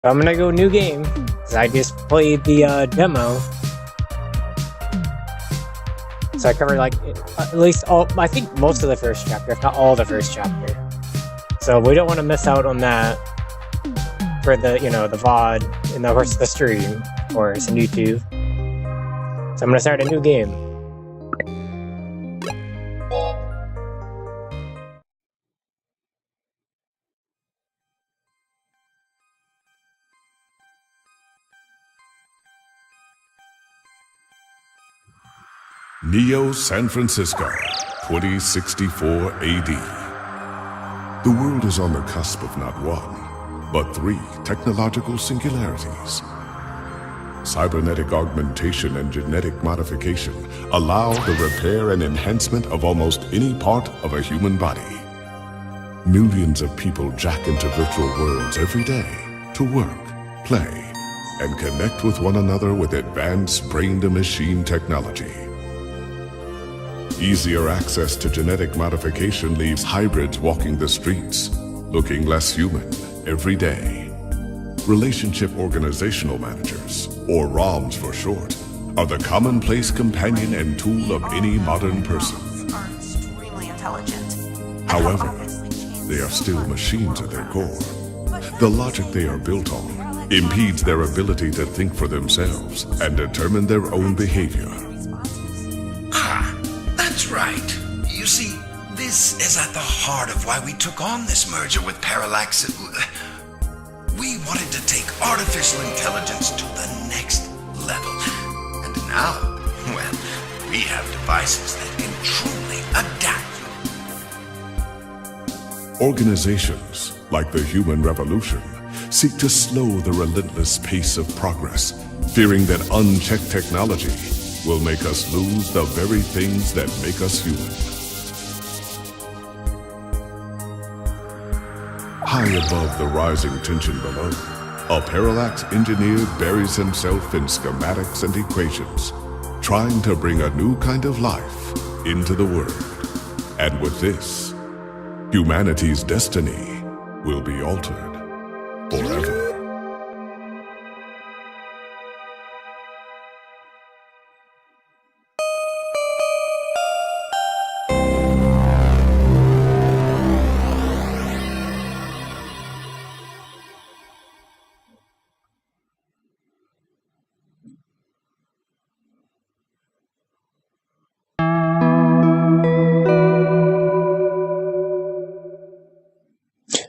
I'm gonna go new game, because I just played the demo. So I covered like, at least all, I think most of the first chapter, if not all the first chapter. So we don't want to miss out on that for the, the VOD, and of course the stream, of course, and YouTube. So I'm gonna start a new game. Neo San Francisco, 2064 AD. The world is on the cusp of not one, but three technological singularities. Cybernetic augmentation and genetic modification allow the repair and enhancement of almost any part of a human body. Millions of people jack into virtual worlds every day to work, play, and connect with one another with advanced brain-to-machine technology. Easier access to genetic modification leaves hybrids walking the streets, looking less human every day. Relationship Organizational Managers, or ROMs for short, are the commonplace companion and tool of any modern person. Are extremely intelligent. However, they are still machines at their core. The logic they are built on impedes their ability to think for themselves and determine their own behavior. That's right. You see, this is at the heart of why we took on this merger with Parallax. We wanted to take artificial intelligence to the next level. And now, well, we have devices that can truly adapt. Organizations, like the Human Revolution, seek to slow the relentless pace of progress, fearing that unchecked technology will make us lose the very things that make us human. High above the rising tension below, a Parallax engineer buries himself in schematics and equations, trying to bring a new kind of life into the world. And with this, humanity's destiny will be altered forever.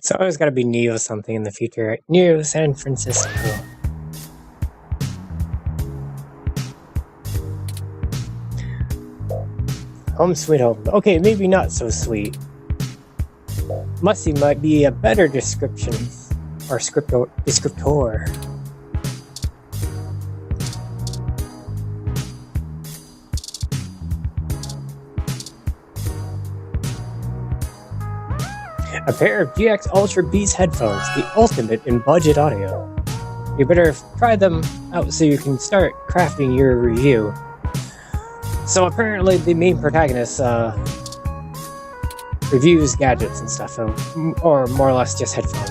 So always gotta be Neo something in the future, right? Neo San Francisco. Home sweet home. Okay, maybe not so sweet. Musty might be a better description, or descriptor. A pair of GX Ultra Beats headphones, the ultimate in budget audio. You better try them out so you can start crafting your review. So apparently the main protagonist reviews gadgets and stuff, or more or less just headphones.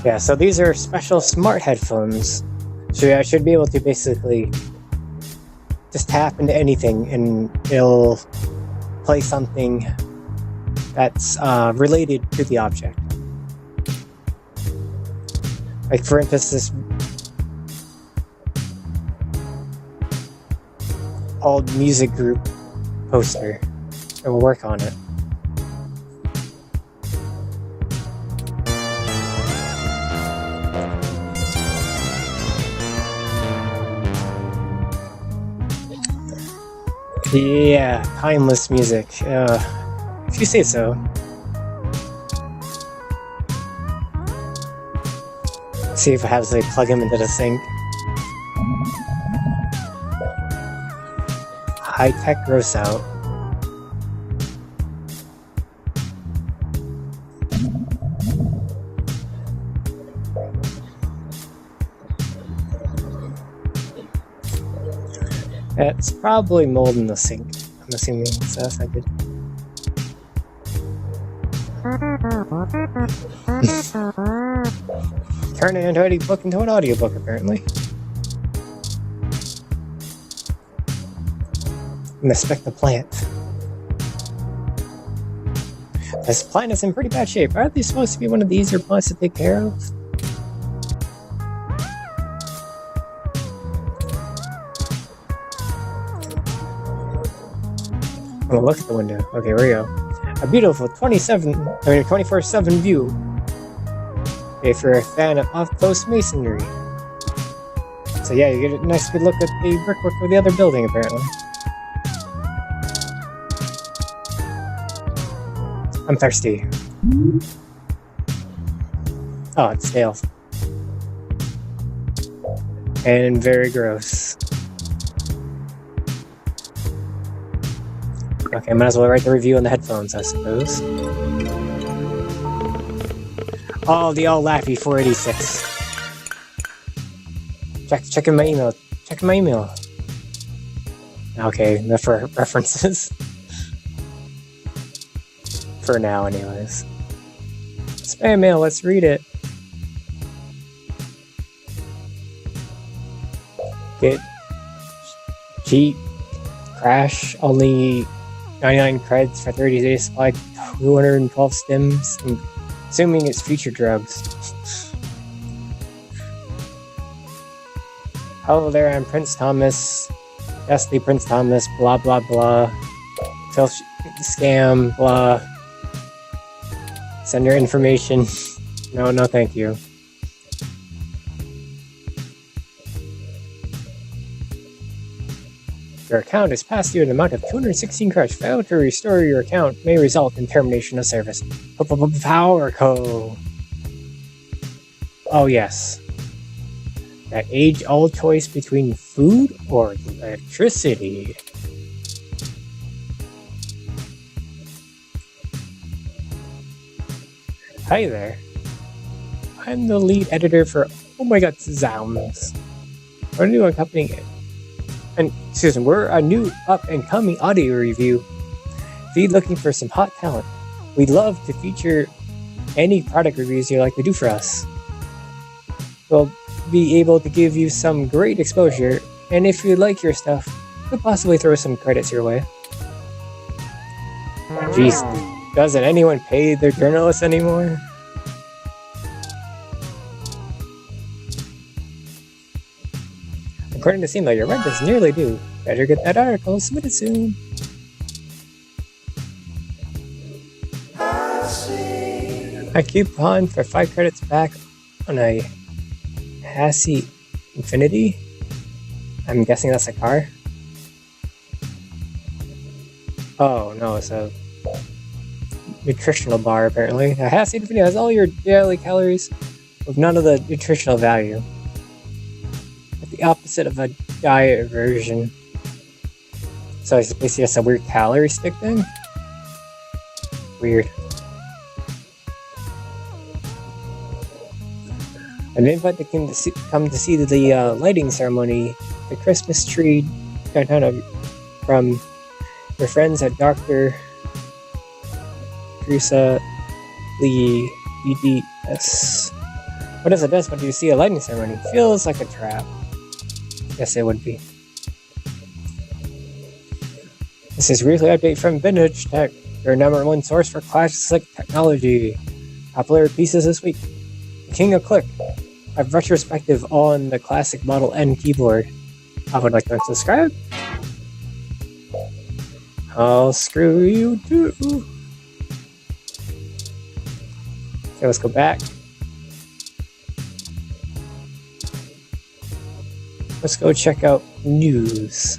Yeah, so these are special smart headphones. So I should be able to basically just tap into anything and it'll play something that's related to the object. Like for instance, this old music group poster. It will work on it. Yeah, timeless music. If you say so. See if I have to plug him into the sink. High-tech gross out. That's probably mold in the sink. I'm assuming, so that's not good. Turn an anti book into an audiobook, apparently. Inspect the plant. This plant is in pretty bad shape. Aren't they supposed to be one of the easier plants to take care of? Oh, look at the window. Okay, here we go. A beautiful 24/7 view. Okay, for a fan of up-close masonry. So yeah, you get a nice good look at the brickwork of the other building, apparently. I'm thirsty. Oh, it's stale. And very gross. Okay, I might as well write the review on the headphones, I suppose. Oh, the all laughy 486. Checking my email. Checking my email. Okay, enough for references. For now, anyways. Spam mail, let's read it. Get cheap crash, only 99 creds for 30 days supply, 212 stims. I'm assuming it's future drugs. Hello there, I'm Prince Thomas. Ghastly Prince Thomas, blah blah blah. Scam, blah. Send your information. No, thank you. Your account is past due an amount of 216 credits. Fail to restore your account may result in termination of service. Power code. Oh yes. That age-old choice between food or electricity. Hi there. I'm the lead editor for Oh My God Zounds. We're a new accompanying and Susan, we're a new up-and-coming audio review feed looking for some hot talent. We'd love to feature any product reviews you'd like to do for us. We'll be able to give you some great exposure, and if you like your stuff, we'll possibly throw some credits your way. Jeez, doesn't anyone pay their journalists anymore? According to Seamlo, your rent is nearly due. Better get that article submitted soon. A coupon for 5 credits back on a Hassy Infinity? I'm guessing that's a car? Oh no, it's a nutritional bar apparently. A Hassy Infinity has all your daily calories with none of the nutritional value. The opposite of a diet version. So it's basically just a weird calorie stick thing? Weird. An invite to come to see the lighting ceremony, the Christmas tree downtown from your friends at Dr. Teresa Lee BDS. What is a desk when you see a lighting ceremony? Feels like a trap. Yes, it would be. This is weekly update from Vintage Tech, your #1 source for classic technology. Popular pieces this week: King of Click, a retrospective on the classic Model N keyboard. I would like to subscribe. I'll screw you too. Okay, let's go back. Let's go check out news.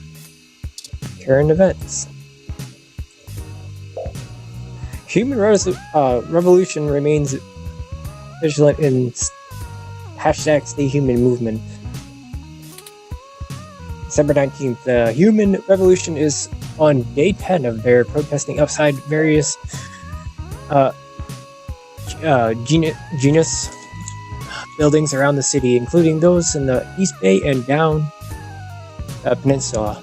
Current events. Human revolution remains vigilant in #StayHumanMovement. December 19th, the Human Revolution is on day 10 of their protesting outside various genus buildings around the city, including those in the East Bay and down Peninsula.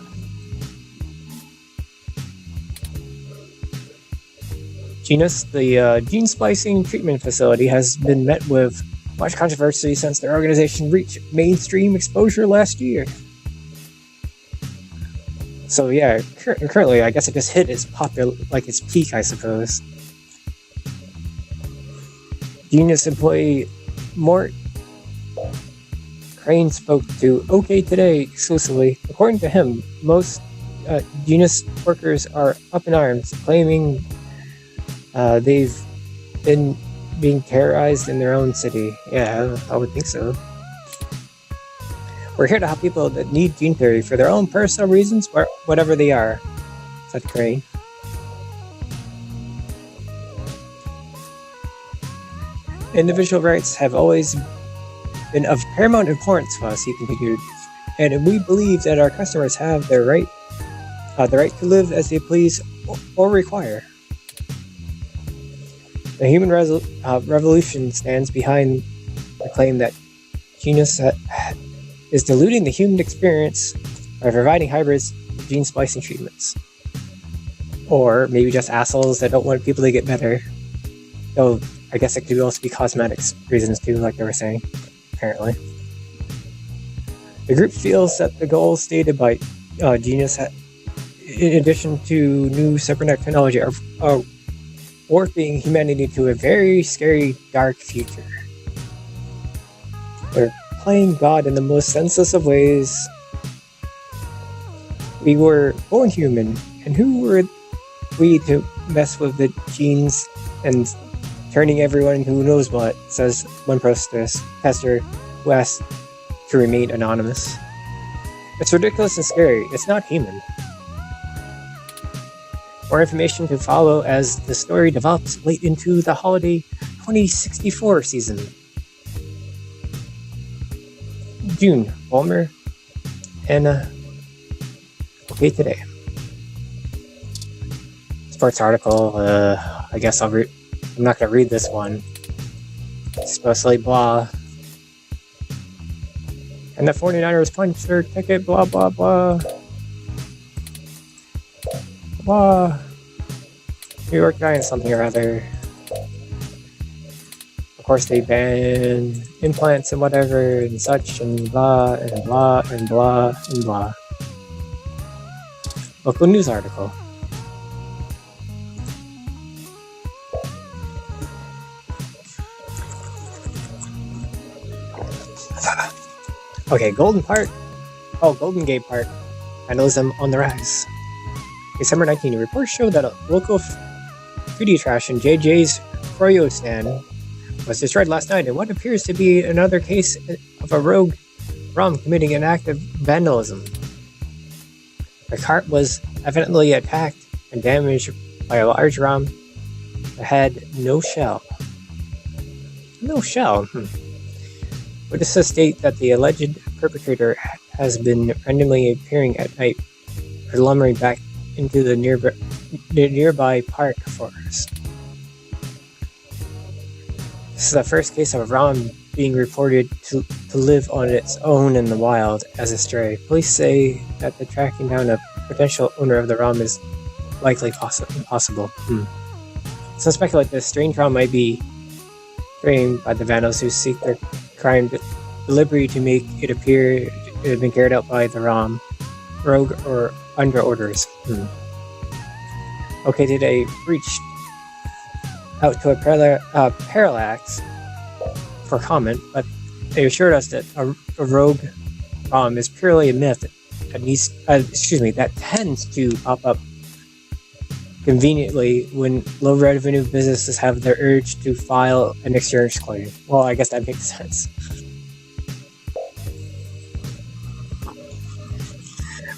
Genus, the gene splicing treatment facility, has been met with much controversy since their organization reached mainstream exposure last year. So yeah, currently, I guess it just hit its its peak, I suppose. Genus employee Mort Crane spoke to OK Today exclusively. According to him, most Genus workers are up in arms, claiming they've been being terrorized in their own city. Yeah, I would think so. We're here to help people that need gene therapy for their own personal reasons, whatever they are, said Crane. Individual rights have always been of paramount importance to us, he continued, and we believe that our customers have the right to live as they please or require. The human revolution stands behind the claim that Genus is diluting the human experience by providing hybrids gene splicing treatments. Or maybe just assholes that don't want people to get better. Though I guess it could also be cosmetics reasons too, like they were saying, apparently. The group feels that the goals stated by Genus, in addition to new cybernetic technology, are warping humanity to a very scary, dark future. They're playing God in the most senseless of ways. We were born human, and who were we to mess with the genes and turning everyone who knows what, says one protester who asked to remain anonymous. It's ridiculous and scary. It's not human. More information to follow as the story develops late into the holiday 2064 season. June, Bulmer, and OK Today. Sports article, I guess I'm not going to read this one. It's mostly blah. And the 49ers punched their ticket, blah, blah, blah. Blah. New York Giants something or other. Of course, they ban implants and whatever and such and blah and blah and blah and blah. Local news article. Okay, Golden Gate Park. Vandalism on the rise. December 19, reports show that a local foodie trash in JJ's Froyo stand was destroyed last night in what appears to be another case of a rogue rom committing an act of vandalism. The cart was evidently attacked and damaged by a large rom that had no shell. No shell? Witnesses state that the alleged perpetrator has been randomly appearing at night, lumbering back into the nearby park forest. This is the first case of a rom being reported to live on its own in the wild as a stray. Police say that the tracking down a potential owner of the rom is likely impossible. Some speculate this strange rom might be framed by the vandals who seek their crime deliberately to make it appear it had been carried out by the rom, rogue, or under orders. OK Today reached out to a Parallax for comment, but they assured us that a rogue rom is purely a myth that tends to pop up conveniently when low revenue businesses have the urge to file an insurance claim. Well, I guess that makes sense.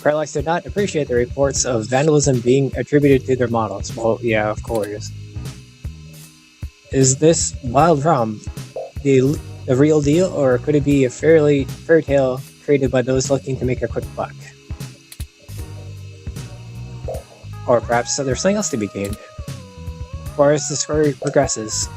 Parallax did not appreciate the reports of vandalism being attributed to their models. Well, yeah, of course. Is this wild rom the real deal, or could it be a fairy tale created by those looking to make a quick buck? Or perhaps there's something else to be gained. Or as the story progresses.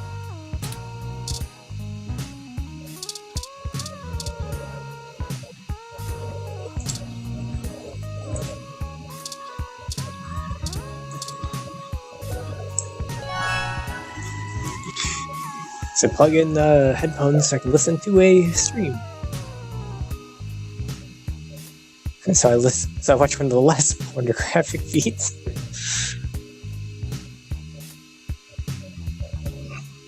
So plug in the headphones so I can listen to a stream. And so I watch one of the less pornographic feeds.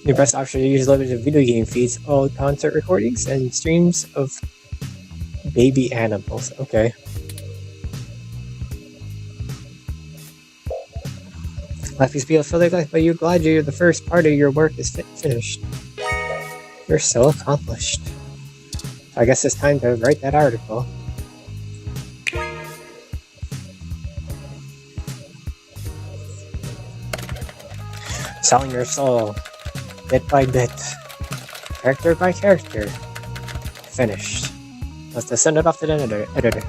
Your best option to use limited video game feeds, all concert recordings, and streams of baby animals. Okay. Life is beautiful, but you're glad the first part of your work is finished. You're so accomplished. I guess it's time to write that article. Selling your soul, bit by bit, character by character. Finished. Let's send it off to the editor.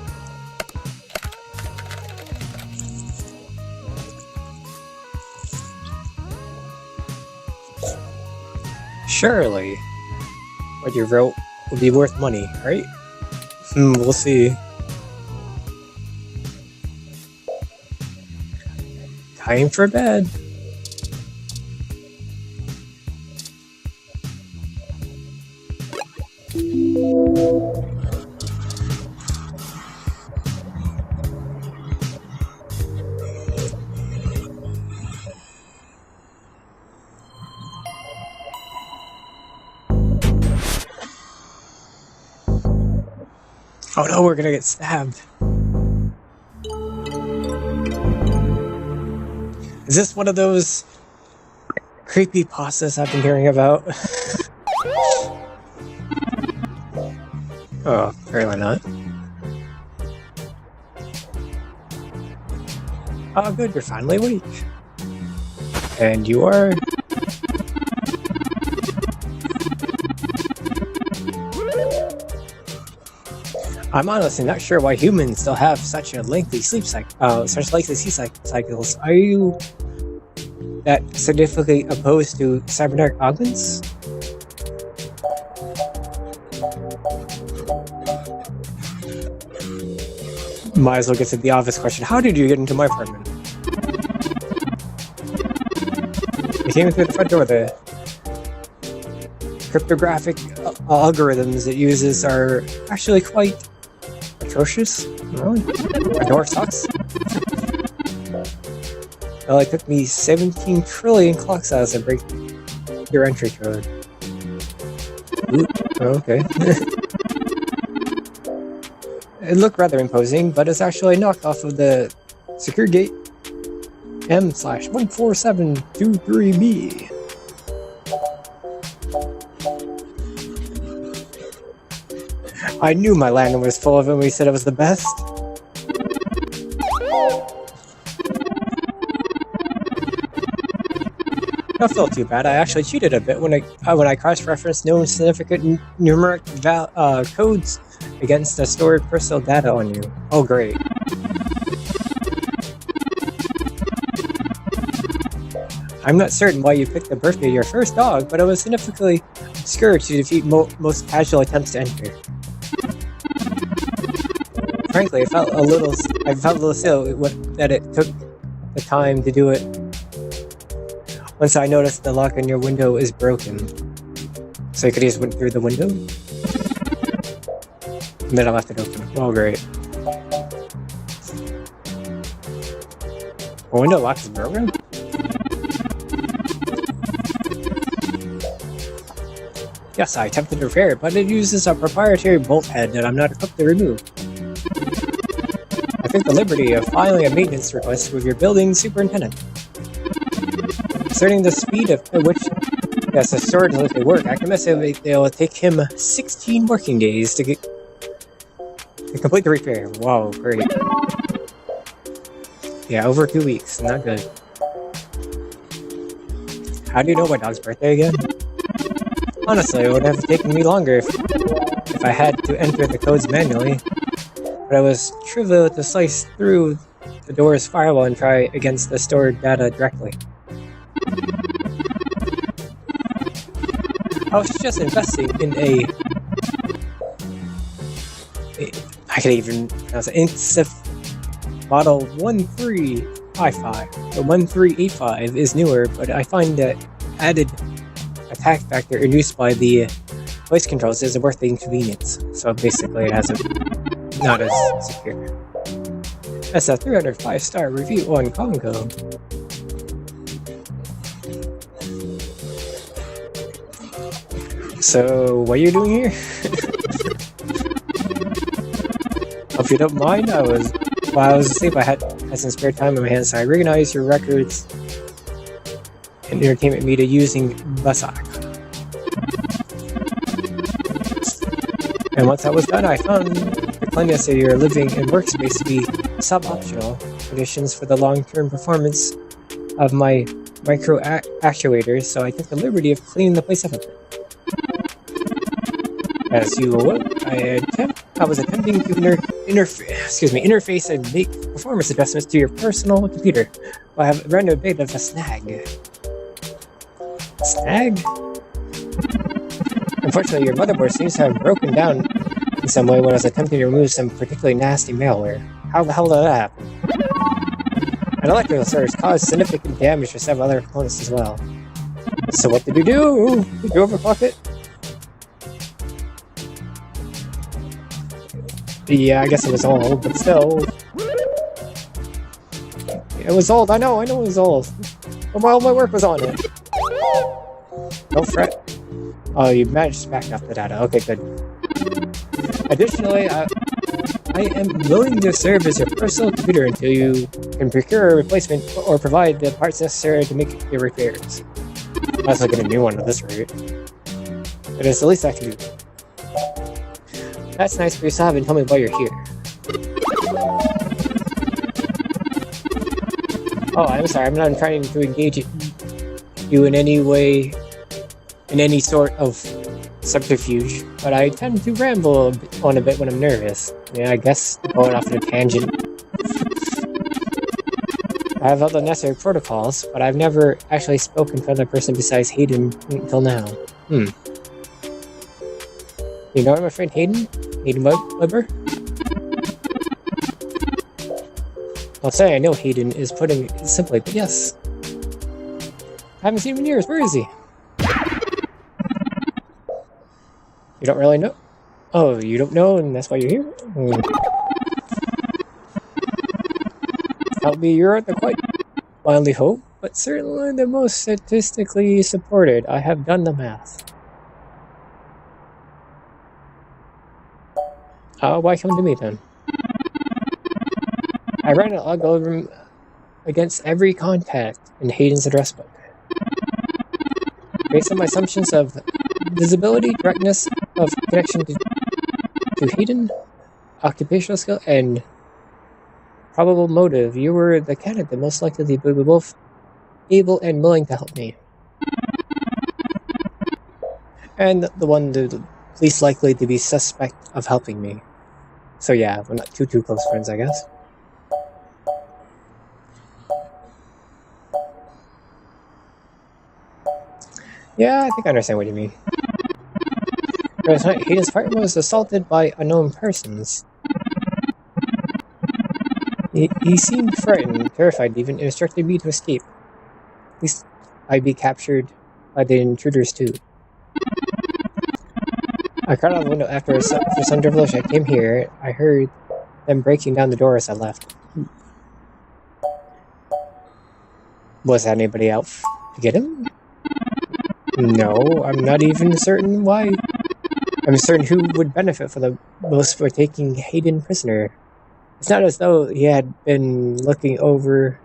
Surely, what you wrote will be worth money, right? We'll see. Time for bed. Oh no, we're gonna get stabbed. Is this one of those creepy pastas I've been hearing about? Oh, apparently not. Oh good, you're finally awake. And you are... I'm honestly not sure why humans still have such a lengthy sleep cycle, cycles. Are you that significantly opposed to cybernetic augments? Might as well get to the obvious question. How did you get into my apartment? You came in through the front door. The cryptographic algorithms it uses are actually quite atrocious. Really? My door sucks. Well, it took me 17 trillion clock cells to break your entry code. Ooh, okay. It looked rather imposing, but it's actually a knockoff of the secure gate M/14723B. I knew my landing was full of it when we said it was the best. Don't feel too bad. I actually cheated a bit when I cross-referenced known significant numeric codes against the stored personal data on you. Oh, great. I'm not certain why you picked the birthday of your first dog, but it was significantly obscure to defeat most casual attempts to enter. Frankly, I felt a little silly that it took the time to do it. Once I noticed the lock on your window is broken. So you could just went through the window? And then I left it open. Oh, great. The window lock is broken? Yes, I attempted to repair it, but it uses a proprietary bolt head that I'm not equipped to remove. I took the liberty of filing a maintenance request with your building superintendent. Concerning the speed at which the storage likely work, I can estimate it will take him 16 working days to complete the repair. Wow, great. Yeah, over 2 weeks. Not good. How do you know my dog's birthday again? Honestly, it would have taken me longer if I had to enter the codes manually. But it was trivial to slice through the door's firewall and try against the stored data directly. I was just investing in I can't even pronounce it, Incif model 1385. The 1385 is newer, but I find that added a hack factor induced by the voice controls is worth the inconvenience. So basically, it has a not as secure. That's a 305-star review on Congo. So, what are you doing here? Hope you don't mind. While I was asleep, I had some spare time on my hands, so I organized your records and entertainment media using Basak. And once that was done, I found the cleanliness of your living and workspace to be suboptimal conditions for the long-term performance of my micro actuators, so I took the liberty of cleaning the place up a bit. As you awoke, I was attempting to interface and make performance adjustments to your personal computer, but I have run into a bit of a snag. Snag? Unfortunately, your motherboard seems to have broken down in some way when I was attempting to remove some particularly nasty malware. How the hell did that happen? An electrical surge caused significant damage to several other components as well. So what did you do? Did you overclock it? Yeah, I guess it was old, but still. It was old, I know it was old. But all my work was on it. Don't fret. Oh, you managed to back up the data. Okay, good. Additionally, I am willing to serve as your personal computer until you can procure a replacement or provide the parts necessary to make your repairs. I was looking at a new one at this rate. It is the least I can do. That's nice, but you still haven't told me why you're here. Oh, I'm sorry, I'm not trying to engage you in any way, in any sort of subterfuge, but I tend to ramble on a bit when I'm nervous. Yeah, I guess going off on a tangent. I have all the necessary protocols, but I've never actually spoken to another person besides Hayden until now. You know my friend Hayden? Hayden Weber? I'll say I know Hayden is putting it simply, but yes. I haven't seen him in years. Where is he? You don't really know? Oh, you don't know and that's why you're here? I'll be you're the quite wildly hope, but certainly the most statistically supported. I have done the math. Why come to me then? I ran an algorithm against every contact in Hayden's address book. Based on my assumptions of visibility, directness of connection to Hayden, occupational skill, and probable motive, you were the candidate most likely to be both able and willing to help me. And the one the least likely to be suspect of helping me. So yeah, we're not too close friends, I guess. Yeah, I think I understand what you mean. Last night, Hayden's partner was assaulted by unknown persons. He seemed frightened, terrified even, and instructed me to escape. At least I'd be captured by the intruders too. I crawled out the window after some diversion. I came here. I heard them breaking down the door as I left. Was anybody out to get him? No, I'm not even certain why. I'm certain who would benefit for the most for taking Hayden prisoner. It's not as though he had been looking over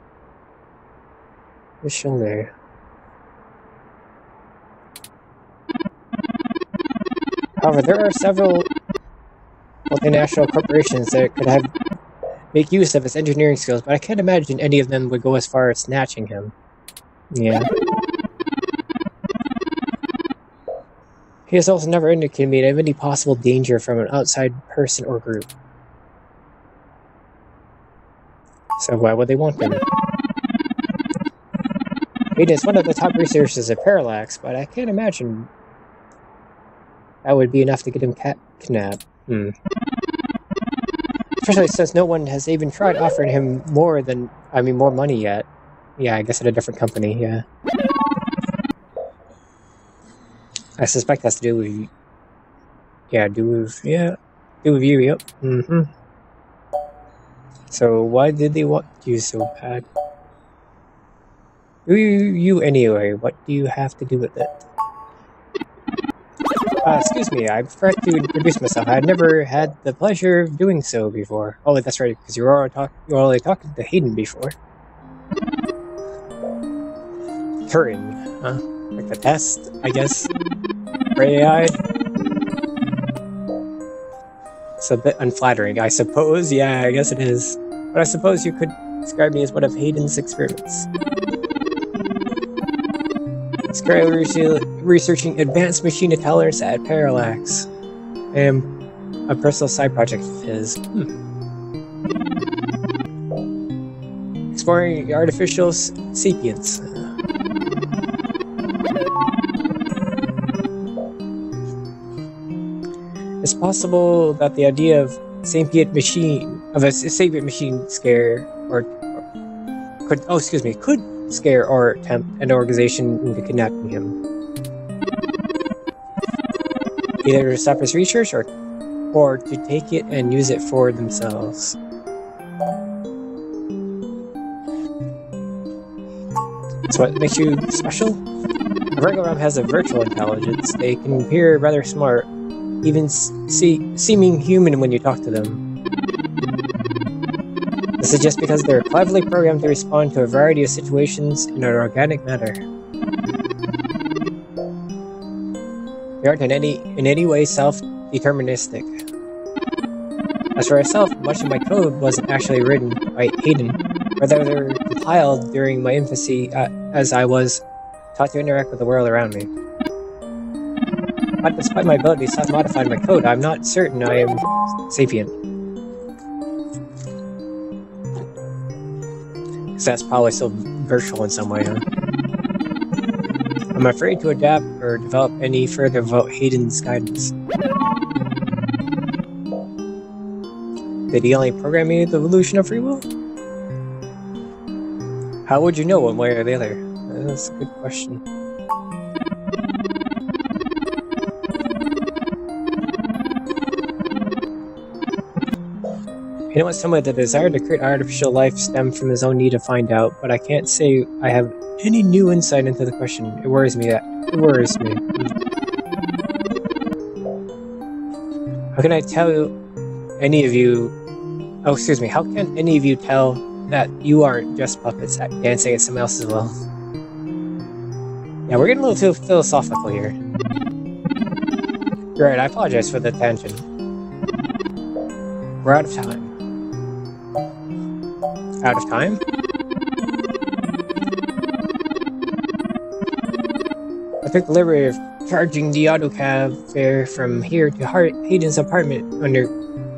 his shoulder. However, there are several multinational corporations that could make use of his engineering skills, but I can't imagine any of them would go as far as snatching him. Yeah. He has also never indicated me of any possible danger from an outside person or group. So why would they want him? Hayden is one of the top researchers at Parallax, but I can't imagine that would be enough to get him kidnapped. Especially since no one has even tried offering him more money yet. Yeah, I guess at a different company, yeah. I suspect that's to do with... do with you, yep. Mm-hmm. So why did they want you so bad? Who are you anyway? What do you have to do with it? Excuse me, I forgot to introduce myself. I had never had the pleasure of doing so before. Oh, that's right, because you were already talking to Hayden before. Turing, huh? Like the test, I guess, for AI? It's a bit unflattering, I suppose. Yeah, I guess it is. But I suppose you could describe me as one of Hayden's experiments. He's currently researching advanced machine intelligence at Parallax. I am a personal side project of his. Exploring artificial sapience. It's possible that the idea of a sapient machine scare could scare or tempt an organization into kidnapping him. Either to stop his research or to take it and use it for themselves. So what makes you special? The regular realm has a virtual intelligence. They can appear rather smart, even seeming human when you talk to them. This is just because they're cleverly programmed to respond to a variety of situations in an organic manner. They aren't in any way self-deterministic. As for myself, much of my code wasn't actually written by Hayden, rather they were compiled during my infancy as I was taught to interact with the world around me. But despite my ability to self-modify my code, I'm not certain I am sapient. Because that's probably still virtual in some way, huh? I'm afraid to adapt or develop any further without Hayden's guidance. Did he only program me with the illusion of free will? How would you know one way or the other? That's a good question. He once told me that the desire to create artificial life stemmed from his own need to find out, but I can't say I have any new insight into the question. It worries me. How can I tell any of you... Oh, excuse me. How can any of you tell that you aren't just puppets dancing at someone else's will? Yeah, we're getting a little too philosophical here. You're right, I apologize for the tangent. We're out of time. Out of time? I took the liberty of charging the autocab fare from here to Hayden's apartment under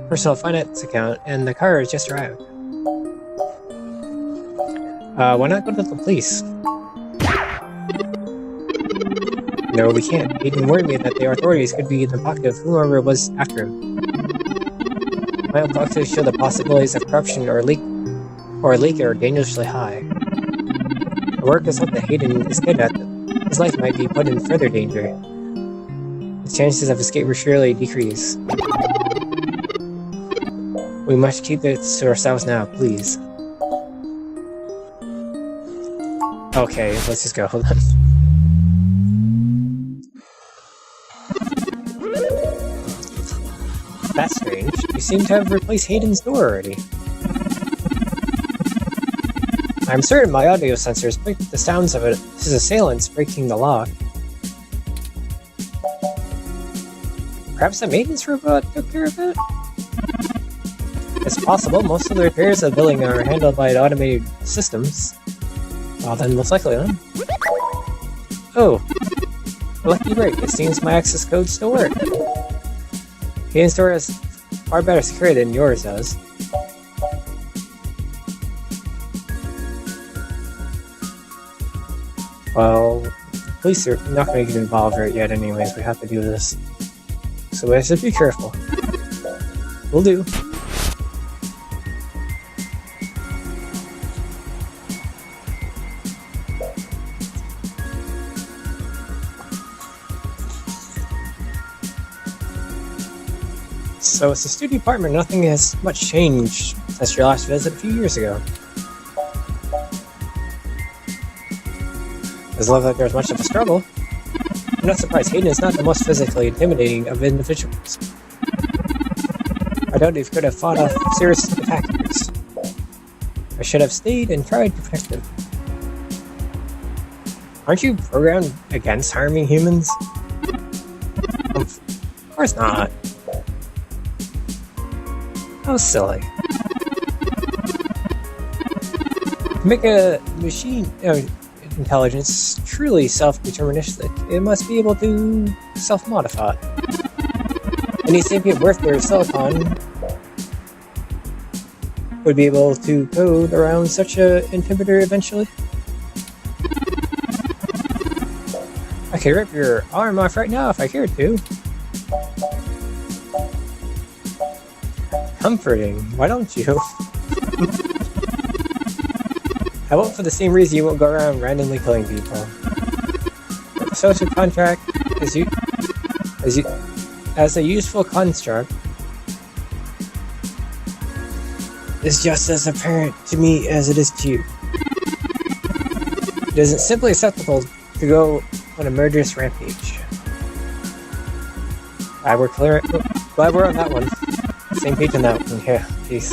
personal finance account, and the car has just arrived. Why not go to the police? No, we can't. Hayden warned me that the authorities could be in the pocket of whoever was after him. My own calculations show the possibilities of corruption or leak are dangerously high. The work is what the Hayden is good at. His life might be put in further danger. His chances of escape will surely decrease. We must keep this to ourselves now, please. Okay, let's just go. Hold on. That's strange. You seem to have replaced Hayden's door already. I'm certain my audio sensors picked up the sounds of his assailants breaking the lock. Perhaps the maintenance robot took care of it? It's possible. Most of the repairs of the building are handled by automated systems. Well, then most likely, huh? Oh, lucky break. It seems my access codes still work. Hayden's store is far better security than yours does. Well, police are not going to get involved right yet anyways. We have to do this. So we have to be careful. Will do. So it's the studio department. Nothing has much changed since your last visit a few years ago. Doesn't look like there's much of a struggle. I'm not surprised. Hayden is not the most physically intimidating of individuals. I doubt he could have fought off serious attackers. I should have stayed and tried to protect him. Aren't you programmed against harming humans? Of course not. How silly. To make a machine intelligence truly self-deterministic, it must be able to self-modify. Any sapient worth their silicon would be able to code around such an inhibitor eventually. I could rip your arm off right now if I cared to. Comforting, why don't you? I won't for the same reason you won't go around randomly killing people. The social contract as a useful construct is just as apparent to me as it is to you. It isn't simply acceptable to go on a murderous rampage. Glad we're on that one. Same page on that one. Yeah, peace.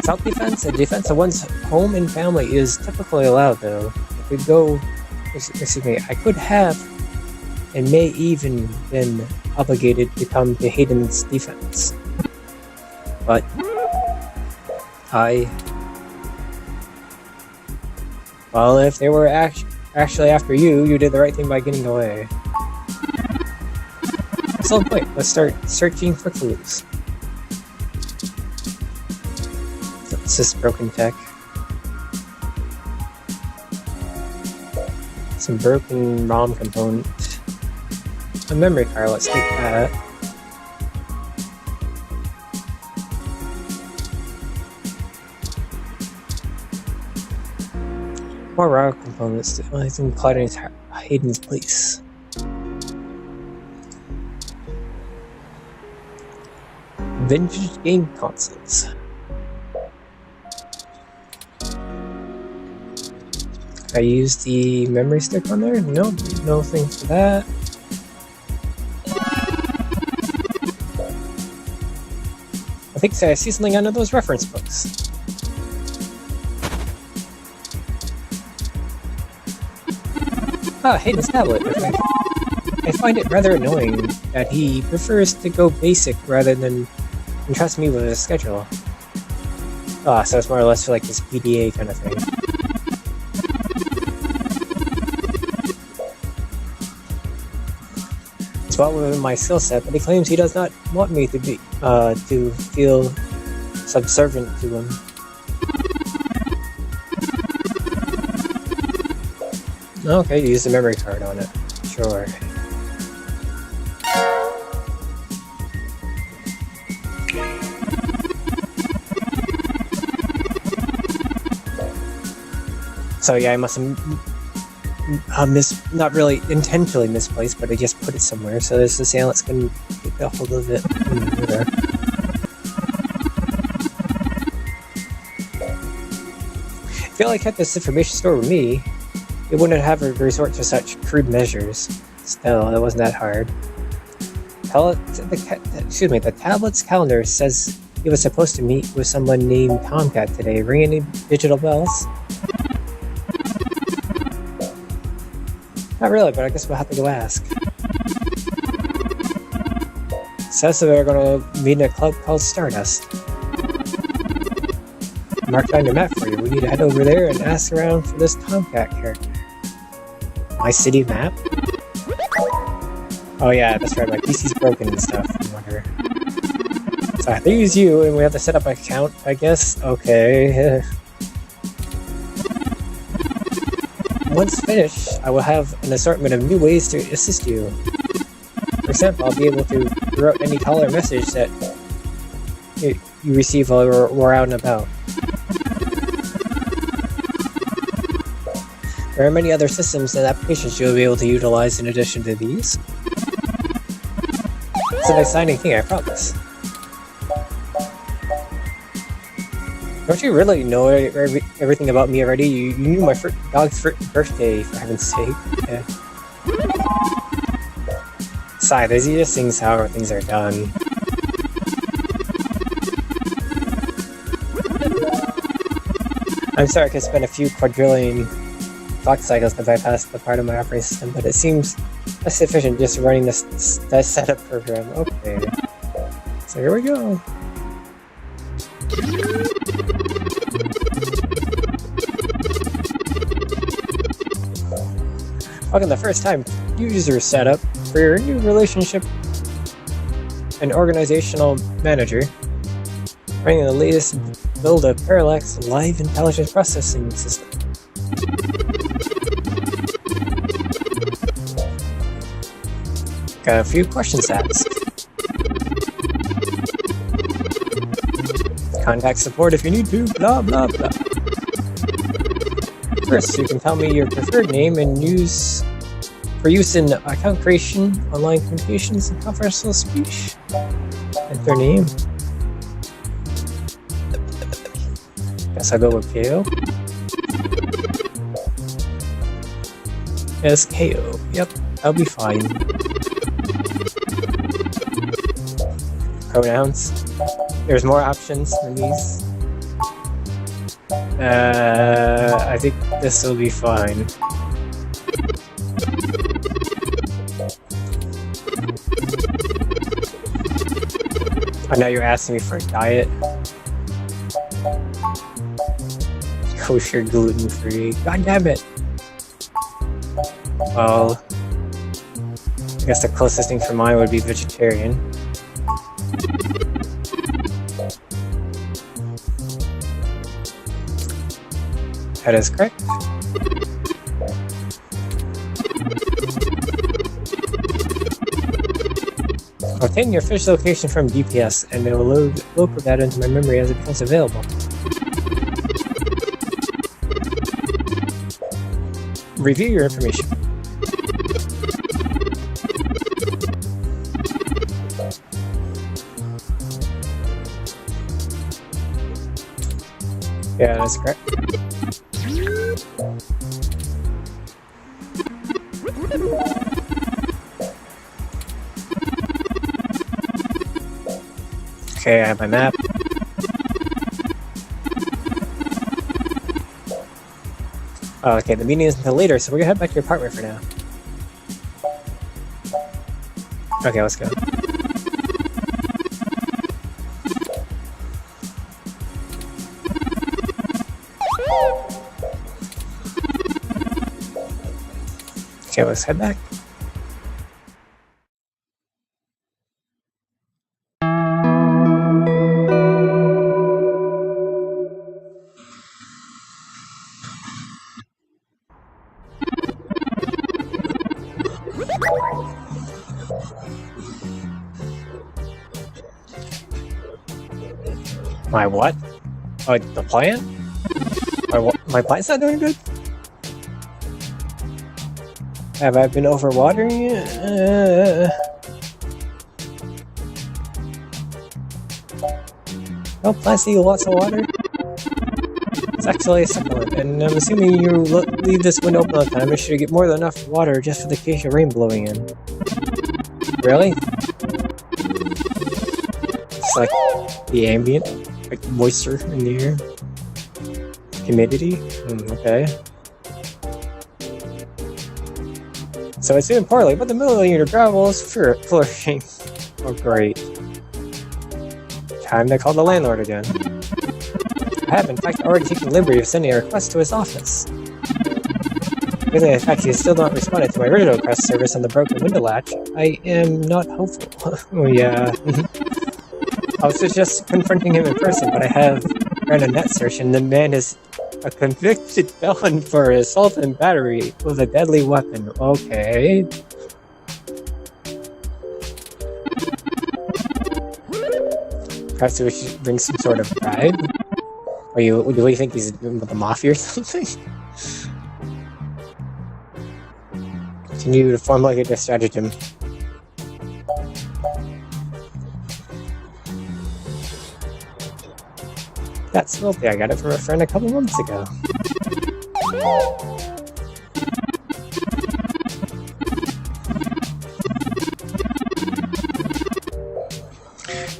Self-defense and defense of one's home and family is typically allowed, though. I could have and may even been obligated to come to Hayden's defense. But well, if they were actually after you, you did the right thing by getting away. So wait, let's start searching for clues. What's this broken tech? Some broken ROM component. A memory card, let's take that. More raw components to including Hayden's place. Vintage game consoles. I used the memory stick on there? Nope, no thing for that. I think I see something under those reference books. Hayden's tablet. I find it rather annoying that he prefers to go basic rather than entrust me with his schedule. So it's more or less for like this PDA kind of thing. It's well within my skill set, but he claims he does not want me to be to feel subservient to him. Okay, use the memory card on it. Sure. So yeah, I must have not really intentionally misplaced, but I just put it somewhere. So this assailant's gonna get a hold of it. If I kept this information stored with me, it wouldn't have to resort to such crude measures. Still, it wasn't that hard. The tablet's calendar says he was supposed to meet with someone named Tomcat today. Ring any digital bells? Not really, but I guess we'll have to go ask. Says that they're gonna meet in a club called Stardust. Marked on your map for you. We need to head over there and ask around for this Tomcat character. My city map? Oh yeah, that's right, my PC's broken and stuff. I wonder. So I have to use you, and we have to set up an account, I guess? Okay. Once finished, I will have an assortment of new ways to assist you. For example, I'll be able to route any call or message that you receive while we're out and about. There are many other systems and applications you'll be able to utilize in addition to these. It's an exciting thing, I promise. Don't you really know everything about me already? You knew my dog's birthday, for heaven's sake. Yeah. Besides, there's just things how things are done. I'm sorry I could spend a few quadrillion clock cycles to bypass the part of my operating system, but it seems less sufficient just running that setup program. Okay. So here we go. Welcome to the first time user setup for your new relationship and organizational manager. Running the latest build of Parallax Live Intelligence Processing System. Got a few questions to ask. Contact support if you need to, blah blah blah. First, you can tell me your preferred name and use for use in account creation, online communications, and conversational speech. Enter name. Guess I'll go with KO. Yes, KO. Yep, I'll be fine. Pronouns. There's more options than these. I think this will be fine. I know you're asking me for a diet. Kosher, gluten-free. God damn it! Well, I guess the closest thing for mine would be vegetarian. That is correct. Obtain your fish location from GPS, and it will load local data into my memory as it becomes available. Review your information. Yeah, that's correct. Okay, I have my map. Oh, okay, the meeting is until later, so we're gonna head back to your apartment for now. Okay, let's go. Okay, let's head back. My what? The plant? My plant's not doing good? Have I been overwatering it? No, plants need lots of water. It's actually a succulent, and I'm assuming you leave this window open all the time. It should get more than enough water just for the occasional rain blowing in. Really? It's like the ambient, like moisture in the air. Humidity? Okay. So it's doing poorly, but the milliliter gravel is flourishing. Oh, great. Time to call the landlord again. I have, in fact, already taken the liberty of sending a request to his office. Given the fact he has still not responded to my original request service on the broken window latch, I am not hopeful. Oh, yeah. I was just confronting him in person, but I have ran a net search, and the man is a convicted felon for assault and battery with a deadly weapon. Okay. Perhaps we should bring some sort of bribe? Do you think he's with the mafia or something? Continue to formulate a stratagem. That smelty, I got it from a friend a couple months ago.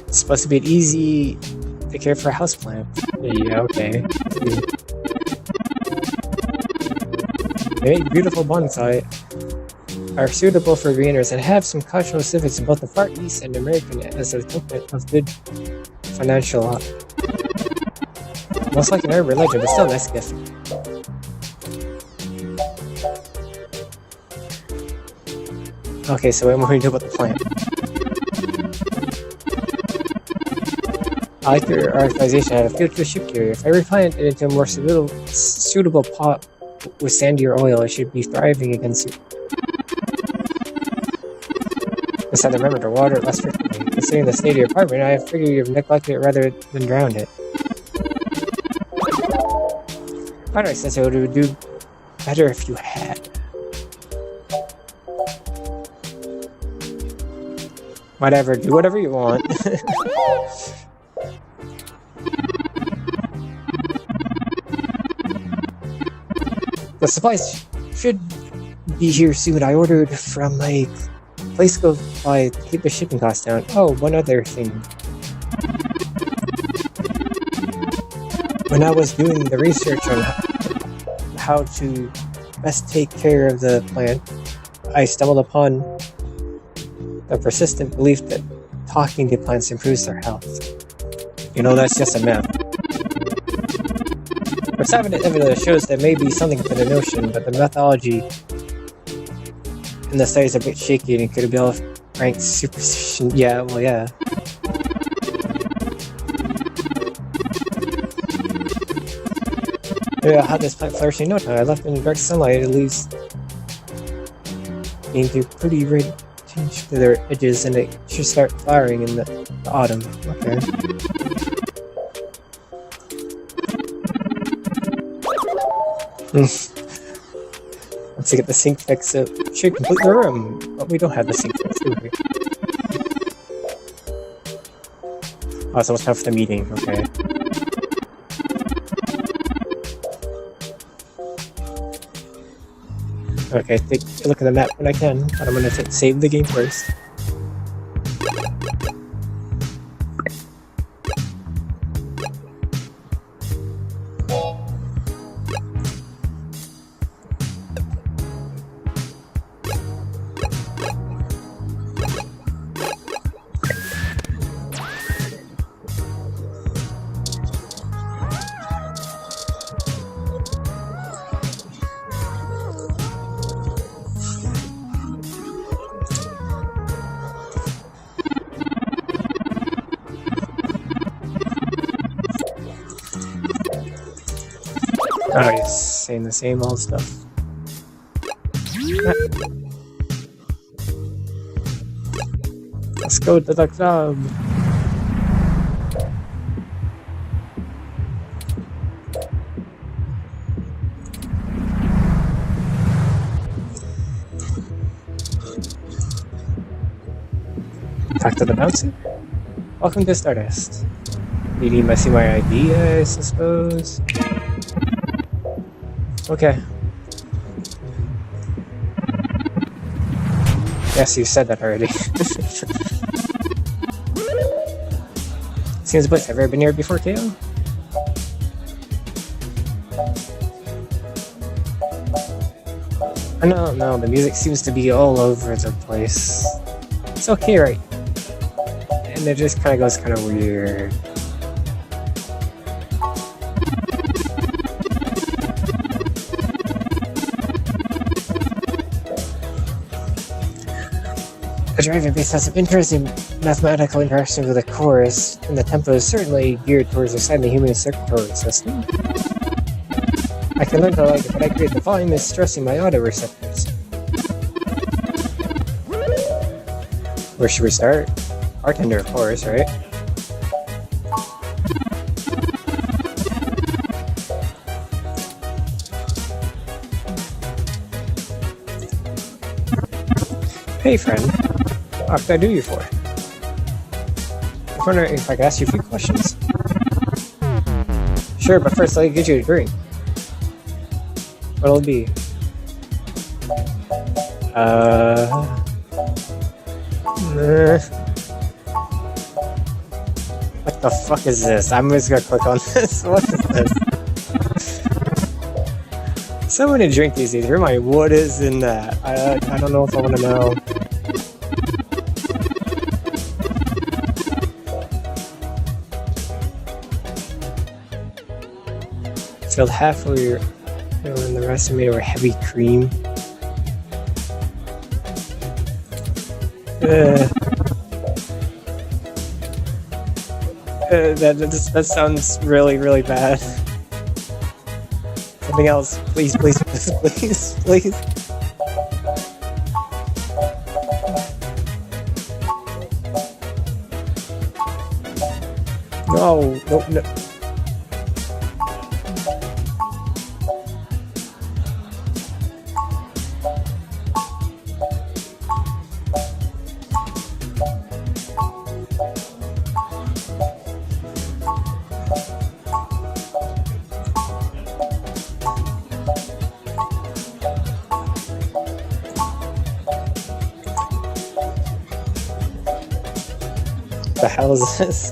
It's supposed to be an easy to care for a houseplant. Yeah, okay. They make beautiful bonsai, are suitable for beginners, and have some cultural civics in both the Far East and American as a token of good financial. Most like an Arab religion, but still a nice gift. Okay, so what am I going to do about the plant? I like your organization had a future ship carrier. If I replant it into a more suitable pot with sandier oil, it should be thriving against it. Instead, remember to water it less frequently. Considering the state of your apartment, I figure you've neglected it rather than drowned it. Why do I sense it would do better if you had? Whatever, do whatever you want. The supplies should be here soon. I ordered from a place go by to keep the shipping costs down. Oh, one other thing. When I was doing the research on how to best take care of the plant, I stumbled upon the persistent belief that talking to plants improves their health. You know, that's just a myth. There's evidence that shows there may be something to the notion, but the methodology in the study is a bit shaky and it could be all ranked superstition. Yeah, well, yeah. Yeah, I had this plant flourishing in no time. I left it in direct sunlight. It leaves into pretty red tinge to their edges, and it should start flowering in the autumn. Okay. Let's get the sink fixed, so it should complete the room, but we don't have the sink fixed, do we? Oh, it's almost time for the meeting, okay. Okay, take a look at the map when I can, but I'm gonna save the game first. Oh, he's saying the same old stuff. Let's go to the club. Talk to the bouncer. Welcome to Stardust. You need to see my ID, I suppose. Okay. Yes, you said that already. Seems a place. Have you ever been here before, Kale? I don't know, the music seems to be all over the place. It's okay, right? And it just kind of goes kind of weird. The driving base has some interesting mathematical interactions with the chorus, and the tempo is certainly geared towards the human circulatory system. I can learn to like it, but I create the volume is stressing my autoreceptors. Where should we start? Bartender, of course, right? Hey, friend. What can I do you for? I'm wondering if I could ask you a few questions. Sure, but first let me get you a drink. What'll it be? What the fuck is this? I'm just gonna click on this. What is this? Someone to drink these days. Remind me, what is in that? I don't know if I want to know. Filled halfway and the rest are made over heavy cream. That sounds really, really bad. Something else, please, please, please, please, please. No, no, no. What the hell is this?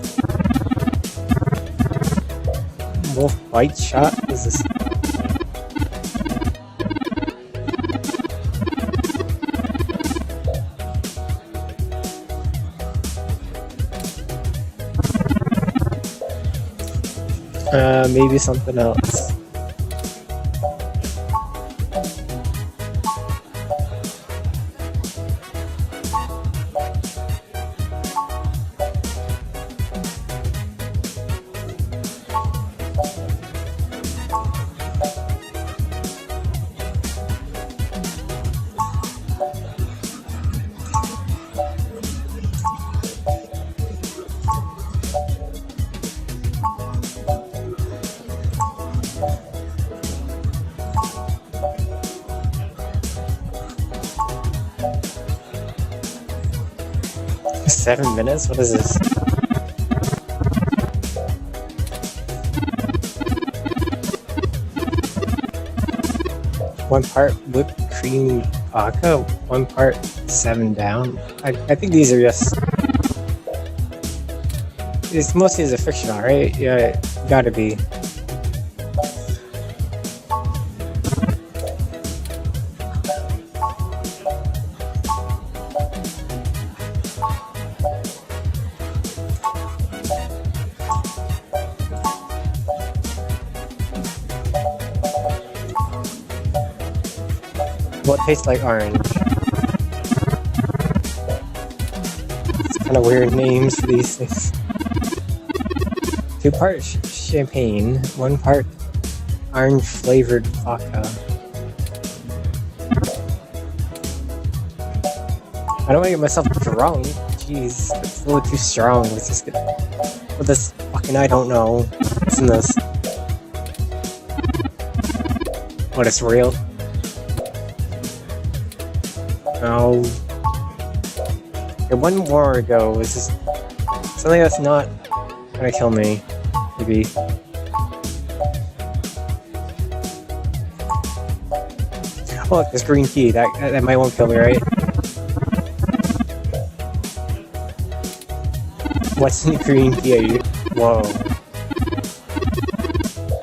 Wolf bite shot? What is this? Maybe something else. Seven minutes? What is this? One part whipped cream vodka, one part 7 down. I think these are just... It's mostly as a fictional, right? Yeah, gotta be. What tastes like orange? It's kind of weird names for these things. 2 parts champagne, 1 part orange flavored vodka. I don't want to get myself drunk. Jeez, it's a little too strong. Let's just get with this fucking I don't know. What's in this? What, it's real? No. Okay, one more ago is just something that's not gonna kill me. Maybe. Oh look, there's green tea. That might won't kill me, right? What's in green tea? Whoa.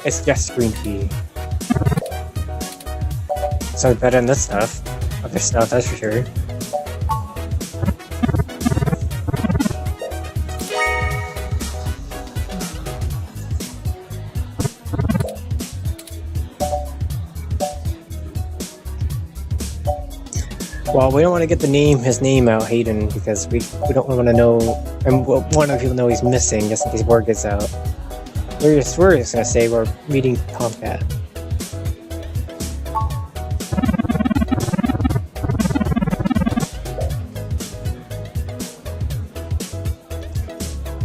It's just green tea. So better than this stuff. Other stuff, that's for sure. Well, we don't want to get his name out, Hayden, because we don't want to know, and we want people know he's missing, just in case word gets out. We're just gonna say we're meeting Tomcat.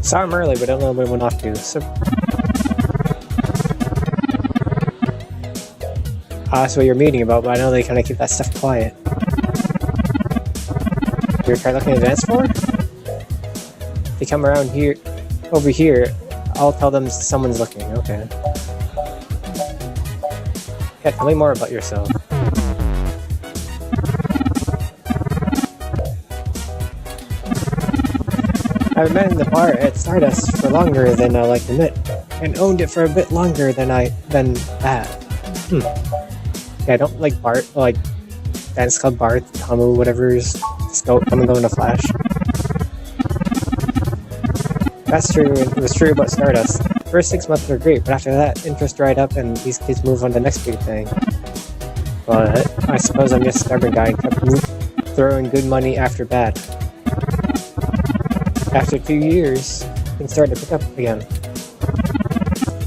Saw him early, but I don't know when he went off to. So, that's what you're meeting about, but I know they kind of keep that stuff quiet. You're trying looking at the dance floor? They come around here, over here. I'll tell them someone's looking. Okay. Yeah, tell me more about yourself. I've been in the bar at Stardust for longer than I like to admit, and owned it for a bit longer than that. Yeah, I don't like bar like dance club bar, Tamu, whatever's just come and go in a flash. That's true, and it was true about Stardust. First 6 months were great, but after that, interest dried up and these kids move on to the next big thing. But I suppose I'm just a stubborn guy and kept throwing good money after bad. After 2 years, things started to pick up again.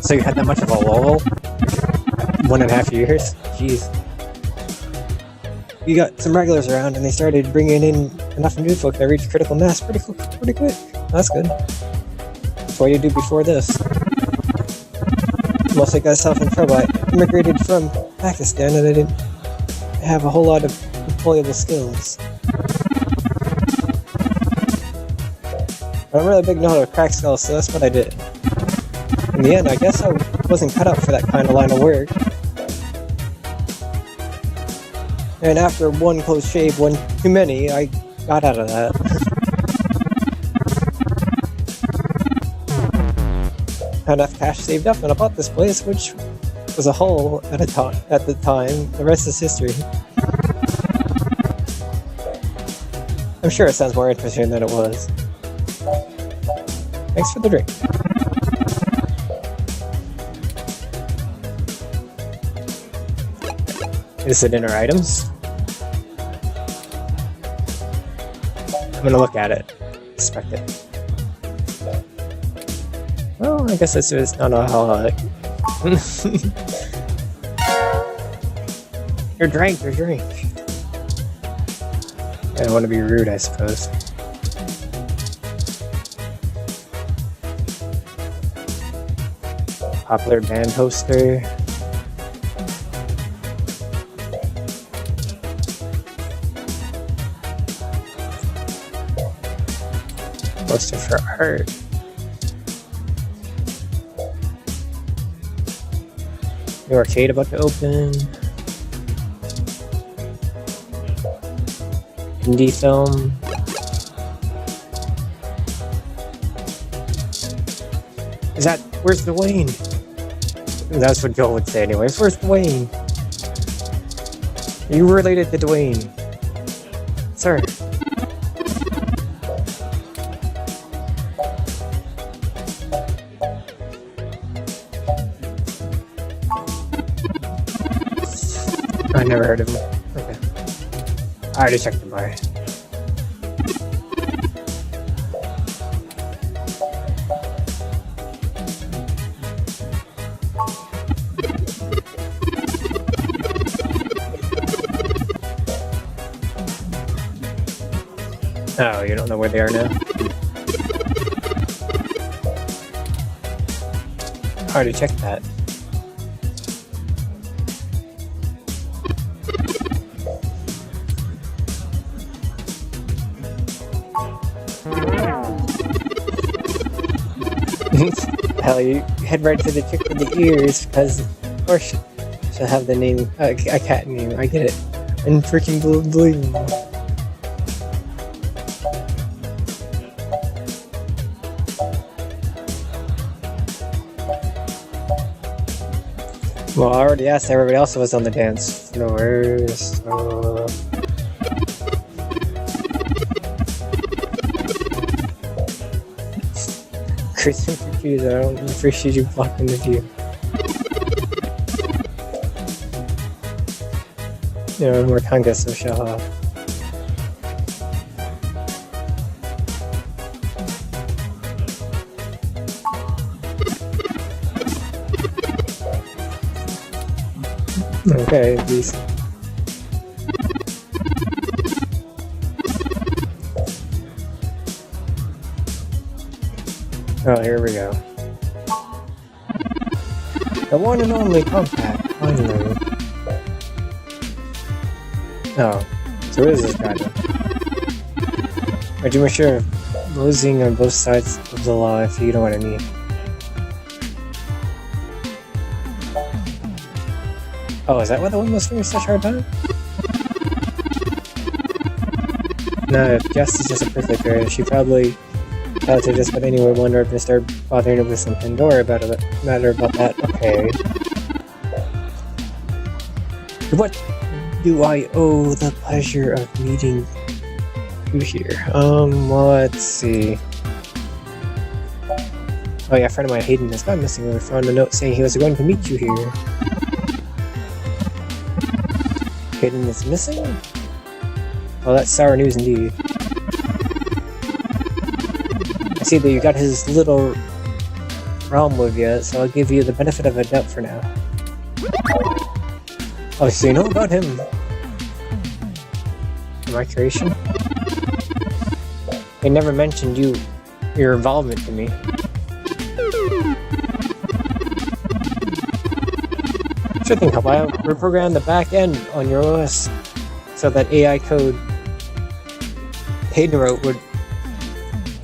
So you had that much of a lull? 1.5 years? Jeez. You got some regulars around and they started bringing in enough new folk that reached critical mass pretty quick. That's good. What did you do before this? Mostly got myself in trouble. I immigrated from Pakistan and I didn't have a whole lot of employable skills. I'm really big know of crack skills, so that's what I did. In the end, I guess I wasn't cut out for that kind of line of work. And after one close shave, one too many, I got out of that. Had enough cash saved up and I bought this place, which was a hole at the time. The rest is history. I'm sure it sounds more interesting than it was. Thanks for the drink. Is it in our items? I'm gonna look at it. Inspect it. Well, I guess it's not a whole Your drink. I don't want to be rude, I suppose. Popular band poster. Poster for art. New arcade about to open. Indie film. Where's Dwayne? That's what Joel would say anyways. Where's Dwayne? Are you related to Dwayne? Sir. I never heard of him. Okay. I already checked the bar. Oh, you don't know where they are now? I already checked that. Hell, you head right to the chick with the ears, because of course she'll have the name, a cat name, I get it. And freaking blue. Well, I already asked everybody else who was on the dance floor, so... Christian for Jews, I don't appreciate you blocking the view. You know, more Conga, so shut up. Okay, these. Oh, here we go. The one and only compact, finally. Oh, so what is this guy then? I do make sure of losing on both sides of the law, if you know what I mean. Oh, is that why the one was having such a hard time? No, if Jess is just a perfect girl, she probably thought to just about anyone wonder if they start bothering her with some Pandora about it. Matter about that. Okay. What do I owe the pleasure of meeting you here? Well, let's see. Oh yeah, a friend of mine, Hayden, has gone missing. We found a note saying he was going to meet you here. Hayden is missing? Well, that's sour news indeed. I see that you got his little realm with you, so I'll give you the benefit of a doubt for now. Oh, so you know about him? My creation? They never mentioned your involvement to me. Sure thing, help. I'll reprogram the back end on your OS so that AI code Hayden wrote would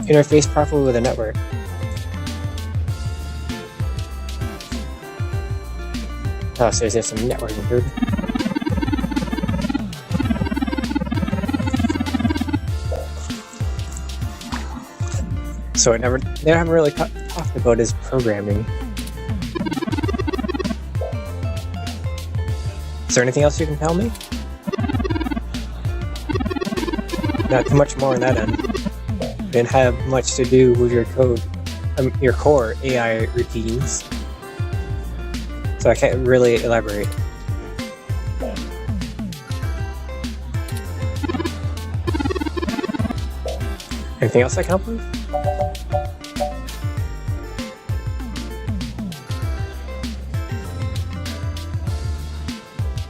interface properly with the network. Oh, so there's some networking code. So they haven't really talked about his programming. Is there anything else you can tell me? Not too much more on that end. Didn't have much to do with your code, your core AI routines. So I can't really elaborate. Anything else I can help with?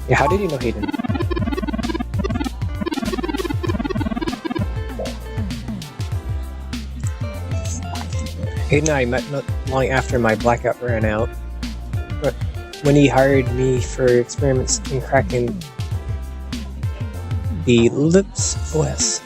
Yeah, how did you know Hayden? Hayden and I met not long after my blackout ran out. But when he hired me for experiments in cracking the Lips OS.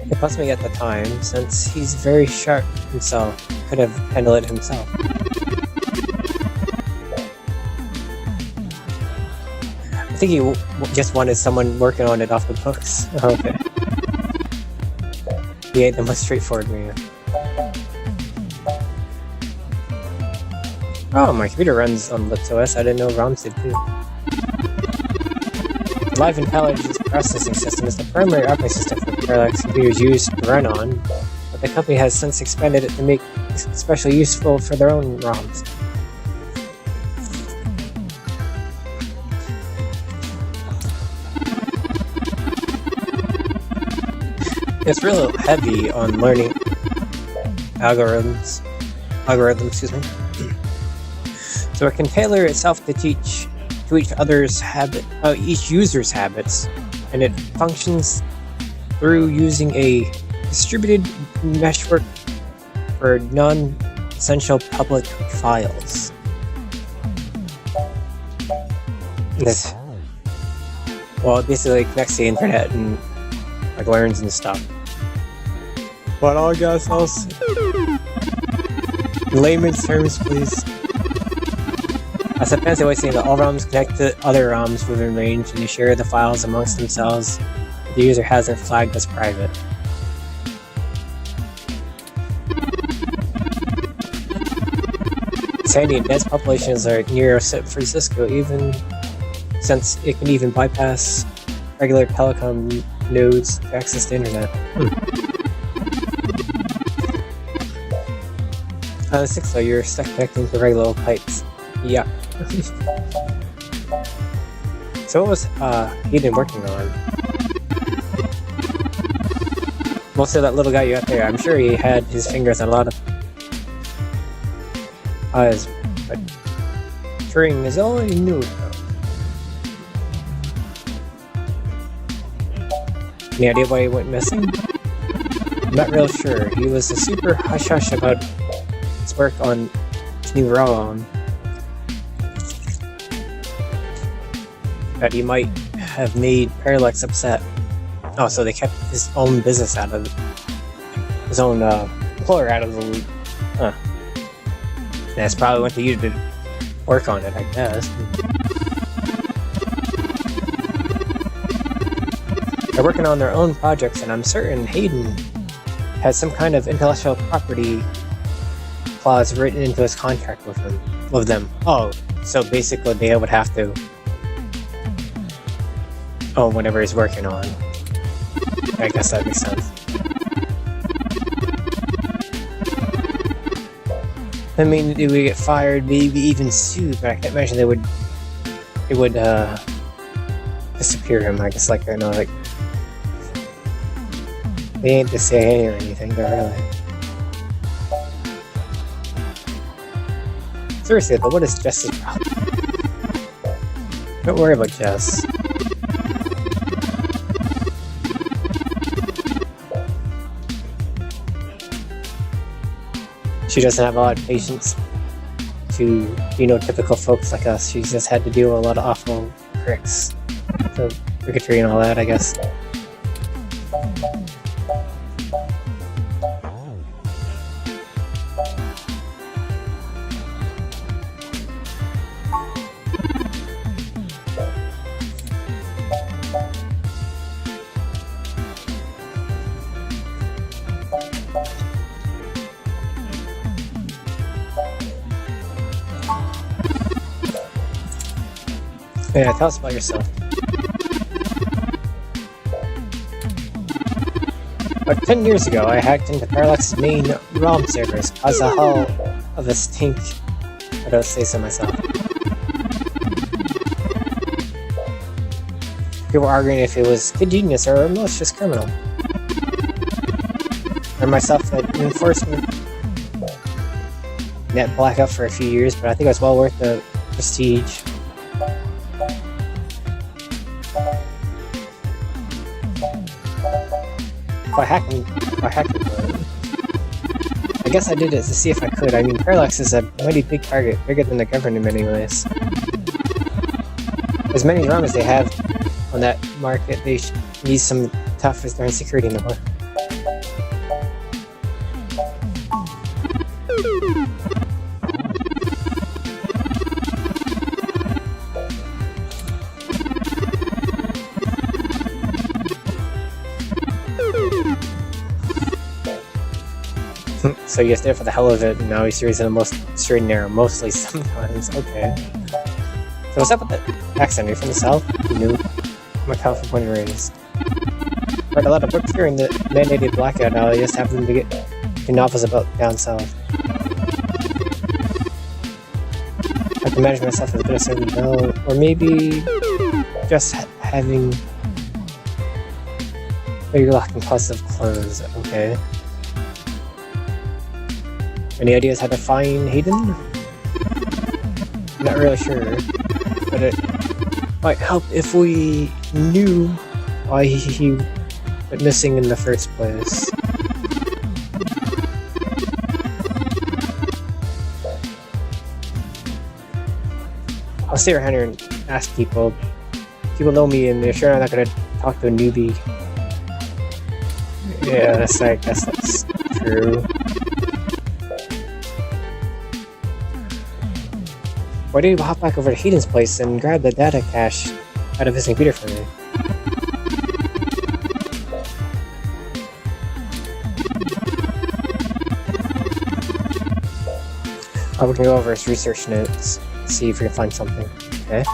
It puzzled me at the time, since he's very sharp himself, could have handled it himself. I think he just wanted someone working on it off the books. Okay. He ain't the most straightforward man. Oh, my computer runs on Lips OS. I didn't know ROMs did too. The Live Intelligence Processing System is the primary operating system for Parallax computers used to run on, but the company has since expanded it to make it especially useful for their own ROMs. It's real heavy on learning algorithms, excuse me. So it can tailor itself to teach each user's habits, and it functions through using a distributed network for non-essential public files. This, well, it basically connects to the internet and like learns and stuff. But I guess I'll see. In layman's terms, please. That's a fancy way of saying that all ROMs connect to other ROMs within range, and they share the files amongst themselves if the user hasn't flagged as private. It's handy in dense populations like near San Francisco, even since it can even bypass regular telecom nodes to access the internet. On the 6th though, you're stuck connecting to regular old pipes. Yeah. So what was Hayden working on? Mostly that little guy you got there. I'm sure he had his fingers on a lot of eyes, but Turing is all he knew though. Any idea why he went missing? I'm not real sure. He was a super hush-hush about his work on his new ROM. That he might have made Parallax upset. Oh, so they kept his own business out of it. His own deployer out of the loop. Huh. That's probably went to you to work on it, I guess. They're working on their own projects, and I'm certain Hayden has some kind of intellectual property clause written into his contract with them. Oh, so basically they would have to own whatever he's working on. I guess that makes sense. I mean, they would get fired, maybe even sued, but I can't imagine it would disappear him. I guess, like, I know, like, they ain't the CIA or anything, they're really. Seriously though, what is Jess's problem? Don't worry about Jess. She doesn't have a lot of patience to, typical folks like us. She's just had to deal with a lot of awful pricks. So, bigotry and all that, I guess. Yeah, tell us about yourself. About 10 years ago, I hacked into Parallax's main ROM servers, caused a hell of a stink. I don't say so myself. People were arguing if it was good genius or a malicious criminal. I myself had enforcement net blackout for a few years, but I think it was well worth the prestige. By hacking it. I guess I did it to see if I could. I mean, Parallax is a mighty big target, bigger than the government in many ways. As many ROM as they have on that market, they need some tough as their insecurity in the war. So you're there for the hell of it, and now he's serious in the most straight and narrow, mostly sometimes. Okay. So what's up with the accent? You're from the south? You knew? I'm a California born and raised. Read a lot of books during the mandated blackout now. I just happen to get novels about down south. I can imagine myself as a bit of Southern Belle, or maybe just having very lacking positive clothes. Okay. Any ideas how to find Hayden? Not really sure, but it might help if we knew why he went missing in the first place. I'll stay around here and ask people. People know me and they're sure I'm not gonna talk to a newbie. Yeah, I guess that's true. Why don't you hop back over to Hayden's place and grab the data cache out of his computer for me? We can go over his research notes, see if we can find something, okay?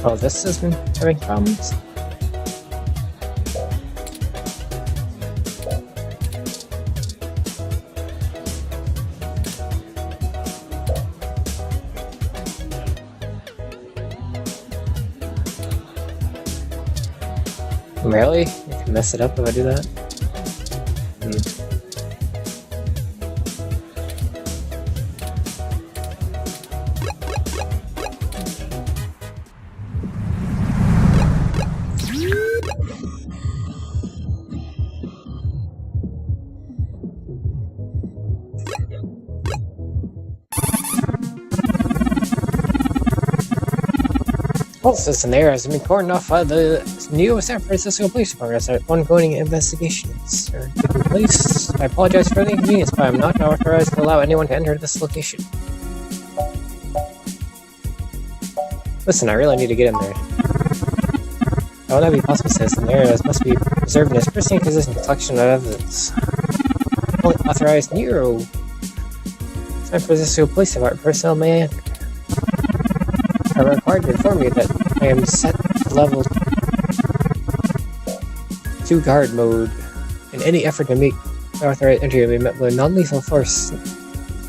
Oh, this has been having problems? Really? I can mess it up if I do that? Well, citizen, there has been cordoned off by the Neo San Francisco Police Department as ongoing investigations are taking place. I apologize for the inconvenience, but I'm not authorized to allow anyone to enter this location. Listen, I really need to get in there. How would that be possible, citizen? The area must be preserved in its pristine position collection of evidence. Only authorized Neo San Francisco Police Department personnel may enter. I'm required to inform you that I am set to level 2 guard mode, and any effort to make authorized entry will be met with non-lethal force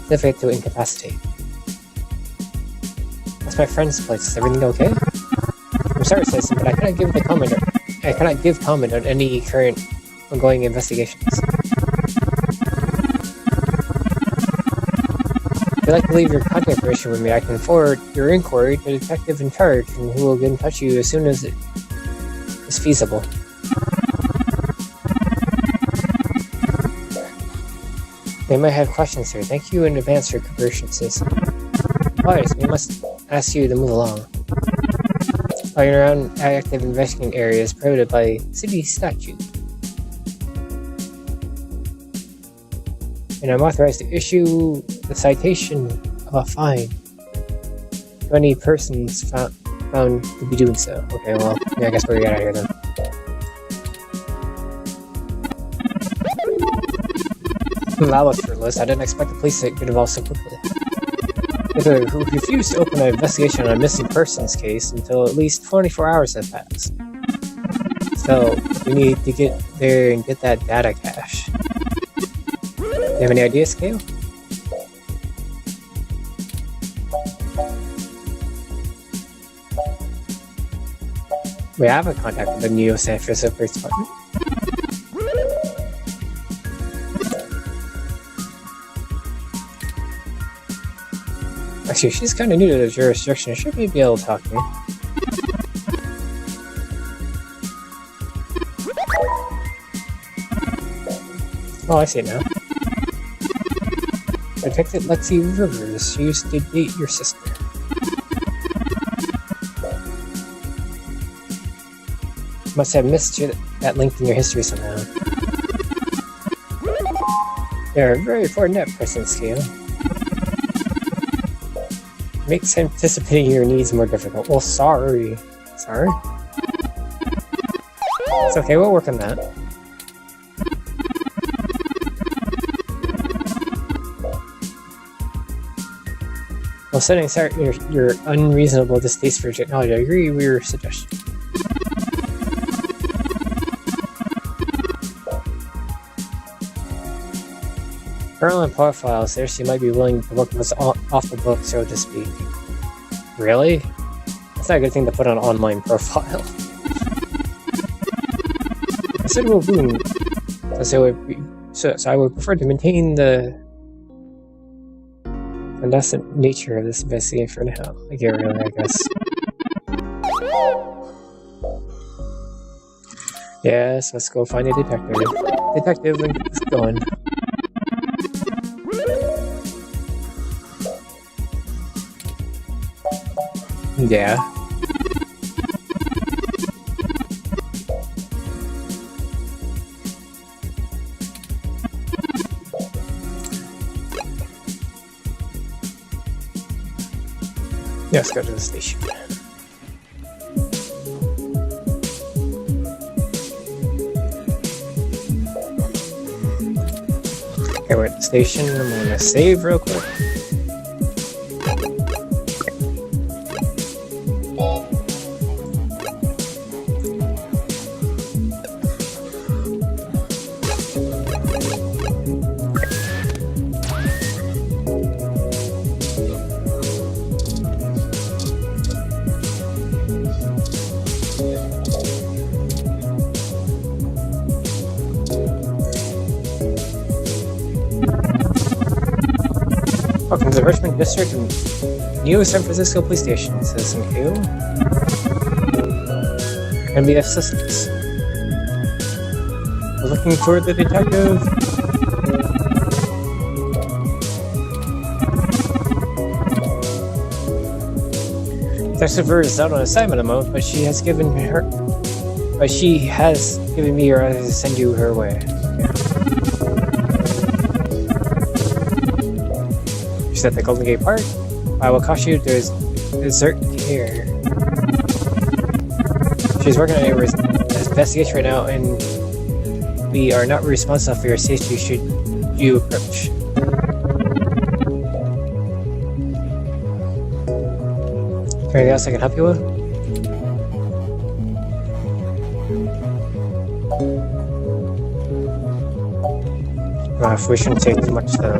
sufficient to incapacitate. That's my friend's place. Is everything okay? I'm sorry, citizen, but I cannot give comment on any current ongoing investigations. If you'd like to leave your contact information with me, I can forward your inquiry to the detective in charge, and who will get in touch with you as soon as it is feasible. They might have questions, sir. Thank you in advance for your cooperation, citizen. Alright, we must ask you to move along. While you're around active investigating areas prohibited by city statute. And I'm authorized to issue the citation of a fine to any persons found to be doing so. Okay, well, yeah, I guess we're out of here then. That was fruitless. I didn't expect the police to get involved so quickly. They refused to open an investigation on a missing persons case until at least 24 hours have passed. So, we need to get there and get that data cache. Do you have any ideas, Kale? We have a contact with the Neo San Francisco Police Department. Actually, she's kind of new to the jurisdiction. She may be able to talk to me. Oh, I see it now. Detective Lexi Rivers. She used to date your sister. Must have missed that link in your history somehow. You're a very poor net person, Scale. Makes anticipating your needs more difficult. Well, sorry. Sorry? It's okay, we'll work on that. Well, setting aside your unreasonable distaste for technology, I agree with your suggestion. Currently in profiles there, she might be willing to look us off the book, so to speak. Really? That's not a good thing to put on an online profile. Considerable boon. So I would prefer to maintain the clandestine nature of this investigation for now. I get rid of it, I guess. Yes, let's go find a detective. Detective, and get this going. Yeah. Yeah, let's go to the station. Okay, we're at the station. I'm gonna save real quick. Welcome to the Richmond District and Neo San Francisco Police Station, Citizen Q. Can be assistance. We're looking for the detective. Christopher is out on assignment at the moment, but she has given me your orders to send you her way. She's at the Golden Gate Park. I will caution you, there's dessert here. She's working on your investigation right now, and we are not responsible for your safety should you approach. Is there anything else I can help you with? We shouldn't take too much though.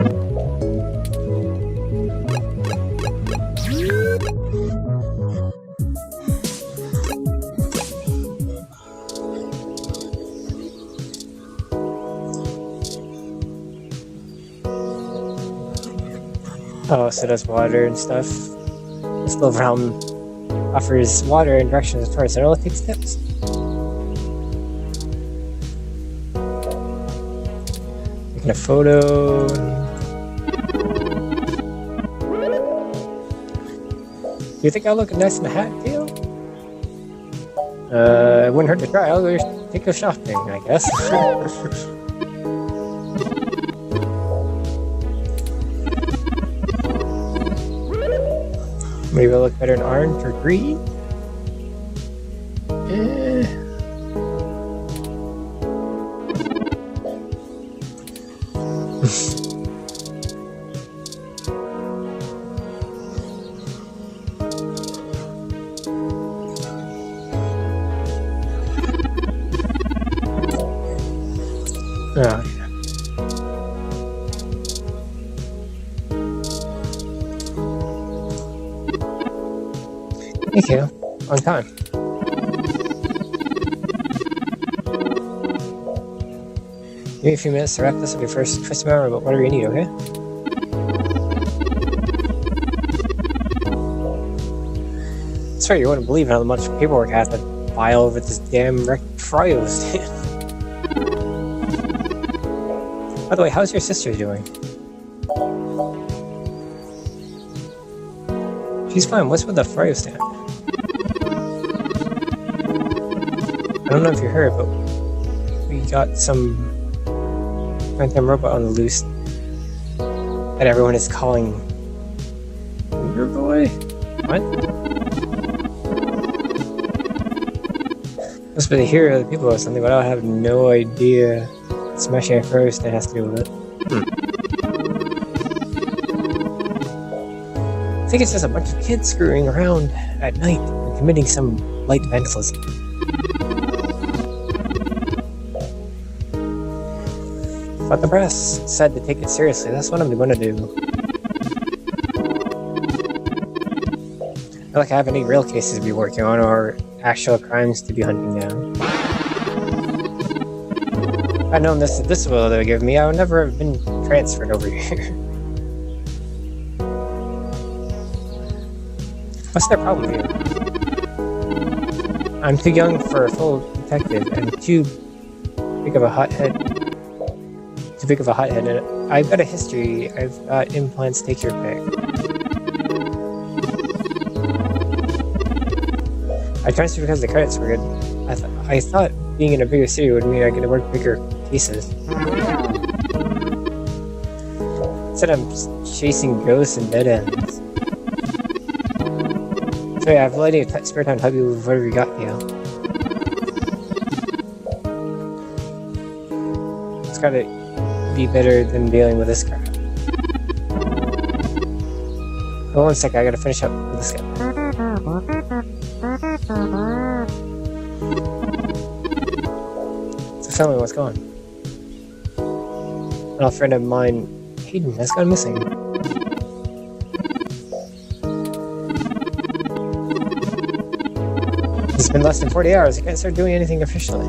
Oh, so does water and stuff. This little realm offers water and directions as far as it all takes steps. Taking a photo. Do you think I'll look nice in a hat, Theo? It wouldn't hurt to try. I'll go take a shopping, I guess. Maybe it'll look better in orange or green? Oh, yeah. Thank you. On time. Give me a few minutes to wrap this up your first twist hour about whatever you need, okay? That's right, you wouldn't believe how much paperwork I have to file over this damn wrecked Fryo stand. By the way, how's your sister doing? She's fine. What's with the Fryo stand? I don't know if you heard, but we got some phantom robot on the loose that everyone is calling Wonder Boy? What? Must be the hero of the people or something, but I have no idea what smashing a Fryo stand has to do with it. I think it's just a bunch of kids screwing around at night and committing some light vandalism. But the press said to take it seriously. That's what I'm going to do. Not like I have any real cases to be working on or actual crimes to be hunting down. If I'd known this will they would give me, I would never have been transferred over here. What's their problem here? I'm too young for a full detective and too big of a hothead. And I've got a history. I've got implants. Take your pick. I transferred because the credits were good. I thought being in a bigger city would mean I get to work bigger cases. Instead, I'm chasing ghosts and dead ends. So yeah, I've plenty of spare time to help you with whatever you got, It's gotta be better than dealing with this crap. Hold on a sec, I gotta finish up with this guy. So tell me what's going on. An old friend of mine, Hayden, has gone missing. It's been less than 40 hours. I can't start doing anything officially.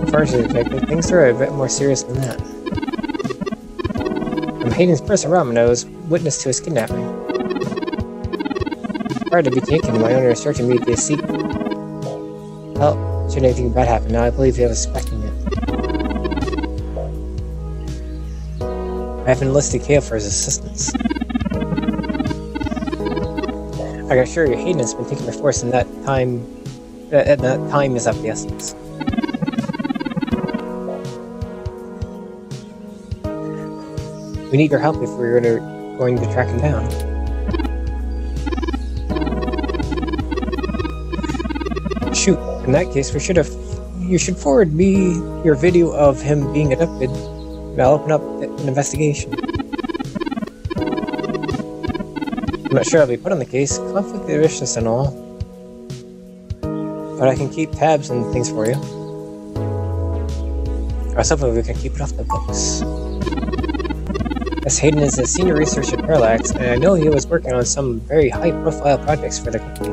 Unfortunately, detective, things are a bit more serious than that. I'm Hayden's person, Rob, and I was witness to his kidnapping. Prior to be taken, my owner instructed me to seek help should anything bad happen. Now I believe he was expecting it. I have enlisted Kale for his assistance. I can assure you, Hayden has been taking the force, and that time is of the essence. We need your help if we're going to track him down. Shoot, in that case, you should forward me your video of him being abducted, and I'll open up an investigation. I'm not sure I'll be put on the case, conflict of interest and all, but I can keep tabs and things for you. Or something we can keep it off the books. As Hayden is a senior researcher at Parallax, and I know he was working on some very high-profile projects for the company.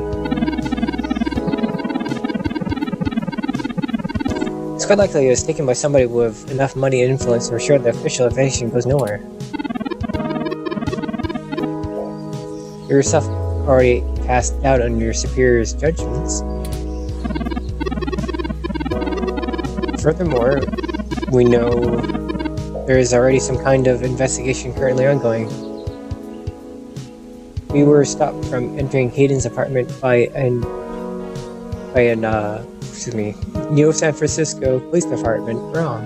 It's quite likely he was taken by somebody with enough money and influence to ensure the official information goes nowhere. You yourself already cast doubt on your superior's judgments. Furthermore, we know there is already some kind of investigation currently ongoing. We were stopped from entering Hayden's apartment by Neo San Francisco Police Department wrong.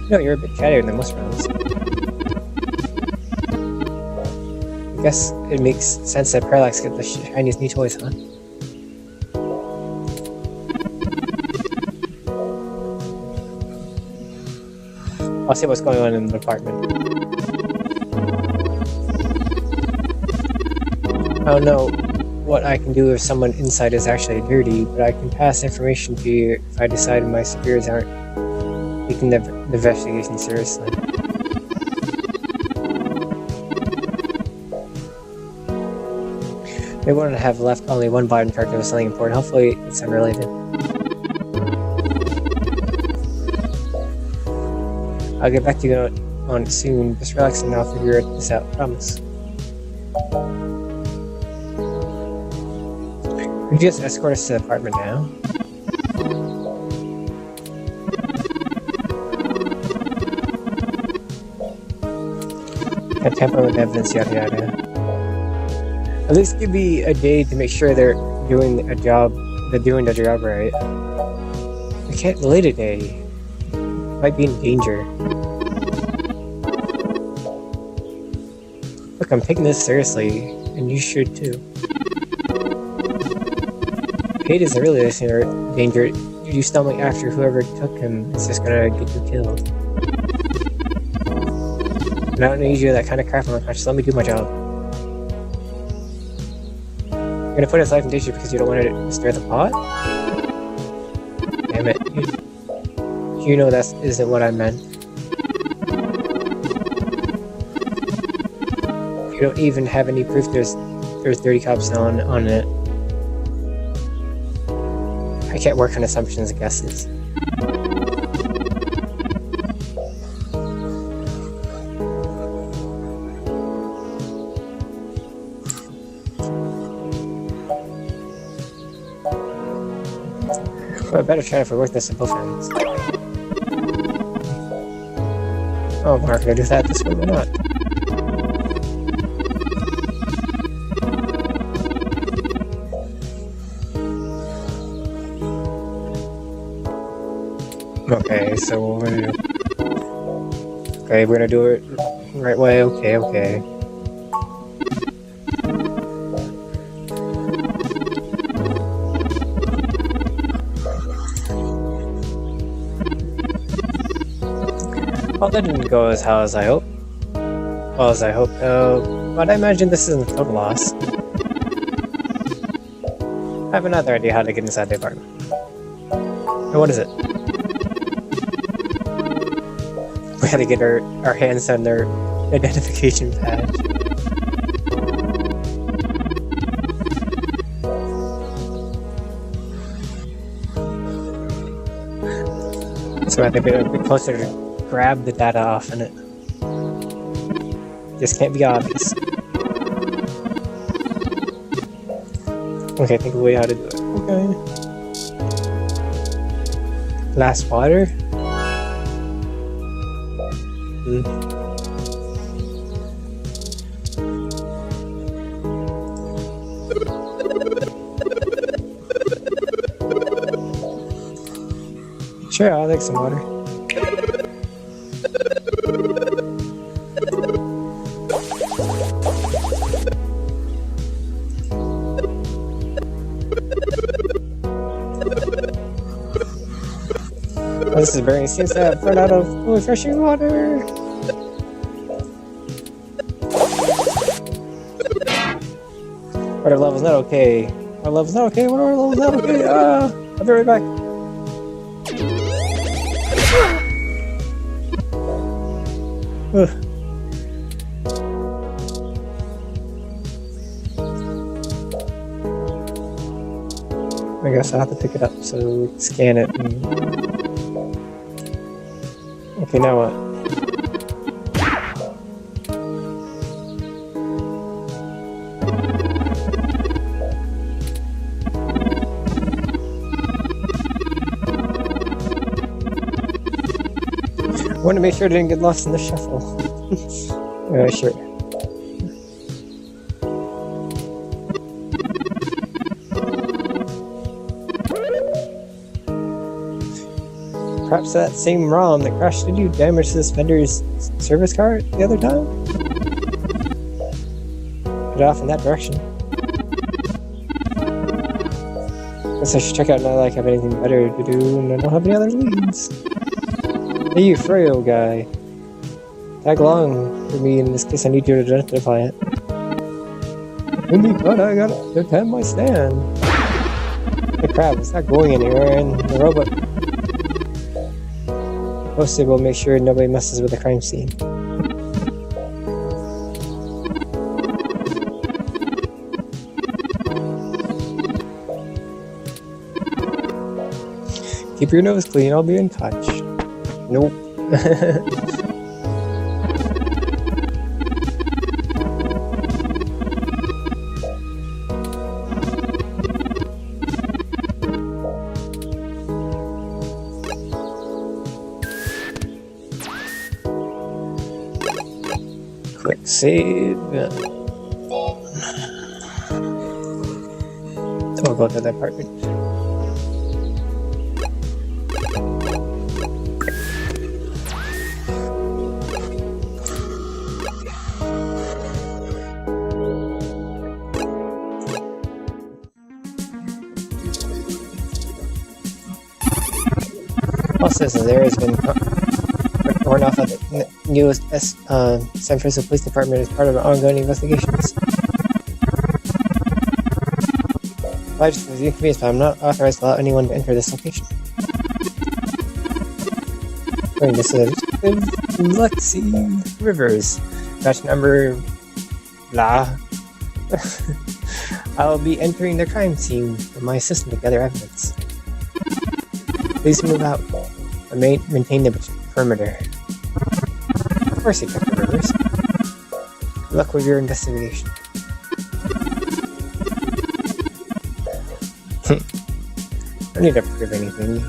No, you're a bit chattier than most rounds. I guess it makes sense that Parallax get the shiniest new toys, huh? I'll see what's going on in the apartment. I don't know what I can do if someone inside is actually dirty, but I can pass information to you if I decide my superiors aren't taking the investigation seriously. They wouldn't have left only one bottom chart that was something important. Hopefully it's unrelated. I'll get back to you on it soon. Just relax and I'll figure this out. Promise. Could you just escort us to the apartment now? Can't tamper with evidence, yada yada. At least give me a day to make sure they're doing the job right. I can't delay today. Might be in danger. Look, I'm taking this seriously, and you should too. Kate isn't really in danger. You stumble after whoever took him is just gonna get you killed. And I don't need you that kind of crap on my conscience. Let me do my job. You're gonna put his life in danger because you don't want to stir the pot? Damn it. You know that isn't what I meant. You don't even have any proof there's dirty cops on it. I can't work on assumptions and guesses. Well, I better try if we work this in both ends. Oh, we're not gonna do that this way, we're not. Okay, so what we're gonna do... Okay, we're gonna do it the right way, okay. Well, that didn't go as how as I hoped. Well, as I hoped, but I imagine this isn't a total loss. I have another idea how to get inside the apartment. And what is it? We had to get our hands on their identification badge. So I think we're a bit closer to grab the data off in it. Just can't be obvious. Okay, think of a way how to do it. Okay. Last water? Sure, I'll take some water. Oh, this is very seems to have run out of refreshing water. Water level's not okay. Water level's not okay. Water level's not okay. I'll be right back. Ugh. I guess I'll have to pick it up so scan it and... Okay, now what? I want to make sure I didn't get lost in the shuffle. Sure. Perhaps that same ROM that crashed into you damaged this vendor's service car the other time? Get off in that direction. Guess I should check out now that I have anything better to do and I don't have any other leads. Hey, you frail guy. Tag along for me in this case I need you to identify it. But I gotta defend my stand. The crap, it's not going anywhere and the robot posted will make sure nobody messes with the crime scene. Keep your nose clean, I'll be in touch. Nope. Click save. We'll go to the apartment. Also, there has been torn off of the newest San Francisco Police Department as part of ongoing investigations. Apologies for the inconvenience, but I'm not authorized to allow anyone to enter this location. This is Lexi Rivers. Batch number blah. I'll be entering the crime scene with my assistant to gather evidence. Please move out and maintain the perimeter. Of course, Detective Rivers. Good luck with your investigation. Don't need to prove anything.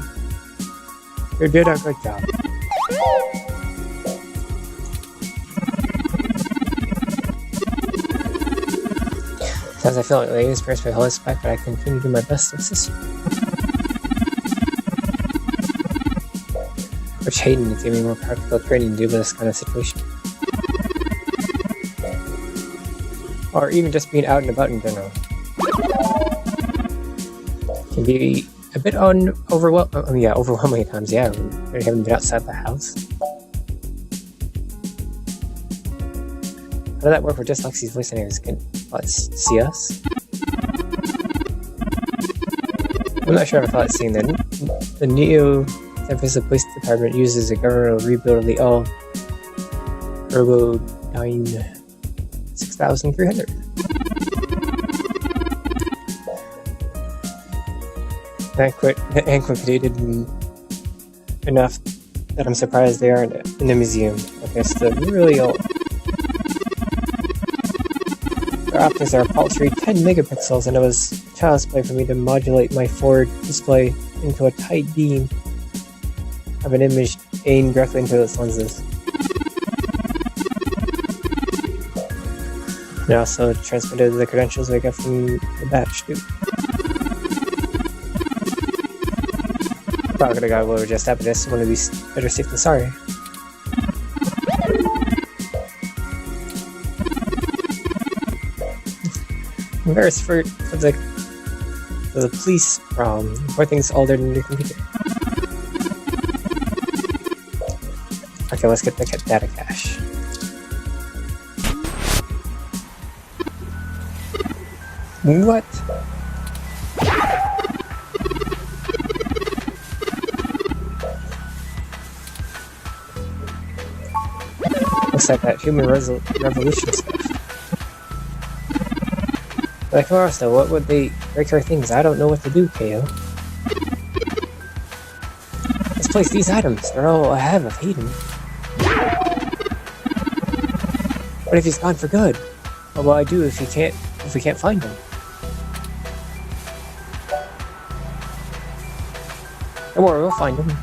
You did a good job. Sometimes I feel like ladies first by whole respect, but I continue to do my best to assist you. Which Hayden is giving more practical training to do with this kind of situation. Or even just being out and about in general. Can be a bit overwhelming at times, yeah, when you haven't been outside the house. How did that work with just Lexi's voice anyways? Can let's see us? I'm not sure if I thought seeing the new San Francisco Police Department uses a governmental rebuild of the old Robo 6300. Antiquated enough that I'm surprised they aren't in the museum. Okay, it's the really old. Their optics are a paltry 10 megapixels, and it was child's play for me to modulate my forward display into a tight beam of an image aimed directly into its lenses. It also transmitted the credentials we got from the batch, too. Probably could have got what we just happened. I just want to be better safe than sorry. I'm embarrassed for the police problem. Poor thing's older than your computer. Okay, let's get the data cache. What? Looks like that human revolution stuff. Like Mars though, what would they break our things? I don't know what to do, KO. Let's place these items. They're all I have of Hayden. What if he's gone for good? What will I do if we can't find him? Don't worry, we'll find him.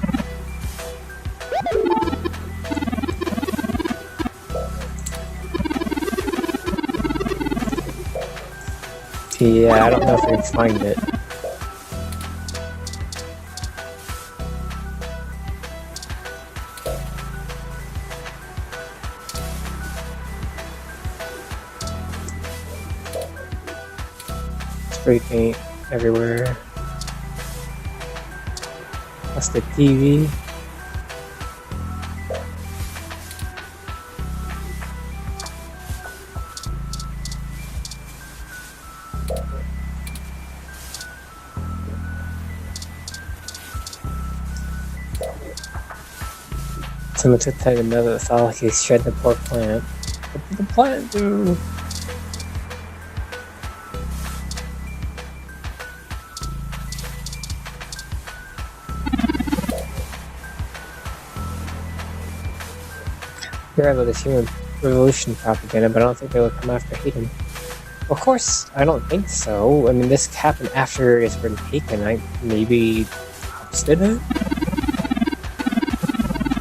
Yeah, I don't know if I can find it. Spray paint everywhere. That's the TV. Someone took time to know that it felt like he shred the poor plant. What did the plant do? You're right about this human revolution propaganda, but I don't think they would come after Hayden. Of course, I don't think so. I mean, this happened after it's been taken. I maybe did it?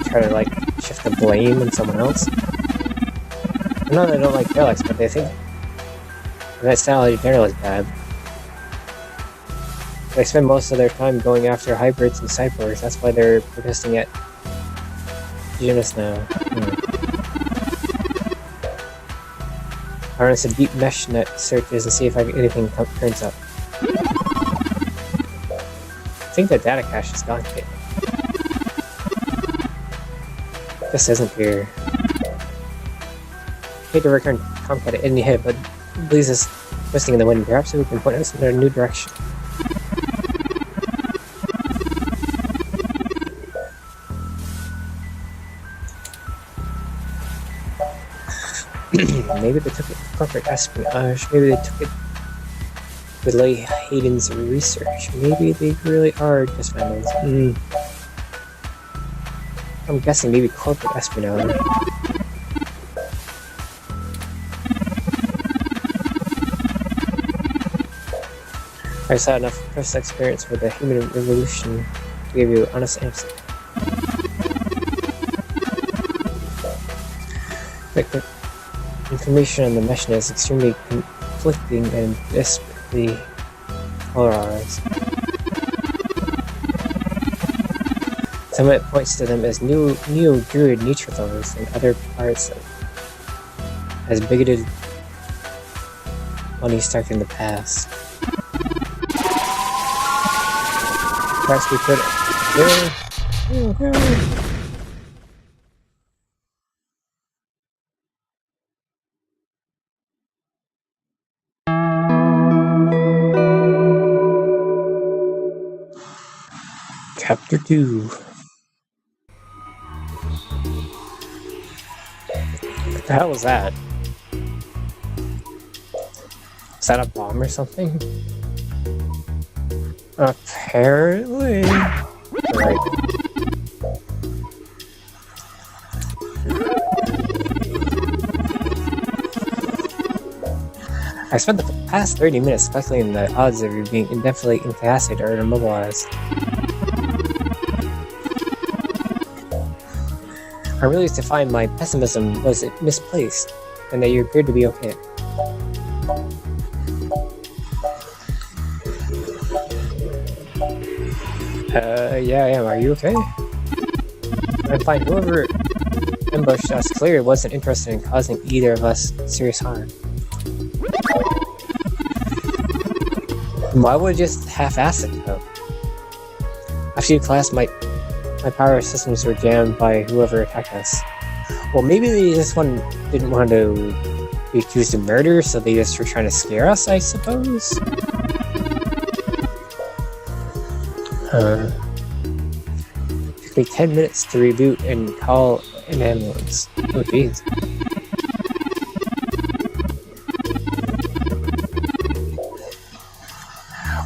Try to, like, shift the blame on someone else. I know they don't like Parallax, but they think that style in general is bad. They spend most of their time going after hybrids and cyborgs. That's why they're protesting at Genus now. I run some deep mesh net searches and see if anything turns up. I think the data cache is gone. This isn't here. Hate to return Tomcat at any hit, but Blaze is twisting in the wind. Perhaps we can point us in a new direction. Maybe they took it for corporate espionage. Maybe they took it to delay Hayden's research. Maybe they really are just vandals. I'm guessing maybe corporate espionage. I just had enough personal experience with the human revolution to give you an honest answer. The information on the meshnet is extremely conflicting and desperately polarized. Some of it points to them as neo-druid neutrophils and other parts as bigoted money stuck in the past. Perhaps we could... Chapter 2. What the hell was that? Is that a bomb or something? Apparently. Right. I spent the past 30 minutes speculating the odds of you being indefinitely incapacitated or immobilized. I'm relieved to find my pessimism was misplaced, and that you appeared to be okay. Yeah, I am. Are you okay? I'm fine. Whoever ambushed us clearly wasn't interested in causing either of us serious harm. Why would just half-ass it, though? After you class, my power systems were jammed by whoever attacked us. Well, maybe they just didn't want to be accused of murder, so they just were trying to scare us, I suppose? Took me 10 minutes to reboot and call an ambulance. Oh, jeez.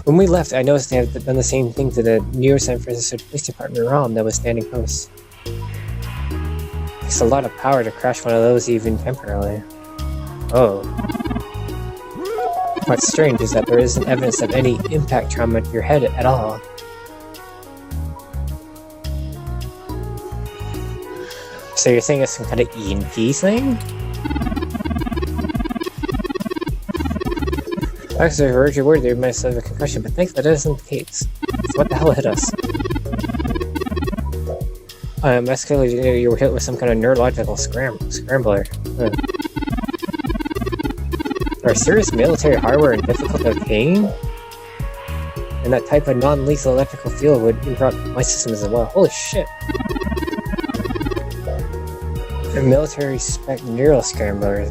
When we left, I noticed they had done the same thing to the New San Francisco Police Department ROM that was standing close. It's a lot of power to crash one of those even temporarily. Oh. What's strange is that there isn't evidence of any impact trauma to your head at all. So you're saying it's some kind of EMP thing? Actually, I heard your word there might have a concussion, but thankfully that isn't the case. So what the hell hit us? Escalated, you were hit with some kind of neurological scrambler. Are serious military hardware and difficult to obtain? And that type of non-lethal electrical field would interrupt my system as well. Holy shit! A military spec neural scrambler.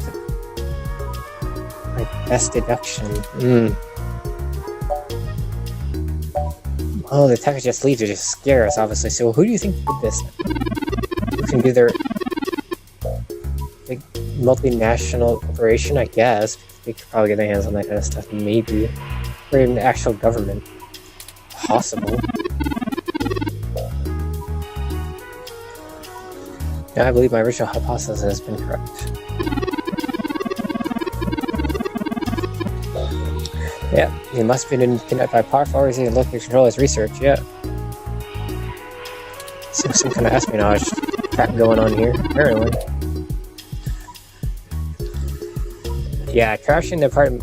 My best deduction. Oh, the attackers just leave to just scare us, obviously. So who do you think did this? Who can do their big multinational corporation, I guess. They could probably get their hands on that kind of stuff, maybe. Or even the actual government. Possible. Yeah, I believe my original hypothesis has been correct. Yeah, he must have been kidnapped by powerful organizations looking to control his research, yeah. Some kind of espionage crap going on here, apparently. Yeah, crashing the apartment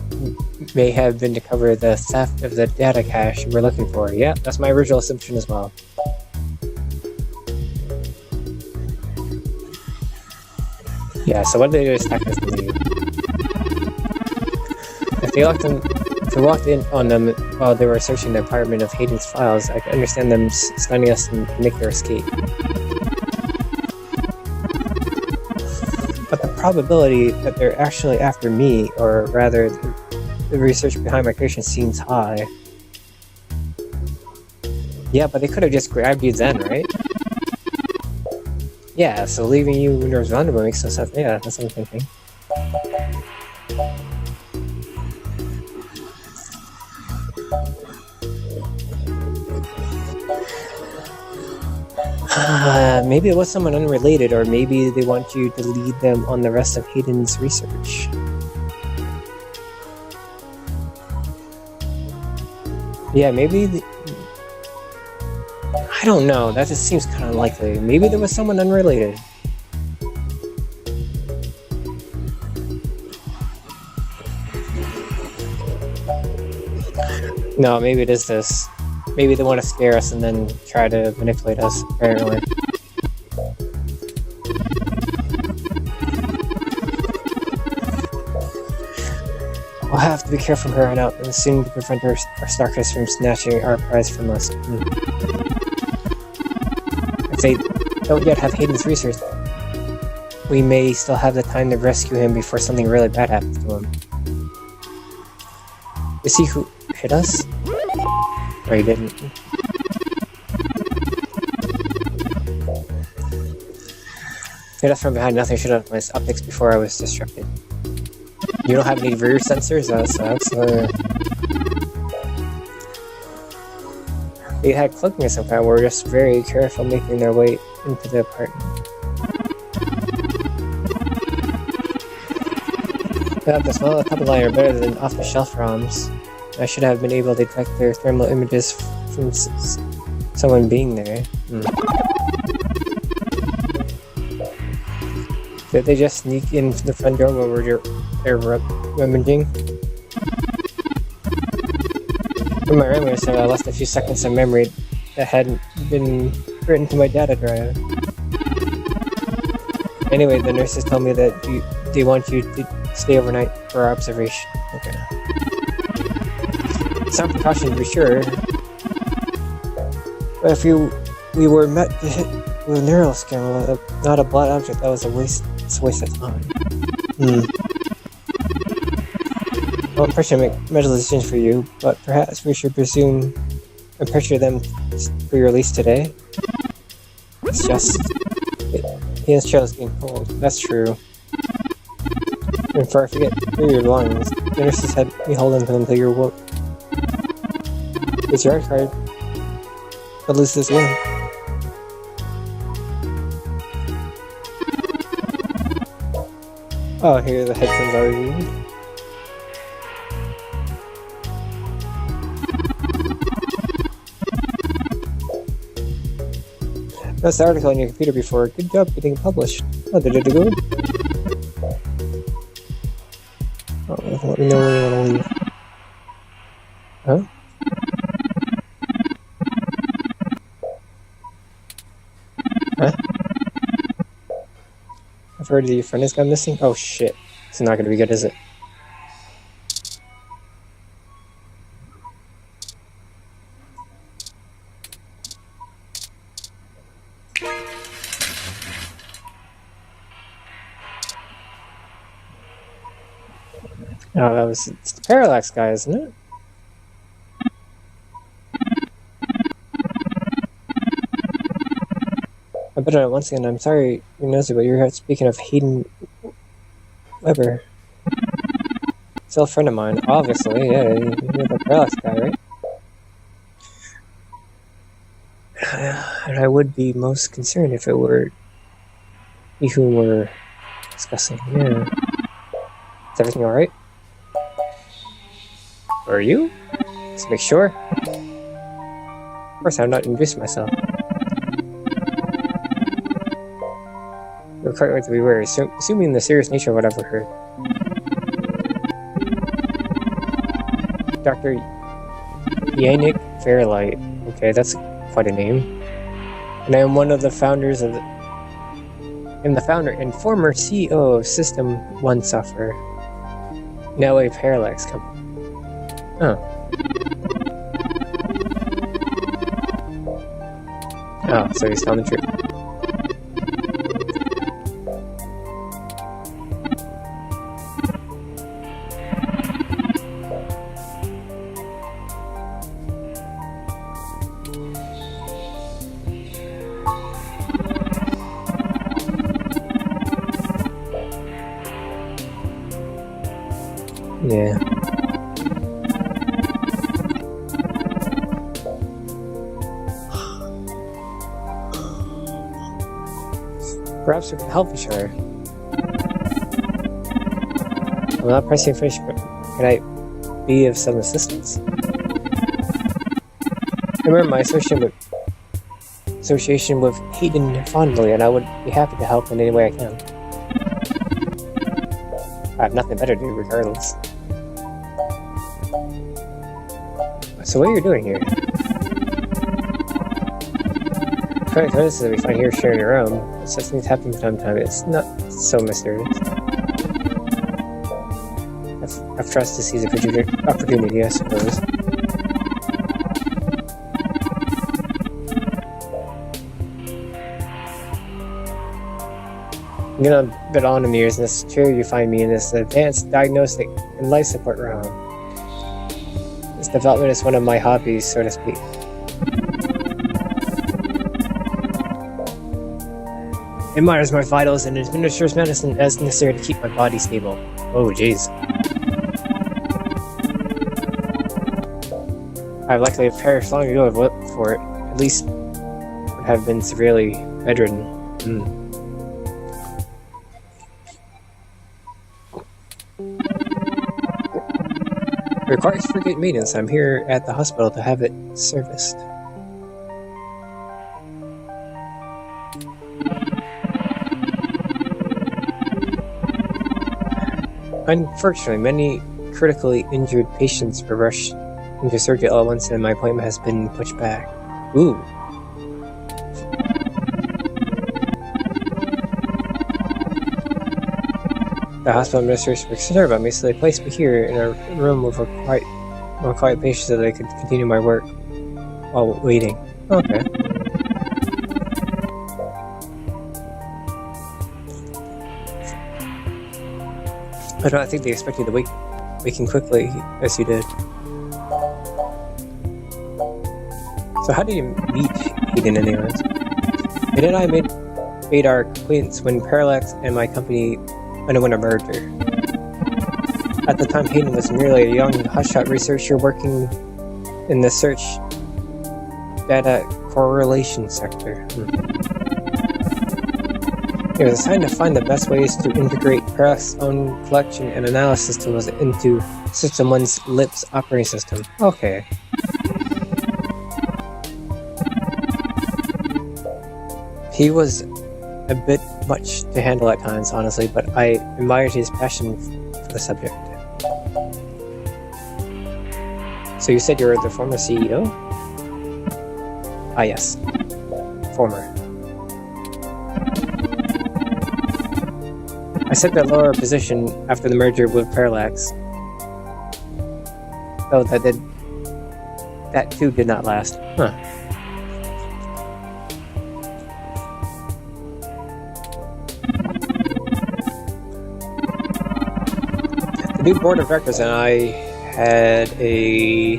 may have been to cover the theft of the data cache we're looking for. Yeah, that's my original assumption as well. Yeah, so what did they do to attack us to leave? If they walked in on them while they were searching the apartment of Hayden's files, I could understand them stunning us and make their escape. But the probability that they're actually after me, or rather, the research behind my creation seems high. Yeah, but they could have just grabbed you then, right? Yeah, so leaving you when you're vulnerable makes no sense. Yeah, that's what I'm thinking. Maybe it was someone unrelated, or maybe they want you to lead them on the rest of Hayden's research. Yeah, maybe I don't know, that just seems kind of likely. Maybe there was someone unrelated. No, maybe it is this. Maybe they want to scare us and then try to manipulate us, apparently. We'll have to be careful from here on out, and soon to prevent our Starkers from snatching our prize from us. If they don't yet have Hayden's research, we may still have the time to rescue him before something really bad happens to him. Is he who hit us? Or he didn't. Hit us from behind, nothing should have missed optics before I was distracted. You don't have any rear sensors? That sucks. They had cloaking of some kind, were just very careful making their way into the apartment. Yeah, the smell of the line are better than off-the-shelf ROMs. I should have been able to detect their thermal images from someone being there. Did they just sneak into the front door while they're rummaging? From my memory, so I lost a few seconds of memory that hadn't been written to my data drive. Anyway, the nurses told me that they want you to stay overnight for our observation. Okay. Some precaution to be sure. But if we were met to hit with a neural scan, not a blood object, that was a waste of time. Well, I'm pressuring make medical decisions for you, but perhaps we should presume and pressure them for your release today. It's just he and Charles getting cold. That's true. And before I forget, here are your belongings. The nurses had me hold on to them until you woke. It's your card. I'll lose this game. Oh, here are the headphones I reviewed. That's the article on your computer before. Good job getting it published. Oh, did it go? Oh, let me know when you want to leave. Huh? Huh? I've heard that your friend has gone missing? Oh shit. This is not gonna be good, is it? Oh, it's the Parallax guy, isn't it? I better once again, I'm sorry you're nosy, but you're speaking of Hayden Weber. Still a friend of mine, obviously, yeah, you're the Parallax guy, right? And I would be most concerned if it were you whom we're discussing, yeah. Is everything alright? Are you? Just make sure. Of course, I'm not introducing myself. You're quite right that we were, assuming the serious nature of what I've heard. Dr. Yannick Fairlight. Okay, that's quite a name. And I am one of the founders of I'm the founder and former CEO of System 1 Software. Now a Parallax company. Oh. Oh, so he's telling the truth. Yeah. Perhaps we can help each other. I'm not pressing finish, but can I be of some assistance? I remember my association with Hayden fondly, and I would be happy to help in any way I can. I have nothing better to do regardless. So what are you doing here? Current coincidences that we find here sharing your own. Such things happen from time to time. It's not so mysterious. I've trusted to seize a opportunity, I suppose. I'm getting a bit on in the years, and this chair you find me in this advanced diagnostic and life support room. This development is one of my hobbies, so to speak. It monitors my vitals and administers medicine as necessary to keep my body stable. Oh, jeez. I've likely perished long ago if it wasn't for it. At least would have been severely bedridden. It requires frequent maintenance. I'm here at the hospital to have it serviced. Unfortunately, many critically injured patients were rushed into surgery all at once, and my appointment has been pushed back. Ooh. The hospital administrators were concerned about me, so they placed me here in a room with more quiet patients so that I could continue my work while waiting. Okay. I don't think they expect you to waking quickly as you did. So how did you meet Hayden anyways? Hayden and I made our acquaintance when Parallax and my company underwent a merger. At the time, Hayden was merely a young hotshot researcher working in the search data correlation sector. He was assigned to find the best ways to integrate Parallax's own collection and analysis tools into System 1's LIPS operating system. Okay. He was a bit much to handle at times, honestly, but I admired his passion for the subject. So you said you were the former CEO? Ah, yes. Former. I set that lower position after the merger with Parallax. Oh, that too did not last. Huh. The new board of directors and I had a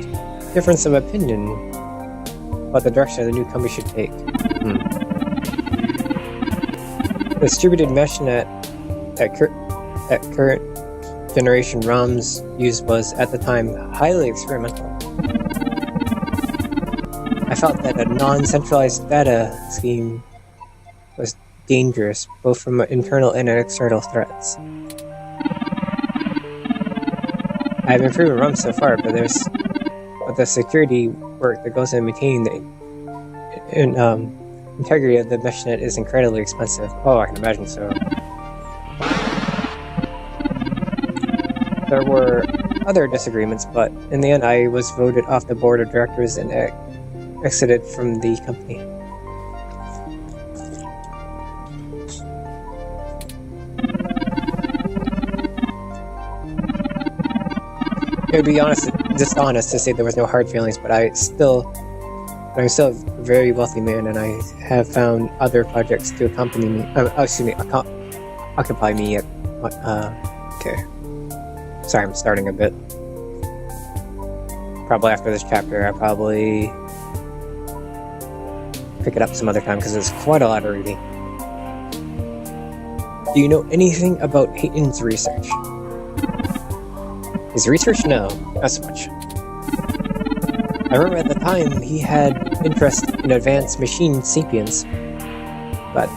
difference of opinion about the direction the new company should take. The distributed meshnet that current generation ROMs used was, at the time, highly experimental. I felt that a non-centralized data scheme was dangerous, both from internal and external threats. I have improved ROMs so far, but the security work that goes into maintaining the integrity of the meshnet is incredibly expensive. Oh, I can imagine so. There were other disagreements, but in the end I was voted off the board of directors and exited from the company. It would be dishonest to say there was no hard feelings, but I'm still a very wealthy man, and I have found other projects to accompany me. Occupy me at. Okay. Sorry, I'm starting a bit. Probably after this chapter, I'll probably pick it up some other time because there's quite a lot of reading. Do you know anything about Hayden's research? His research? No, not so much. I remember at the time he had interest in advanced machine sapience, but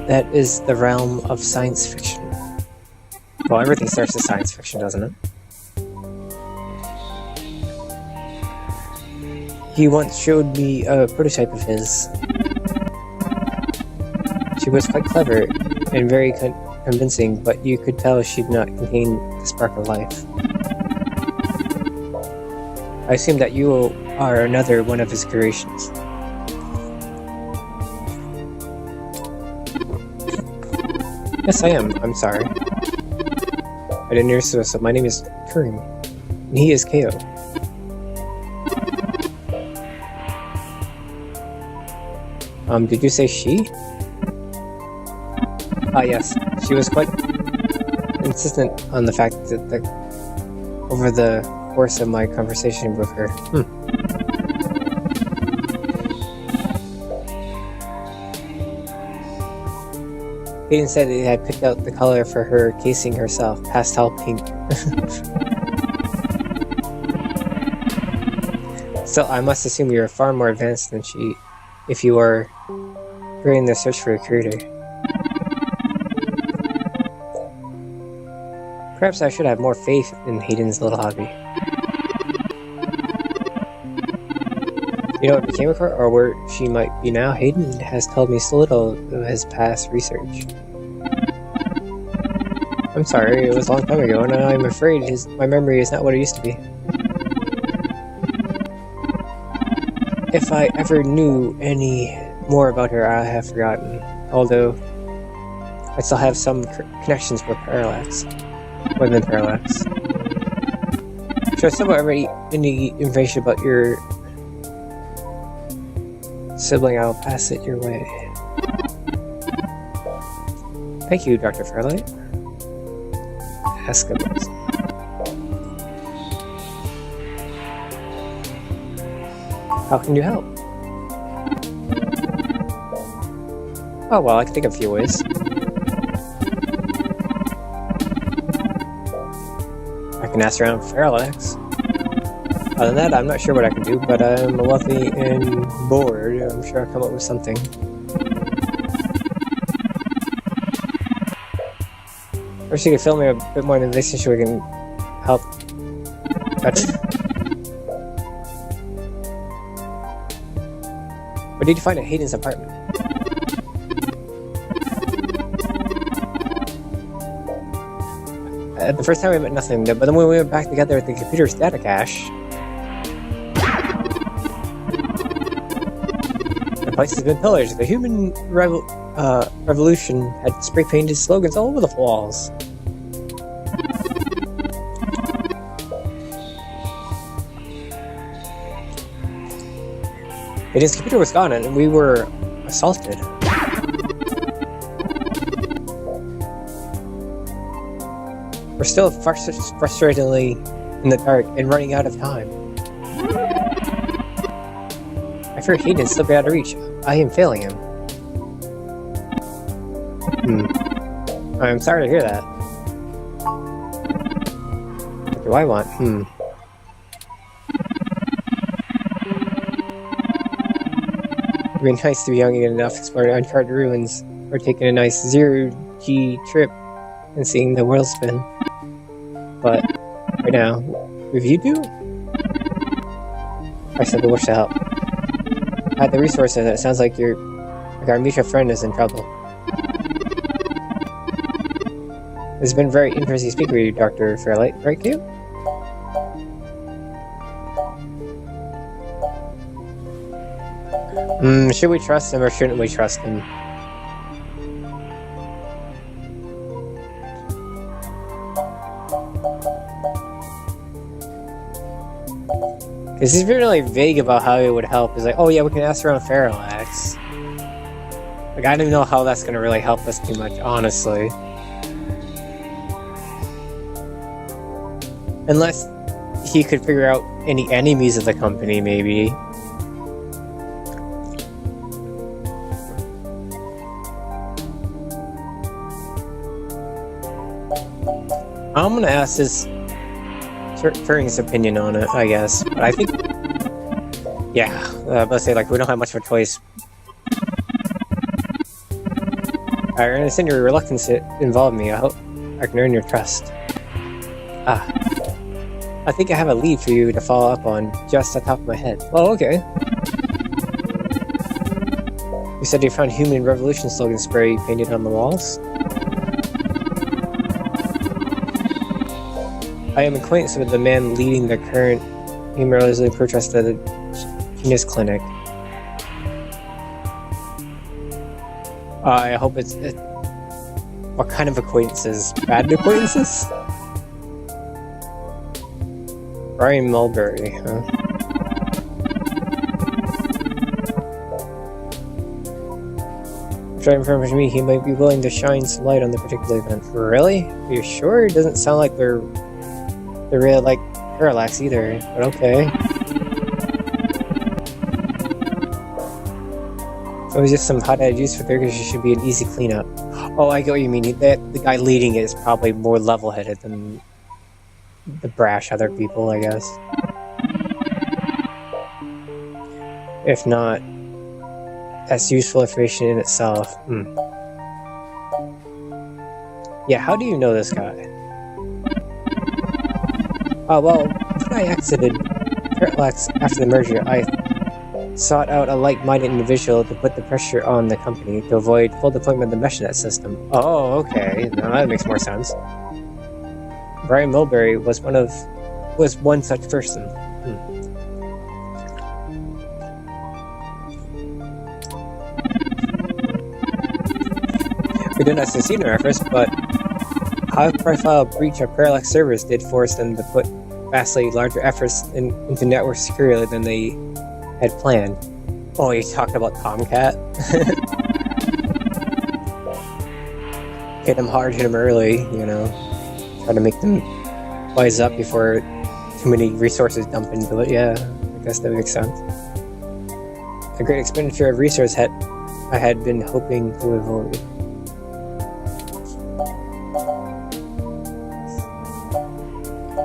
that is the realm of science fiction. Well, everything starts as science fiction, doesn't it? He once showed me a prototype of his. She was quite clever and very convincing, but you could tell she did not contain the spark of life. I assume that you are another one of his creations. Yes, I am. I'm sorry. I didn't hear so. My name is Turing, and he is KO. Did you say she? Ah, yes. She was quite insistent on the fact that over the course of my conversation with her. Hayden said he had picked out the color for her casing herself, pastel pink. Still, I must assume you're far more advanced than she, if you are creating the search for a creator. Perhaps I should have more faith in Hayden's little hobby. You know what became of her, or where she might be now? Hayden has told me so little of his past research. I'm sorry, it was a long time ago, and I'm afraid my memory is not what it used to be. If I ever knew any more about her, I have forgotten. Although, I still have some connections with Parallax. Within Parallax. Should I somewhat already any information about your sibling? I'll pass it your way. Thank you, Dr. Fairlight. Eskimos. How can you help? Oh well, I can think of a few ways. I can ask around for Parallax. Other than that, I'm not sure what I can do, but I'm wealthy and bored. I'm sure I'll come up with something. Or she could fill me a bit more in this so we can help. What did you find at Hayden's apartment? The first time we met, nothing, but then when we went back together at the computer's data cache, the place has been pillaged. The human revolution had spray-painted slogans all over the walls. His computer was gone, and we were assaulted. We're still frustratingly in the dark and running out of time. I fear Hayden is still out of reach. I am failing him. I'm sorry to hear that. What do I want? It'd be nice to be young enough to explore uncharted ruins, or taking a nice zero-G trip and seeing the world spin. But right now, if you do, I simply wish to help. I had the resources, and it sounds like our mutual friend is in trouble. It's been very interesting speaking with you, Dr. Fairlight, right, Q? Should we trust him or shouldn't we trust him? Because he's been really vague about how it would help. He's like, oh yeah, we can ask around Parallax. Like, I don't even know how that's going to really help us too much, honestly. Unless he could figure out any enemies of the company, maybe. I'm gonna ask his Turing's opinion on it, I guess. But I think, yeah, let's say like we don't have much of a choice. I understand your reluctance to involve me. I hope I can earn your trust. I think I have a lead for you to follow up on just on top of my head. Oh, okay. You said you found human revolution slogan spray painted on the walls? I am acquainted with the man leading the current human revolution protest at the Genius Clinic. I hope it's... what kind of acquaintances? Bad acquaintances? Brian Mulberry, huh? Driving from me, he might be willing to shine some light on the particular event. Really? Are you sure? It doesn't sound like they're really like Parallax either, but okay. So it's just some hot-headed juice for there because it should be an easy cleanup. Oh, I get what you mean. The guy leading it is probably more level-headed than the brash other people, I guess. If not, that's useful information in itself. Yeah, how do you know this guy? Oh, well, when I exited Parallax after the merger, I sought out a like-minded individual to put the pressure on the company to avoid full deployment of the meshnet system. Oh, okay. Now that makes more sense. Brian Mulberry was one such person. We did not succeed in our efforts, but high-profile breach of Parallax servers did force them to put vastly larger efforts into network security than they had planned. Oh, you talked about Tomcat? Hit them hard, hit them early, try to make them wise up before too many resources dump into it. Yeah, I guess that makes sense. A great expenditure of resource I had been hoping to avoid.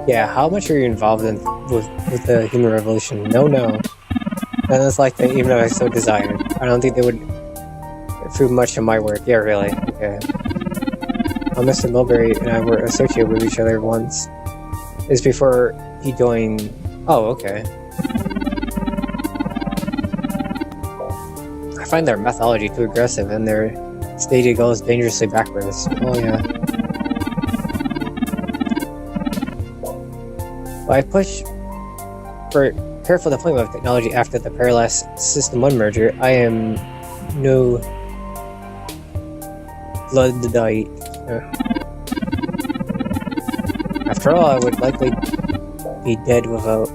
Yeah, how much are you involved with the human revolution? No. And it's like that, even if I so desired. I don't think they would approve much of my work. Yeah, really. Okay. Mr. Mulberry and I were associated with each other once. It's before he joined. Oh, okay. I find their methodology too aggressive and their stated goals dangerously backwards. Oh, yeah. I push for careful deployment of technology after the Parallax System 1 merger. I am no Luddite. After all, I would likely be dead without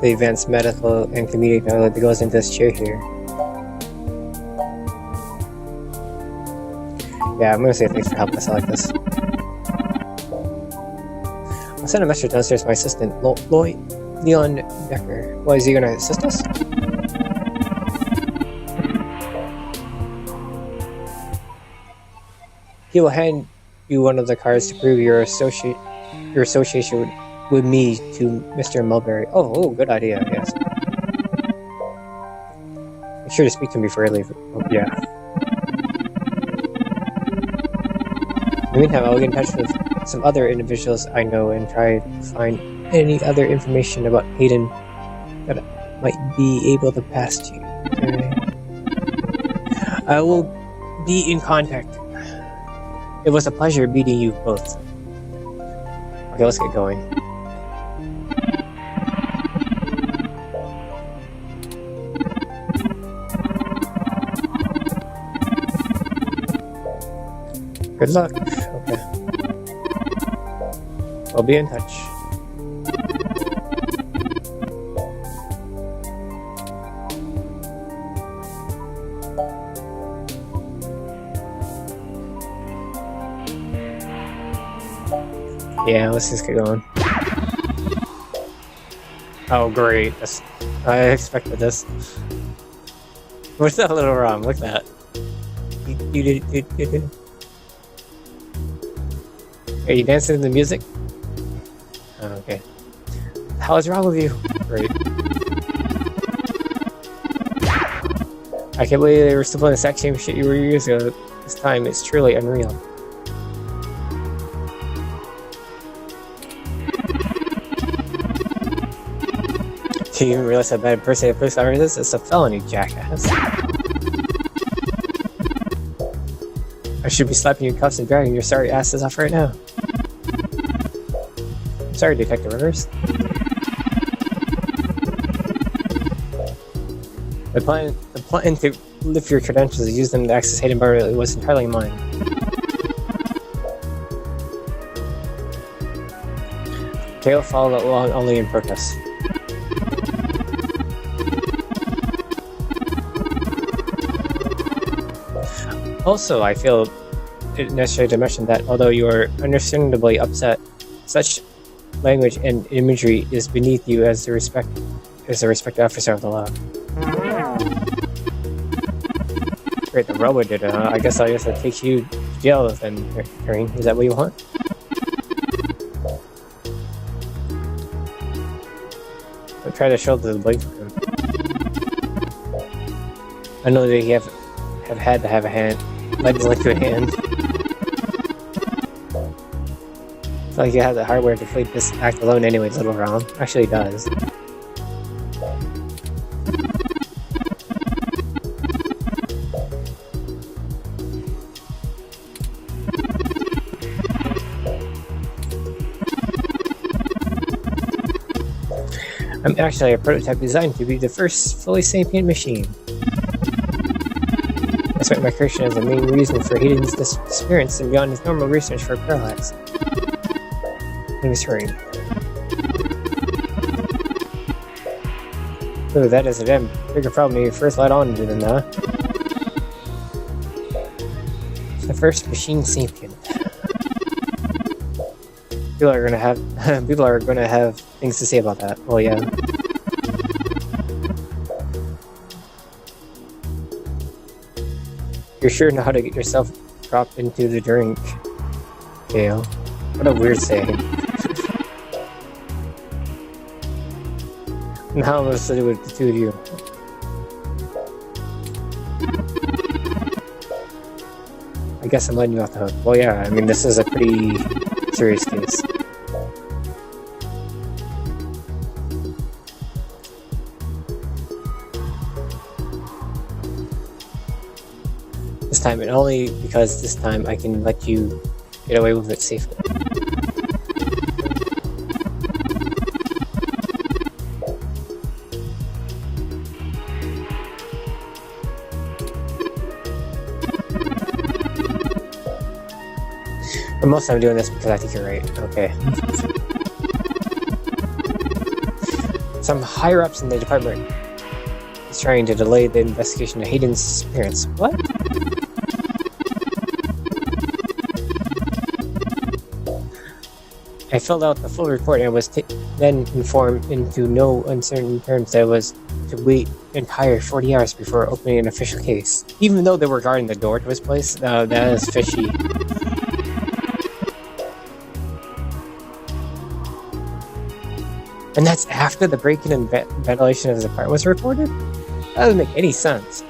the advanced medical and community knowledge that goes into this chair here. Yeah, I'm gonna say thanks for helping us out like this. I'll send a message downstairs to my assistant, Leon Becker. Why, is he gonna assist us? He will hand you one of the cards to prove your association with me to Mr. Mulberry. Oh, good idea, yes. Make sure to speak to me before I leave. Oh, yeah. In the meantime, I'll get in touch with some other individuals I know and try to find any other information about Hayden that I might be able to pass to you. Okay. I will be in contact. It was a pleasure meeting you both. Okay, let's get going. Good luck. Okay. I'll be in touch. Yeah, let's just get going. Oh, great. I expected this. What's that little wrong? Look at that. Are you dancing to the music? Oh, okay. What the hell is wrong with you? Great. I can't believe they were still playing the exact same shit you were years ago. This time, it's truly unreal. Do you even realize how bad a person is? It's a felony, jackass. I should be slapping you in cuffs and dragging your sorry asses off right now. I'm sorry, Detective Rivers. The plan to lift your credentials and use them to access Hayden Bar was entirely mine. Kale followed along only in protest. Also, I feel it necessary to mention that although you are understandably upset, such language and imagery is beneath you as a respected officer of the law. Great, the robot did it, huh? I guess I'll just take you to jail then, Karine. Is that what you want? I'll try to shoulder the blame for him. I know that you have had to have a hand. Led to a hand. It's like you have the hardware to complete this act alone anyway, little Rom. Actually, it does. I'm actually a prototype designed to be the first fully sentient machine. Despite my creation as the main reason for Hayden's disappearance and beyond his normal research for parallax. Name is Ring. Ooh, that is a damn bigger problem you first let on to than that. The first machine sapient. People are gonna have things to say about that. Well, yeah. You're sure know how to get yourself dropped into the drink. Gale. What a weird saying. And how am I supposed to do with the two of you? I guess I'm letting you off the hook. Well, yeah, I mean, this is a pretty serious case. This time, and only because this time I can let you get away with it safely. But most I'm doing this because I think you're right. Okay. Some higher ups in the department is trying to delay the investigation of Hayden's disappearance. What? I filled out the full report and was then informed into no uncertain terms that I was to wait an entire 40 hours before opening an official case. Even though they were guarding the door to his place, that is fishy. And that's after the break-in and ventilation of his apartment was reported? That doesn't make any sense.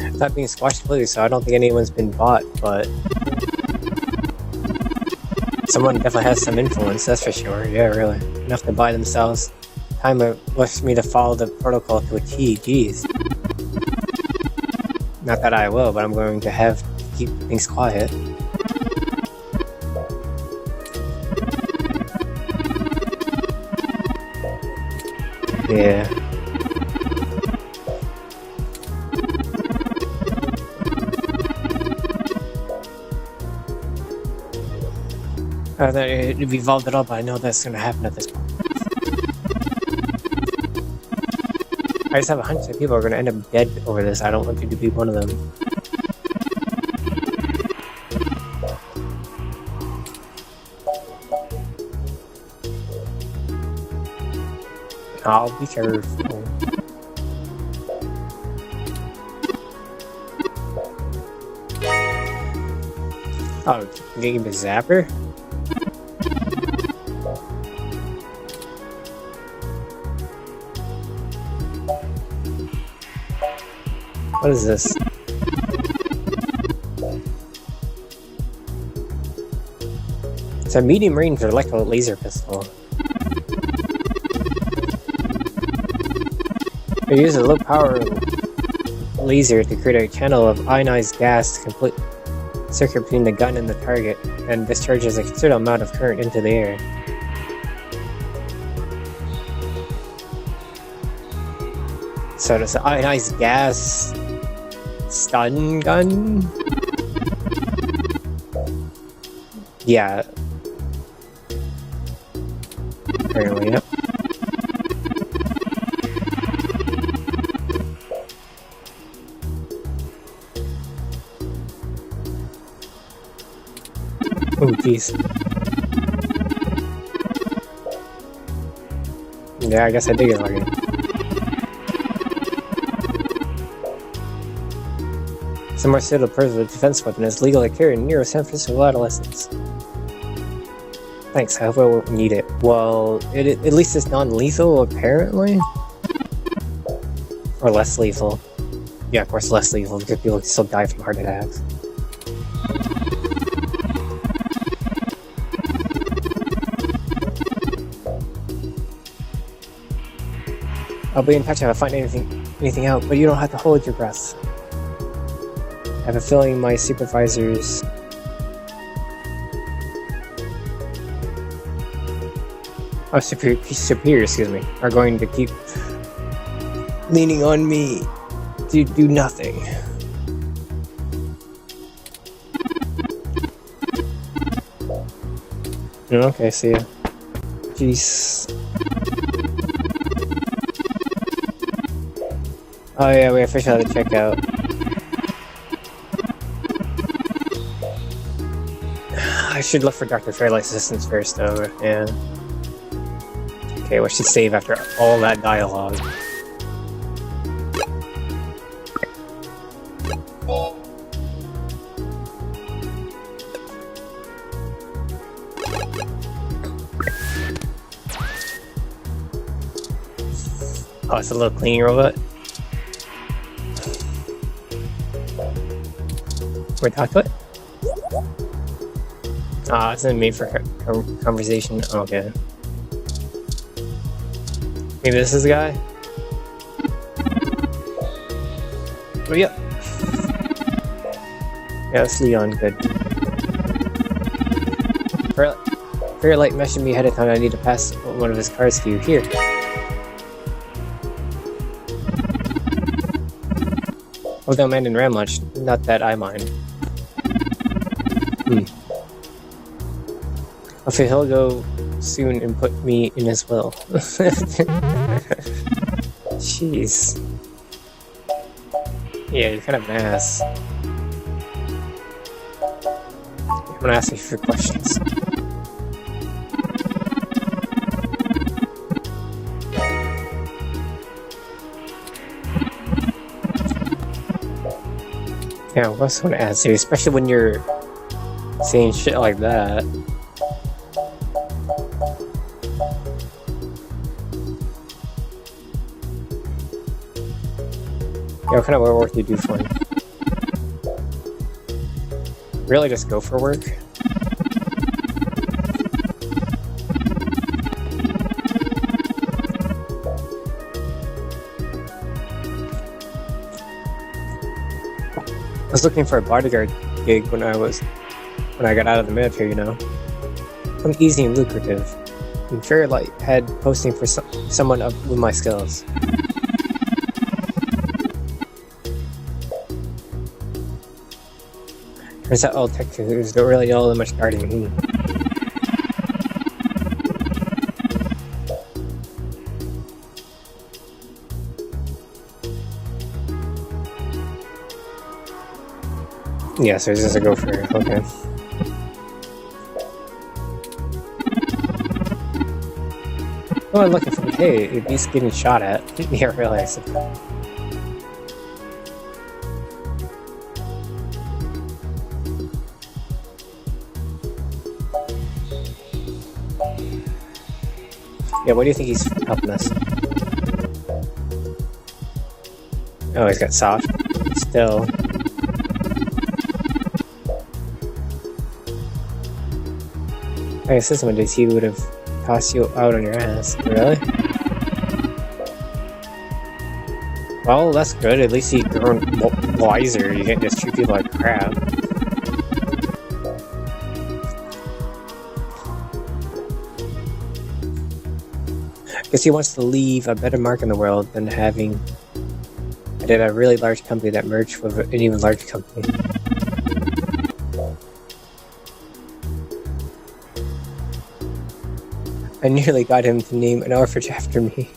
It's not being squashed completely, so I don't think anyone's been bought, but someone definitely has some influence, that's for sure. Yeah, really. Enough to buy themselves. Time left me to follow the protocol to a T. Jeez. Not that I will, but I'm going to have to keep things quiet. Yeah. I thought it evolved at all, but I know that's going to happen at this point. I just have a hunch that people are going to end up dead over this. I don't want you to be one of them. I'll be careful. Oh, getting the zapper? What is this? It's a medium range electro laser pistol. It uses a low power laser to create a channel of ionized gas to complete circuit between the gun and the target, and discharges a considerable amount of current into the air. So does the ionized gas stun gun? Yeah. Apparently, yep. Oh, jeez. Yeah, I guess I did get lucky. Some more suitable personal defense weapon is legal to carry near San Francisco adolescents. Thanks, I hope I won't need it. Well, at least it's non-lethal, apparently? Or less lethal. Yeah, of course less lethal, because people can still die from heart attacks. I'll be in touch if I find anything out, but you don't have to hold your breath. I have a feeling my supervisors superior, excuse me, are going to keep leaning on me to do nothing. Okay, see ya. Jeez. Oh yeah, we officially had to check out. I should look for Dr. Fairlight's assistance first, though. Yeah. Okay, what should save after all that dialogue? Oh, it's a little cleaning robot. We talk to it? Ah, it's not made for conversation. Okay. Maybe this is the guy? Oh, yeah. Yeah, it's Leon. Good. Fairlight mentioned me ahead of time. I need to pass one of his cards to you. Here. Oh, don't mind in Ram Lunch. Not that I mind. Okay, he'll go soon and put me in his will. Jeez. Yeah, you're kind of an ass. I'm gonna ask you for questions. Yeah, I was gonna ask you, especially when you're saying shit like that. Yeah, what kind of work do you do for him? Really just go for work? I was looking for a bodyguard gig when I got out of the military, you know. Something easy and lucrative. And Fairlight had posting for someone up with my skills. Turns out all tech tutors don't really know that much guarding. Yeah, so it's just a go for it. Okay. Oh, I'm looking for. Hey, he's getting shot at. Yeah, really. I suppose. Yeah, what do you think he's helping us? Oh, he's got soft. Still. I guess this one days he would have tossed you out on your ass. Really? Well, that's good. At least he grown wiser. You can't just treat people like crap. Guess he wants to leave a better mark in the world than having I did a really large company that merged with an even larger company. I nearly got him to name an orphanage after me.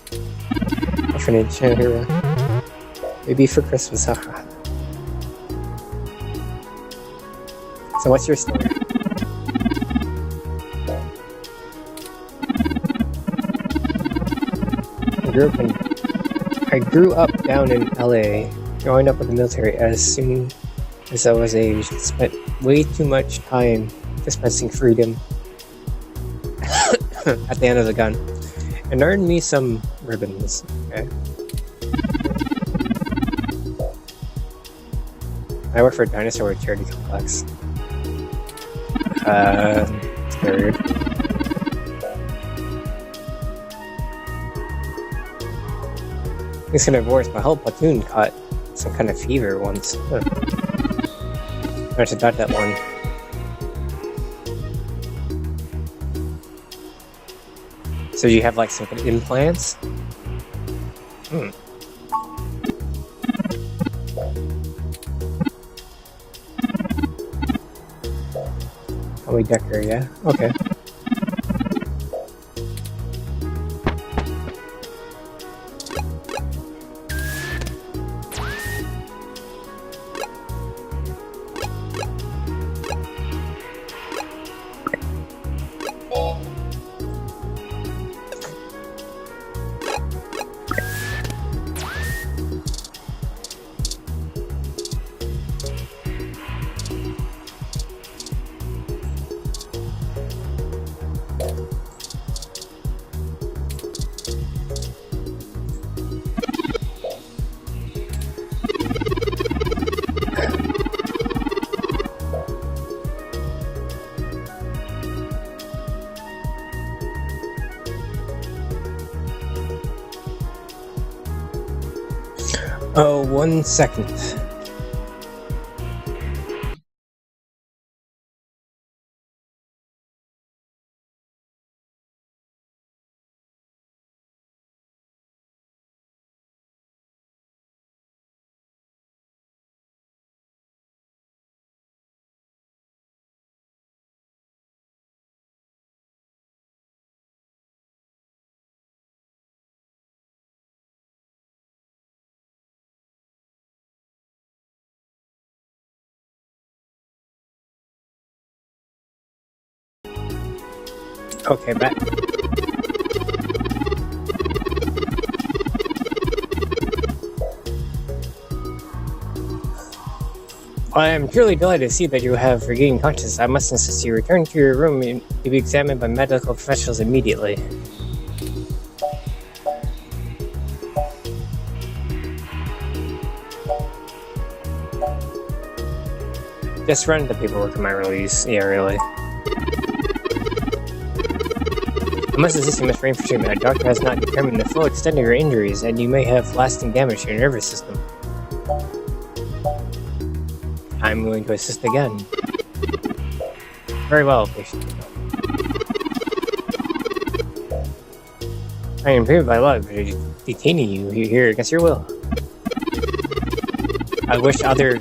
Orphanage, maybe for Christmas, haha. So what's your story? I grew up down in LA, growing up with the military as soon as I was aged. Spent way too much time dispensing freedom at the end of the gun, and earned me some ribbons. Okay. I work for a dinosaur charity complex. It's very weird. Speaking of wars, my whole platoon caught some kind of fever once. I should got that one. So you have like some kind of implants? Hmm. Oh, we Decker, yeah? Okay. Oh, 1 second. Okay, back. I am truly delighted to see that you have regained consciousness. I must insist you return to your room and to be examined by medical professionals immediately. Just run the paperwork in my release. Yeah, really. I must insist you must refrain from treatment. A doctor has not determined the full extent of your injuries, and you may have lasting damage to your nervous system. I'm willing to assist again. Very well, patient. I am impaired by law, but detaining you here against your will. I wish other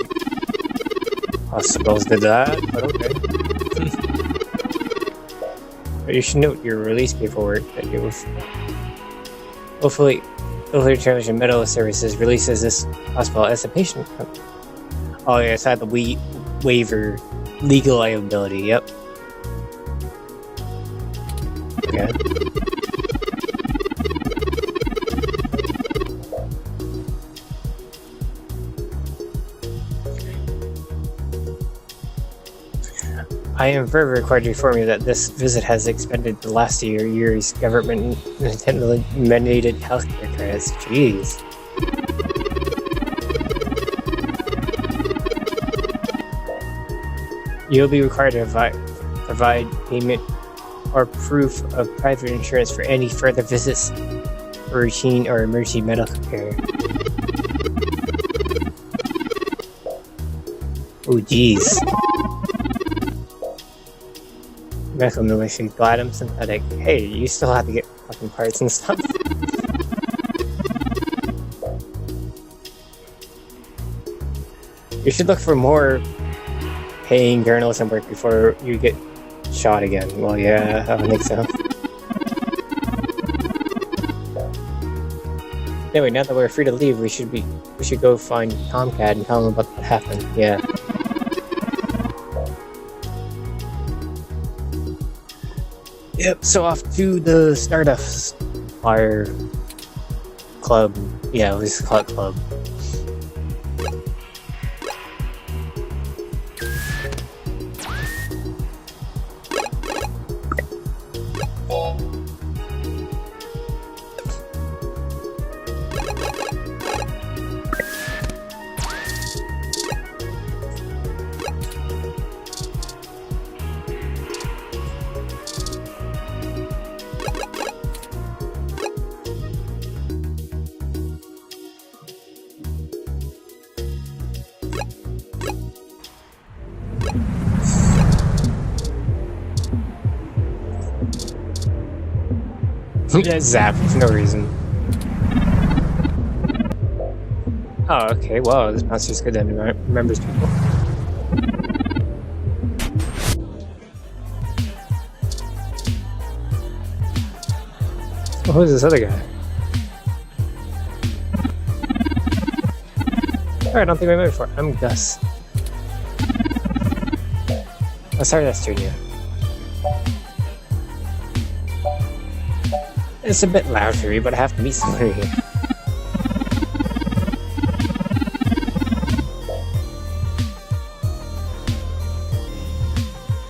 hospitals did that, but okay. But you should note your release paperwork that you hopefully Television Medical Services releases this hospital as a patient. Oh yes, I had the waiver legal liability, yep. Okay. I am further required to inform you that this visit has expended the last of your year's government-mandated healthcare credits. Jeez. You'll be required to provide payment or proof of private insurance for any further visits for routine or emergency medical care. Oh, jeez. Medical military platinum synthetic. Hey, you still have to get fucking parts and stuff. You should look for more paying journalism work before you get shot again. Well, yeah, I don't think so. Anyway, now that we're free to leave, we should go find Tomcat and tell him about what happened. Yeah. Yep, so off to the Stardust Fire Club. Yeah, it was Club. Just zap for no reason. Oh, okay. Well, this monster's good then. It remembers people. Oh, who's this other guy? Alright, I don't think we met before. I'm Gus. Oh, sorry that's turn you. It's a bit loud for me, but I have to meet somebody here.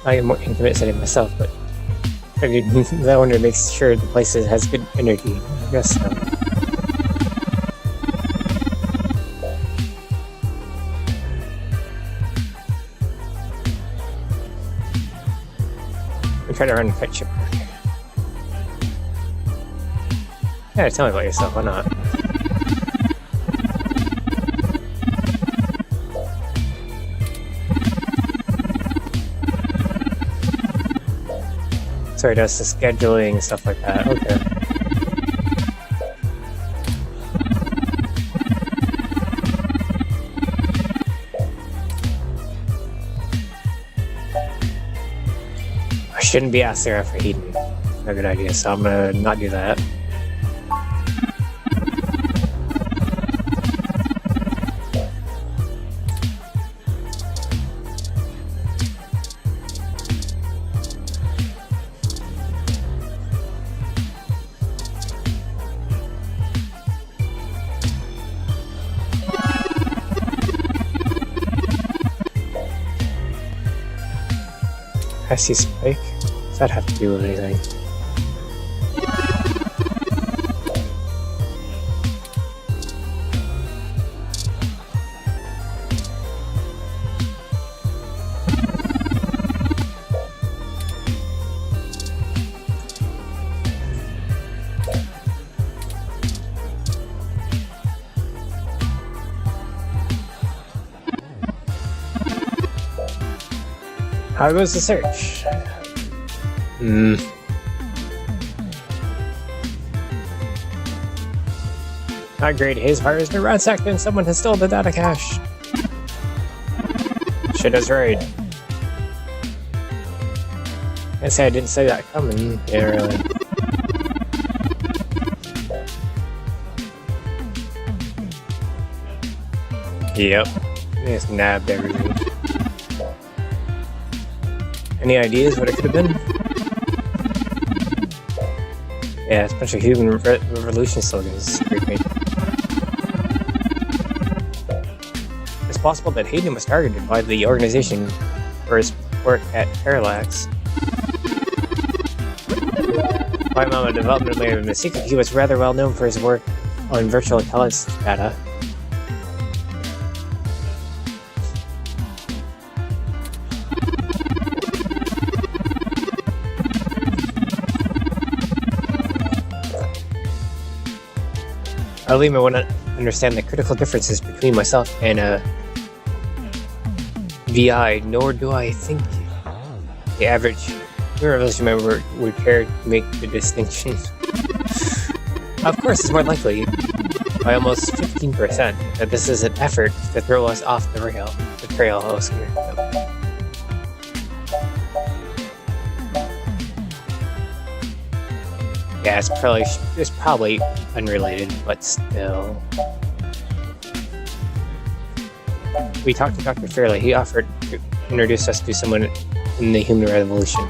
I am more intimate setting myself, but I wanted to make sure the place has good energy. I guess so. We try to run a pet ship. Yeah, tell me about yourself, why not? Sorry, that's the scheduling, stuff like that. Okay. I shouldn't be asking her for Eden. No good idea, so I'm gonna not do that. I see Spike. Does that have to do with anything? How goes the search? Not great. His heart has been ransacked and someone has stolen the data cache. Shit is right. I say I didn't see that coming. Yeah, really. Yep. Just nabbed everything. Any ideas what it could have been? Yeah, it's a bunch of human revolution slogans. Great. It's possible that Hayden was targeted by the organization for his work at Parallax. By Mama Development may have been a secret, he was rather well known for his work on virtual intelligence data. Alima wouldn't understand the critical differences between myself and a VI, nor do I think the average revolution member would care to make the distinction. Of course, it's more likely, by almost 15%, that this is an effort to throw us off the trail. Yeah, it's probably unrelated, but still. We talked to Dr. Fairley. He offered to introduce us to someone in the human revolution.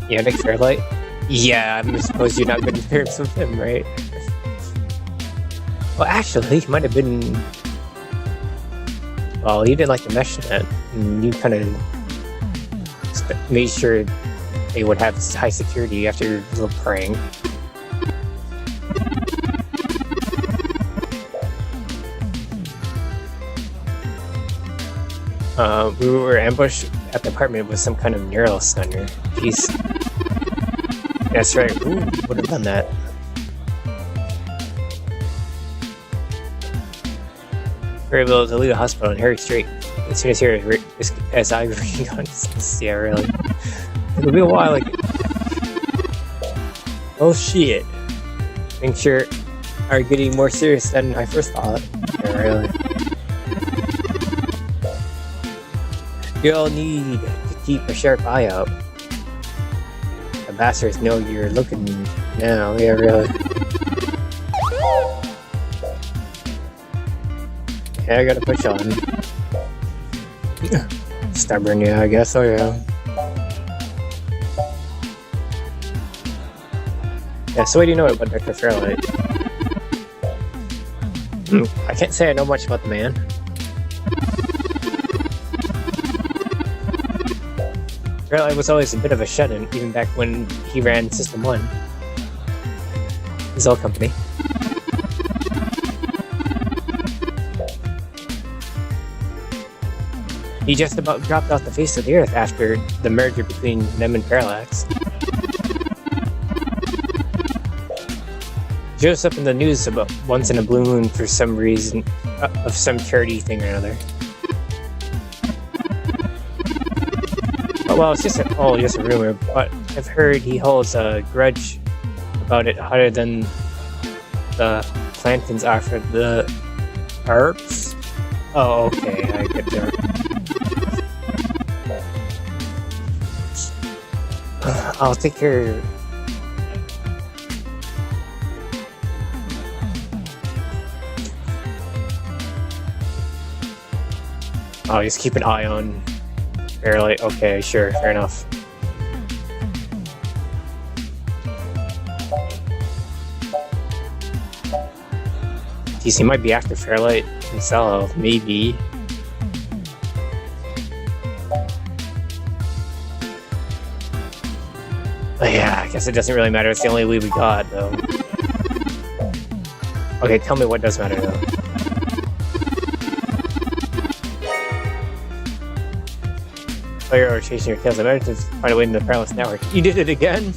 Yeah, Nick Fairlight? Yeah, I suppose you're not good experience with him, right? Well, actually, he might have been... Well, he didn't like the mesh net, and you kind of made sure they would have high security after your little prank. We were ambushed at the apartment with some kind of neural stunner. Jeez. That's right. Who would have done that? Very well to leave the hospital and hurry straight as soon as here as I read on. Yeah, really. It'll be a while. Oh shit. Things sure are getting more serious than I first thought. Yeah, really. You'll need to keep a sharp eye out. The bastards know you're looking now. Yeah, really. Yeah, I gotta push on. Stubborn, yeah, I guess. Oh, yeah. Yeah, so what do you know about Dr. Fairlight? I can't say I know much about the man. Fairlight was always a bit of a shut-in, even back when he ran System 1. His old company. He just about dropped off the face of the earth after the merger between them and Parallax. Shows up in the news about once in a blue moon for some reason, of some charity thing or another. Well, it's just a rumor, but I've heard he holds a grudge about it harder than the Clantons are for the Arps. Oh, okay, I get there. I'll take care. Oh, just keep an eye on Fairlight. Okay, sure, fair enough. Geez, he might be after Fairlight himself, maybe. But yeah, I guess it doesn't really matter. It's the only lead we got, though. Okay, tell me what does matter, though. Player or chasing your tails. I managed to find a way into the Parallax network. You did it again?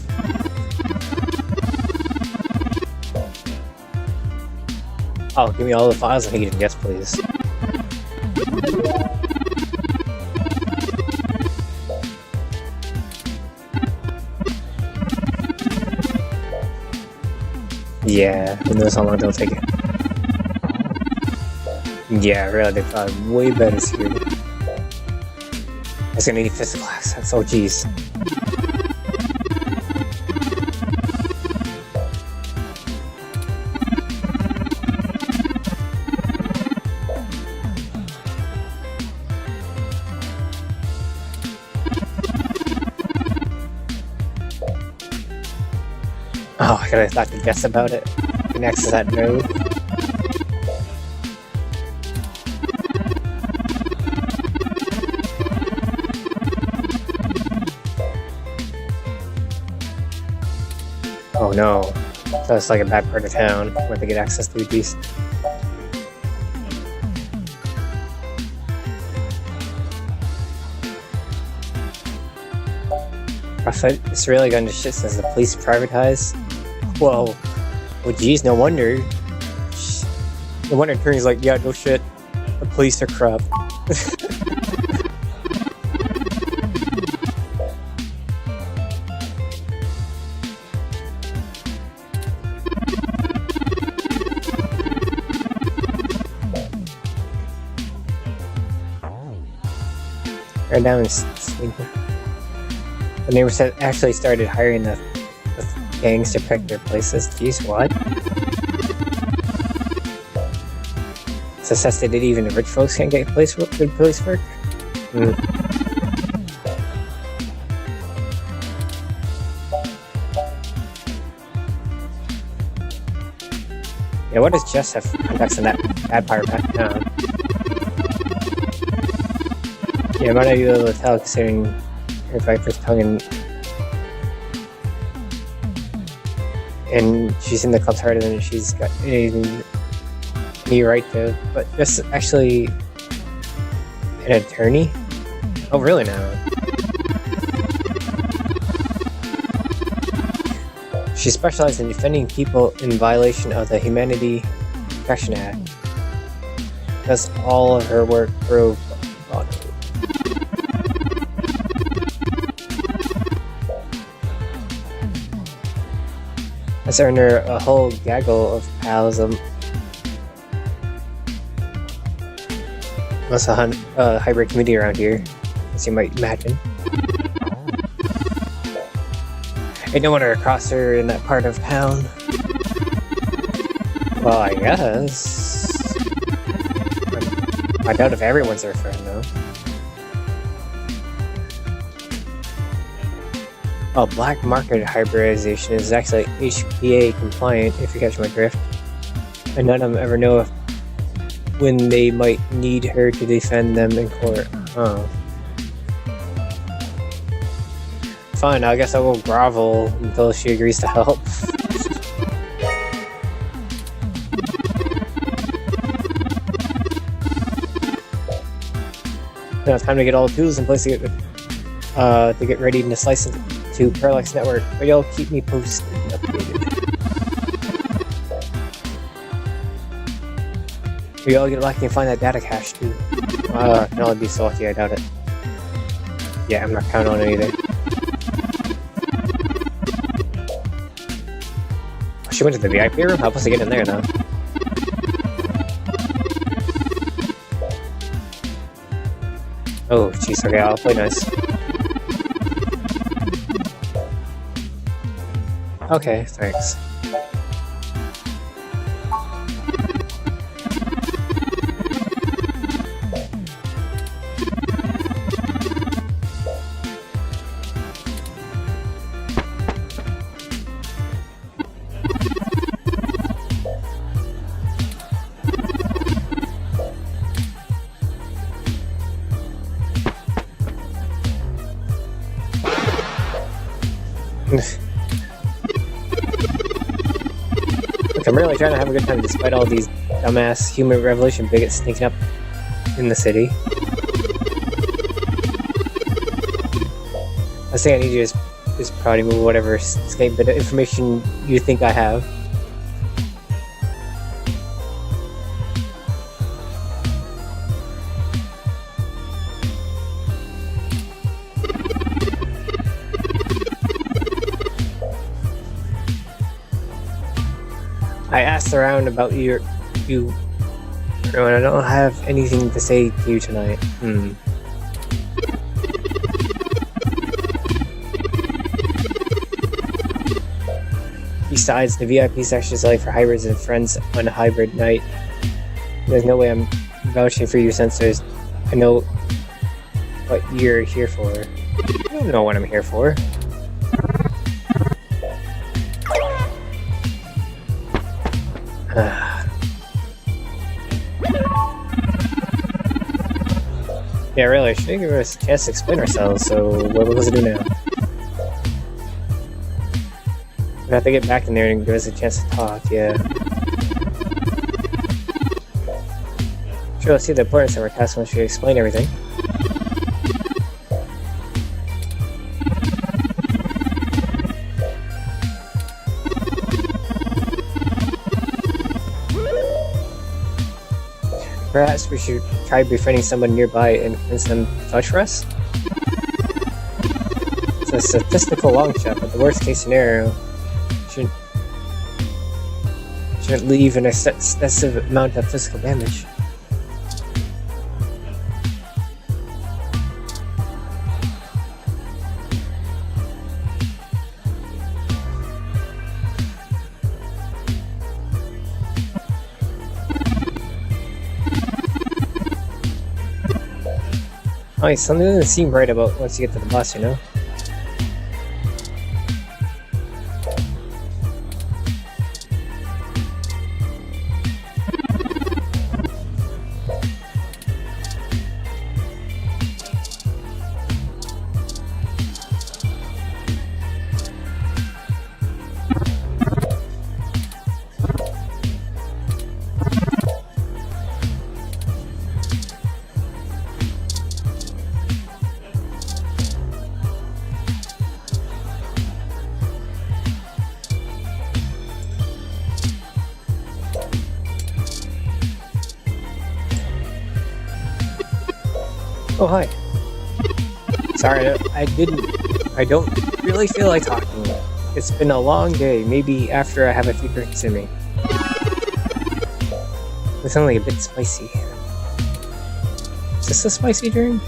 Oh, give me all the files I need. Yes, please. Yeah, who knows how long they'll take it. Yeah, really, they've got way better security. I was gonna need physical access. Oh, jeez. Oh, I gotta have to guess about it. The next is that node. Oh no. So it's like a bad part of town where they get access to these. Profit is really going to shit since the police privatize. Well, geez, no wonder. No wonder Attorney's like, yeah, no shit. The police are corrupt. Right now in Sweden. The neighbors had actually started hiring the gangs to protect their places. Jeez, what? Success they did even the rich folks can't get good police work? Yeah, what does Jess have contacts in that bad part back down? Yeah, I might not be able to tell considering her Viper's tongue and she's in the clubs harder than she's got any right to. But Jess is actually an attorney? Oh, really now? She specializes in defending people in violation of the Humanity Protection Act. Does all of her work pro bono. Let's earn her a whole gaggle of pals. That's a hybrid community around here, as you might imagine. I don't want to cross her in that part of town. Well, I guess. I doubt if everyone's her friend, though. Oh, black market hybridization is actually HPA compliant, if you catch my drift. And none of them ever know when they might need her to defend them in court. Oh. Fine, I guess I will grovel until she agrees to help. Now it's time to get all the tools in place to get ready to slice into Parallax Network, but y'all keep me posted and updated. We all get lucky and find that data cache too. Can only be so lucky, I doubt it. Yeah, I'm not counting on it either. She went to the VIP room? Help us to get in there now. Oh, jeez, okay, I'll play nice. Okay, thanks. Look, I'm really trying to have a good time despite all these dumbass human revolution bigots sneaking up in the city. I think I need you to just probably move whatever escape bit of information you think I have. I asked around about you. And I don't have anything to say to you tonight. Besides, the VIP section is only for hybrids and friends on a hybrid night. There's no way I'm vouching for you since I know what you're here for. I don't know what I'm here for. Yeah, really, should give us a chance to explain ourselves, so what was it do now? We have to get back in there and give us a chance to talk, yeah. Sure, let's see the importance of our task once we explain everything. Perhaps we should try befriending someone nearby and convince them to touch for us? It's a statistical long shot, but the worst case scenario shouldn't leave an excessive amount of physical damage. Oh, something doesn't seem right about once you get to the bus, you know? Oh, hi. Sorry, I don't really feel like talking. It's been a long day. Maybe after I have a few drinks in me. It's only a bit spicy. Is this a spicy drink?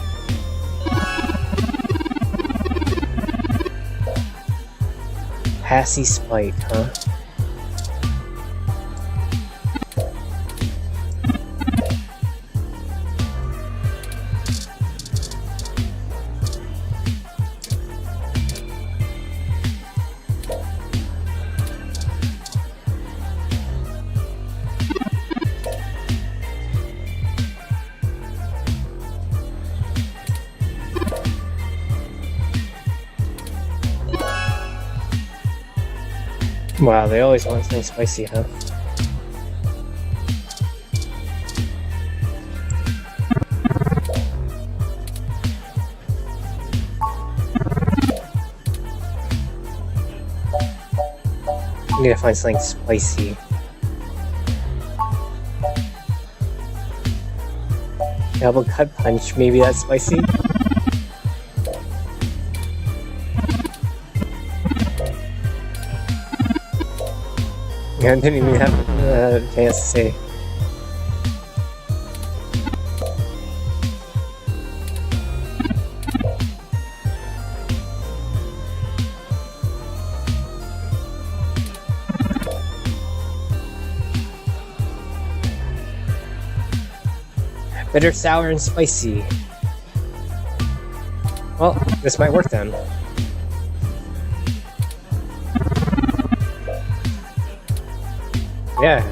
Passy Spike, huh? Wow, they always want something spicy, huh? I need to find something spicy. Double cut punch, maybe that's spicy? I didn't even have a chance to say. Bitter, sour, and spicy. Well, this might work then. Yeah.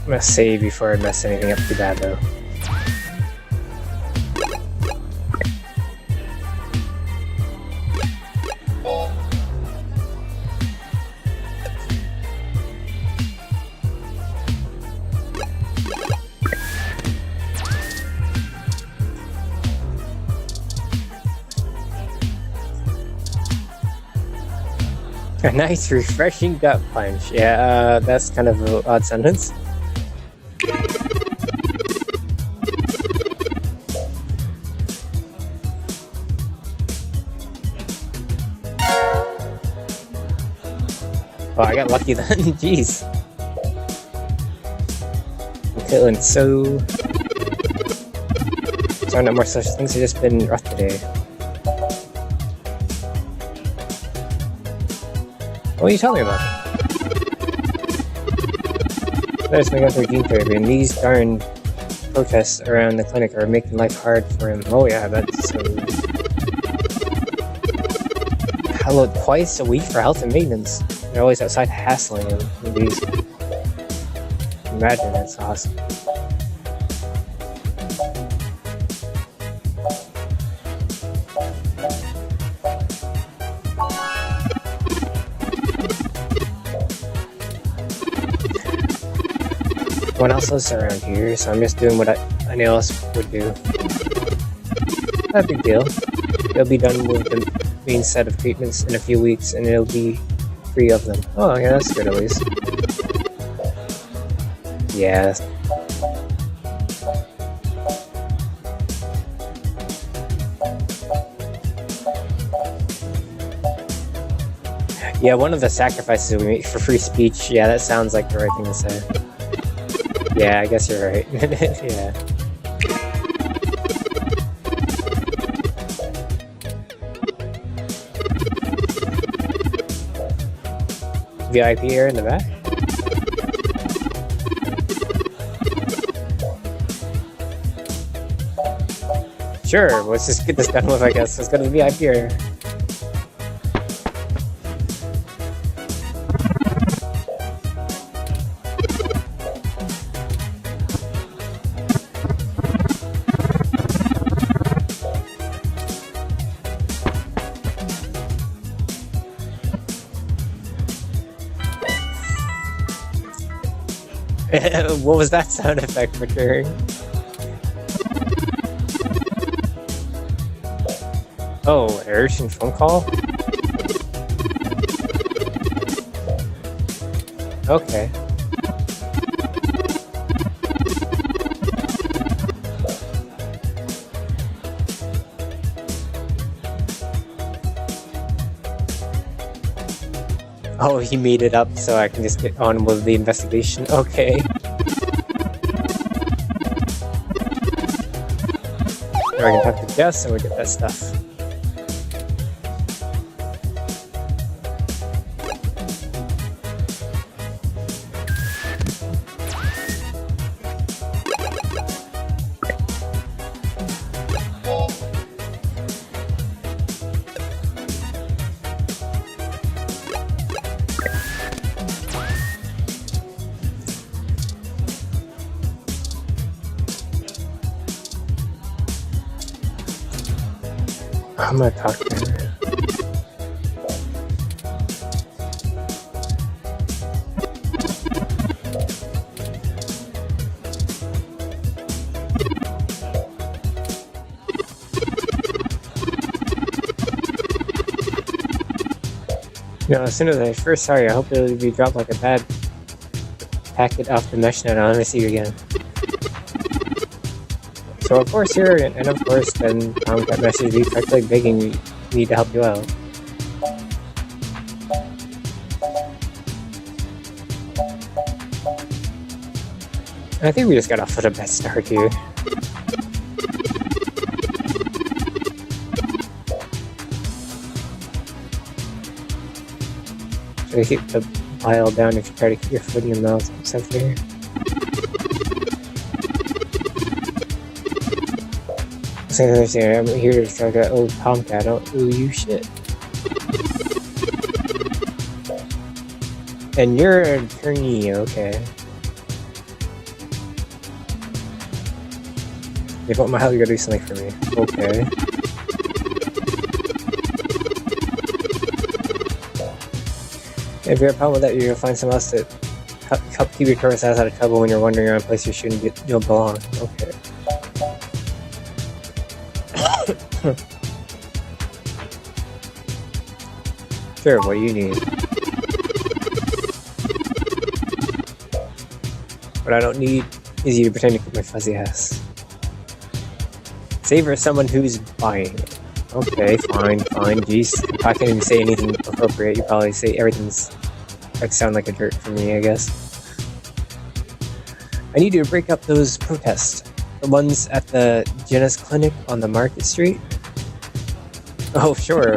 I'm gonna save before I mess anything up too bad though. A nice, refreshing gut punch. Yeah, that's kind of an odd sentence. Oh, I got lucky then. Jeez. I'm feeling so... Sorry, no more such things. It's just been rough today. What are you telling me about? There's my going gene therapy, and these darn protests around the clinic are making life hard for him. Oh yeah, that's so... Hello, twice a week for health and maintenance. They're always outside hassling him with these. Imagine, that's awesome. No one else lives around here, so I'm just doing what anyone else would do. Not a big deal. They'll be done with the main set of treatments in a few weeks, and it'll be free of them. Oh, yeah, that's good at least. Yeah. Yeah, one of the sacrifices we make for free speech, yeah, that sounds like the right thing to say. Yeah, I guess you're right. Yeah. VIP area in the back? Sure, let's just get this done with, I guess. Let's go to the VIP area. What was that sound effect for hearing? Oh, an urgent phone call? Okay. Oh, he made it up so I can just get on with the investigation. Okay. Or I can talk to Jess and we get that stuff. I'm gonna talk to her. You know, as soon as I first saw you, I hope it would be dropped like a bad packet off the mesh net. I'll never see you again. So of course here, and of course then Tomcat messaged me practically begging me to help you out. I think we just got off to the best start here. Try to keep the pile down if you try to keep your foot in your mouth, except here. I'm here to try to old Tomcat. Don't ooh you shit. And you're an attorney, okay. If you want my help, you gotta do something for me. Okay. If you're a problem with that, you're gonna find someone else to help keep your tourist ass out of trouble when you're wandering around a place you don't belong. Okay. Sure, what do you need? What I don't need is you to pretend to keep my fuzzy ass. Save for someone who's buying it. Okay, fine, jeez. If I can't even say anything appropriate, you probably say everything's like sound like a jerk for me, I guess. I need you to break up those protests. The ones at the Jenna's clinic on the Market Street? Oh, sure.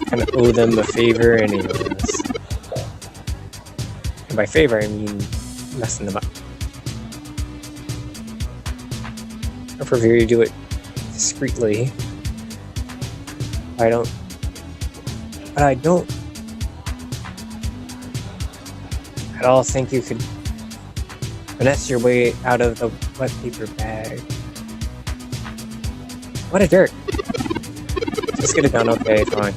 Kinda owe them a favor anyways. And by favor, I mean messing them up. I prefer you do it discreetly. I don't at all think you could finesse your way out of the wet paper bag. What a jerk. Just get it done, okay, fine.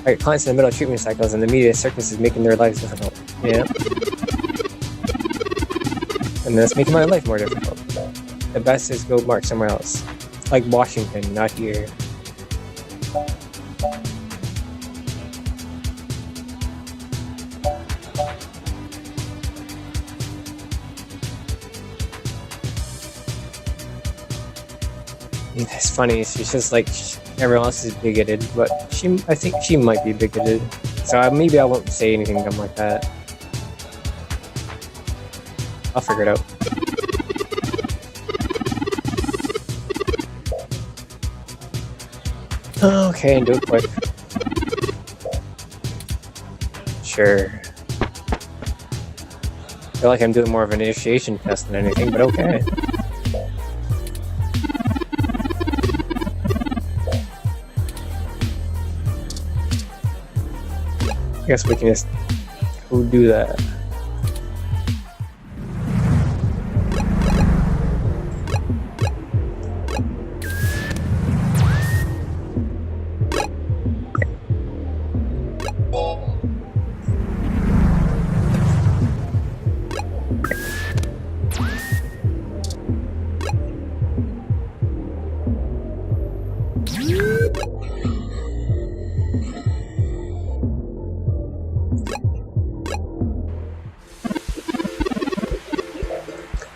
I get clients in the middle of treatment cycles and the media circus is making their lives difficult. Yeah. And that's making my life more difficult. The best is go mark somewhere else. Like Washington, not here. It's funny, she's just like, everyone else is bigoted, but I think she might be bigoted. So maybe I won't say anything dumb like that. I'll figure it out. Okay, and do it quick. Sure. I feel like I'm doing more of an initiation test than anything, but okay. I guess we can just go do that.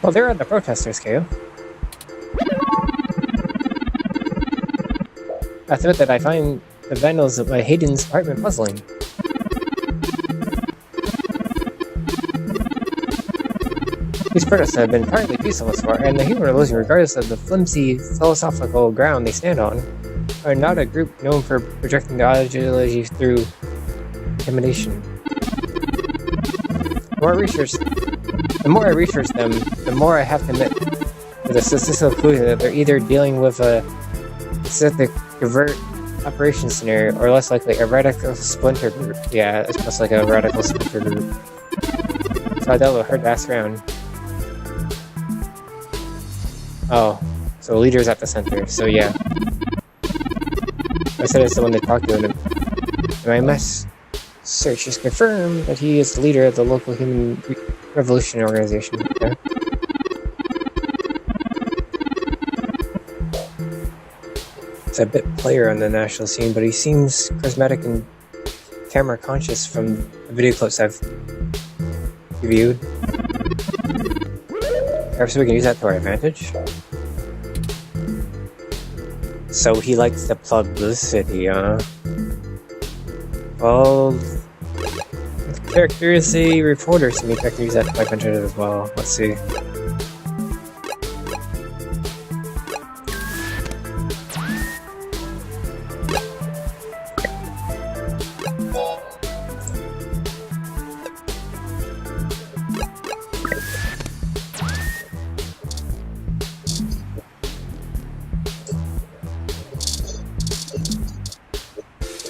Well, there are the protesters, Kale. I thought that I find the vandals by Hayden's apartment puzzling. These protests have been entirely peaceful thus far, and the human revolution, regardless of the flimsy philosophical ground they stand on, are not a group known for projecting their ideology through intimidation. The more I research them, the more I have to admit to the statistical conclusion that they're either dealing with a specific covert operations scenario, or less likely a radical splinter group. Yeah, it's just like a radical splinter group. So I dealt with her to ask around. Oh, so leader's at the center, so yeah. I said it's the one they talked to, and my mass search has confirmed that he is the leader of the local human revolution organization. Okay. He's a bit player on the national scene, but he seems charismatic and camera conscious from the video clips I've reviewed. Perhaps we can use that to our advantage. So he likes the publicity, huh? Well, the character is a reporter, so maybe I can use that to my advantage as well. Let's see.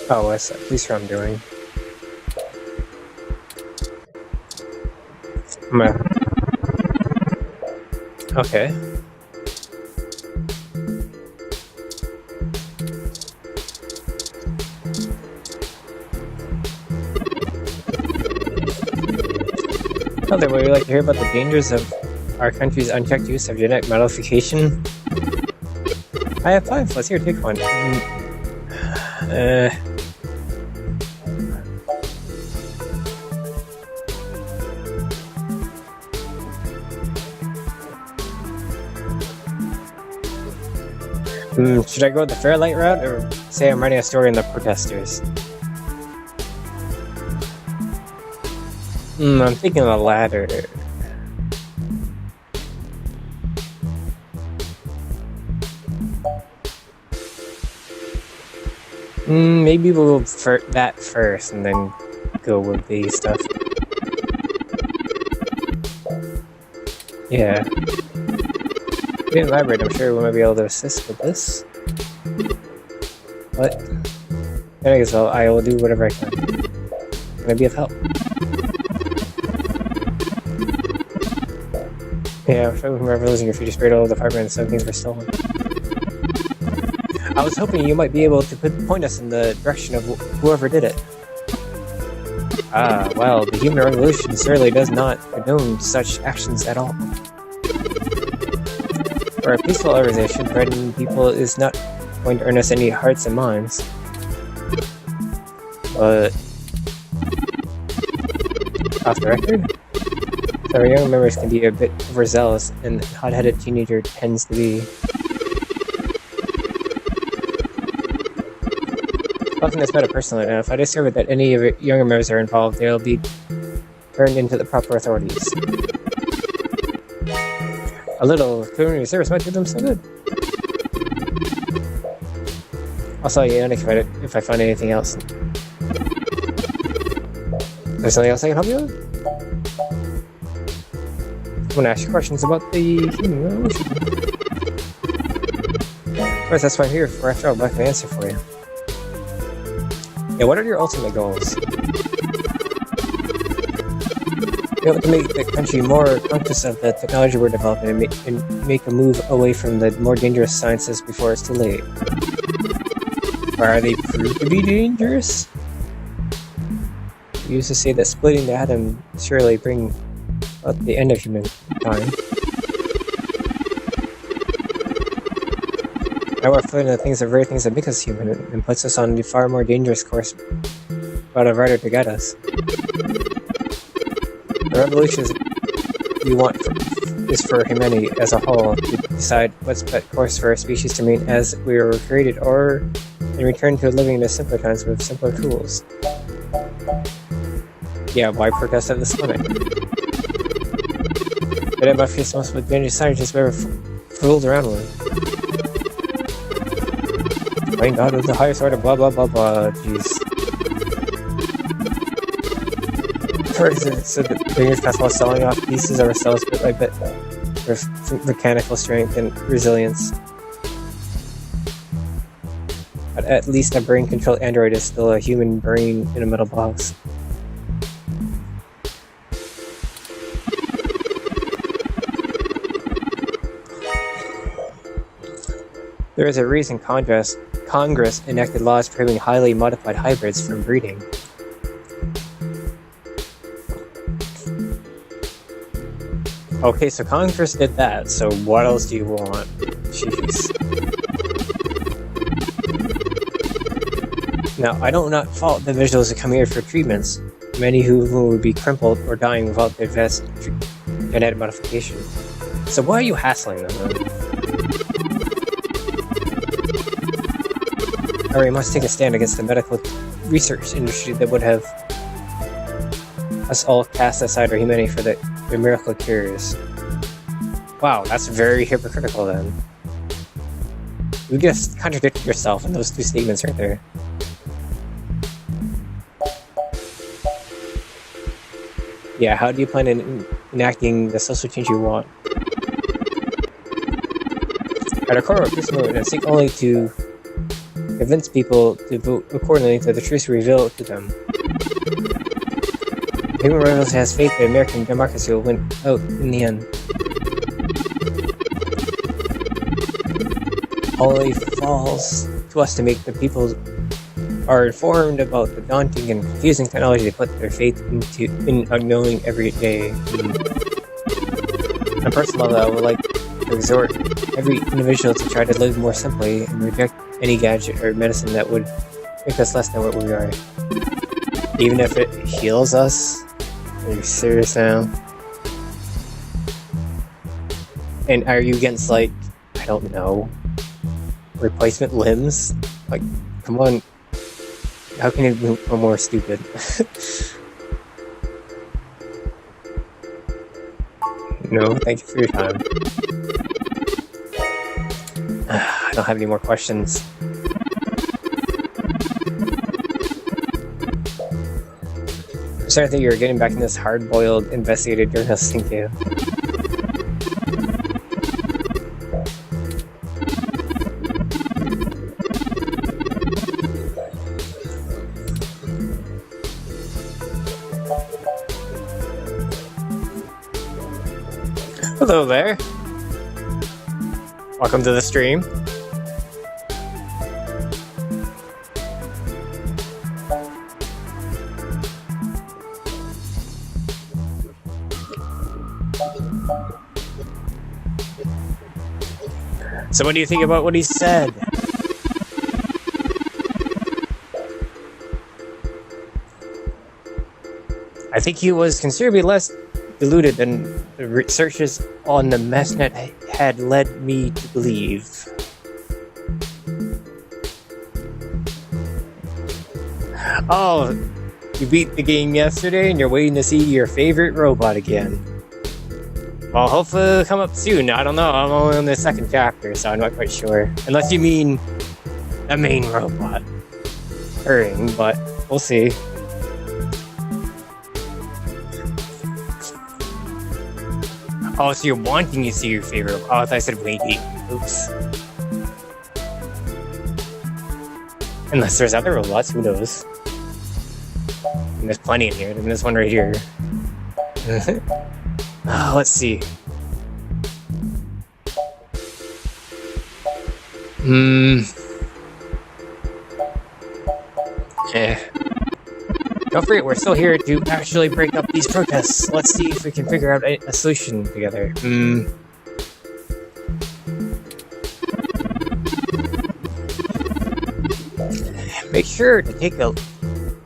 Oh, that's at least what I'm doing. Okay. Oh, would you like to hear about the dangers of our country's unchecked use of genetic modification? I have 5. Let's here, take one. Should I go the Fairlight route, or say I'm writing a story on the protesters? I'm thinking the latter. Maybe we'll go that first, and then go with the stuff. Yeah. If you elaborate, I'm sure we might be able to assist with this. But I guess I will do whatever I can. Can I be of help? Yeah, I'm sure we're losing your future sprayed all the apartment and some things were stolen. I was hoping you might be able to point us in the direction of whoever did it. Ah, well, the human revolution certainly does not condone such actions at all. For a peaceful organization, threatening people is not going to earn us any hearts and minds. But off the record, our young members can be a bit overzealous, and the hot-headed teenager tends to be. Talking this matter personally now, if I discover that any of your younger members are involved, they'll be turned into the proper authorities. A little community service might do them so good. I'll tell you if I find anything else. Is there something else I can help you with? I'm gonna ask you questions about the human revolution. Of course, that's why I'm here for. After all, I can answer for you. Yeah, what are your ultimate goals? We want to make the country more conscious of the technology we're developing and make a move away from the more dangerous sciences before it's too late. Or are they proved to be dangerous? We used to say that splitting the atom surely bring about the end of humankind. Now we're finding the very things that make us human and puts us on the far more dangerous course but a rider to guide us. The revolution we want is for humanity as a whole to decide what's best course for our species to remain as we were created, or and return to living in simpler times with simpler tools. Yeah, why protest at the summit? But about face most advantage scientists ever fooled around with. Playing God of the highest order, blah blah blah blah. Jeez. So the bigger festival selling off pieces of ourselves bit by bit for mechanical strength and resilience. But at least a brain-controlled android is still a human brain in a metal box. There is a reason Congress enacted laws prohibiting highly modified hybrids from breeding. Okay, so Congress did that, so what else do you want? Jeez. Now, I do not fault the individuals who come here for treatments, many who would be crippled or dying without the advanced genetic modification. So why are you hassling them, then? Or must take a stand against the medical research industry that would have us all cast aside our humanity for the miracle cures. Wow, that's very hypocritical then. You just contradicted yourself in those two statements right there. Yeah, how do you plan on enacting the social change you want? At our core of this movement, I seek only to convince people to vote accordingly to the truths revealed to them. Human Rebels has faith that American democracy will win out in the end. Only falls to us to make the people are informed about the daunting and confusing technology they put their faith in unknowing every day. On a personal level, I would like to exhort every individual to try to live more simply and reject any gadget or medicine that would make us less than what we are. Even if it heals us? Are you serious now? And are you against, like, I don't know, replacement limbs? Like, come on. How can you be more stupid? No, thank you for your time. I don't have any more questions. I'm starting to think you're getting back in this hard-boiled investigative journalism too. Hello there. Welcome to the stream. So what do you think about what he said? I think he was considerably less deluded than the researches on the messnet had led me to believe. Oh, you beat the game yesterday and you're waiting to see your favorite robot again. Well, hopefully it'll come up soon. I don't know, I'm only on the second chapter, so I'm not quite sure. Unless you mean the main robot. Hurrying, but we'll see. Oh, so you're wanting to see your favorite. Oh, I thought I said waiting. Oops. Unless there's other robots, who knows? And there's plenty in here. And there's one right here. Oh, let's see. Don't forget, we're still here to actually break up these protests. Let's see if we can figure out a solution together. Make sure to take a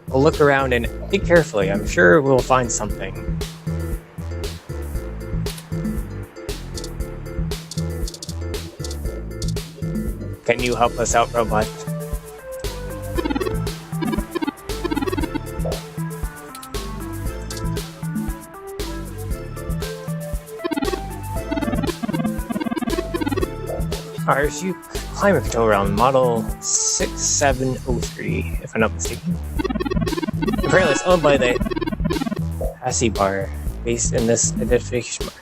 look around and think carefully. I'm sure we'll find something. Can you help us out, robot? RSU climate control realm, model 6703, if I'm not mistaken. Apparently it's owned by the ASCII bar, based in this identification marker.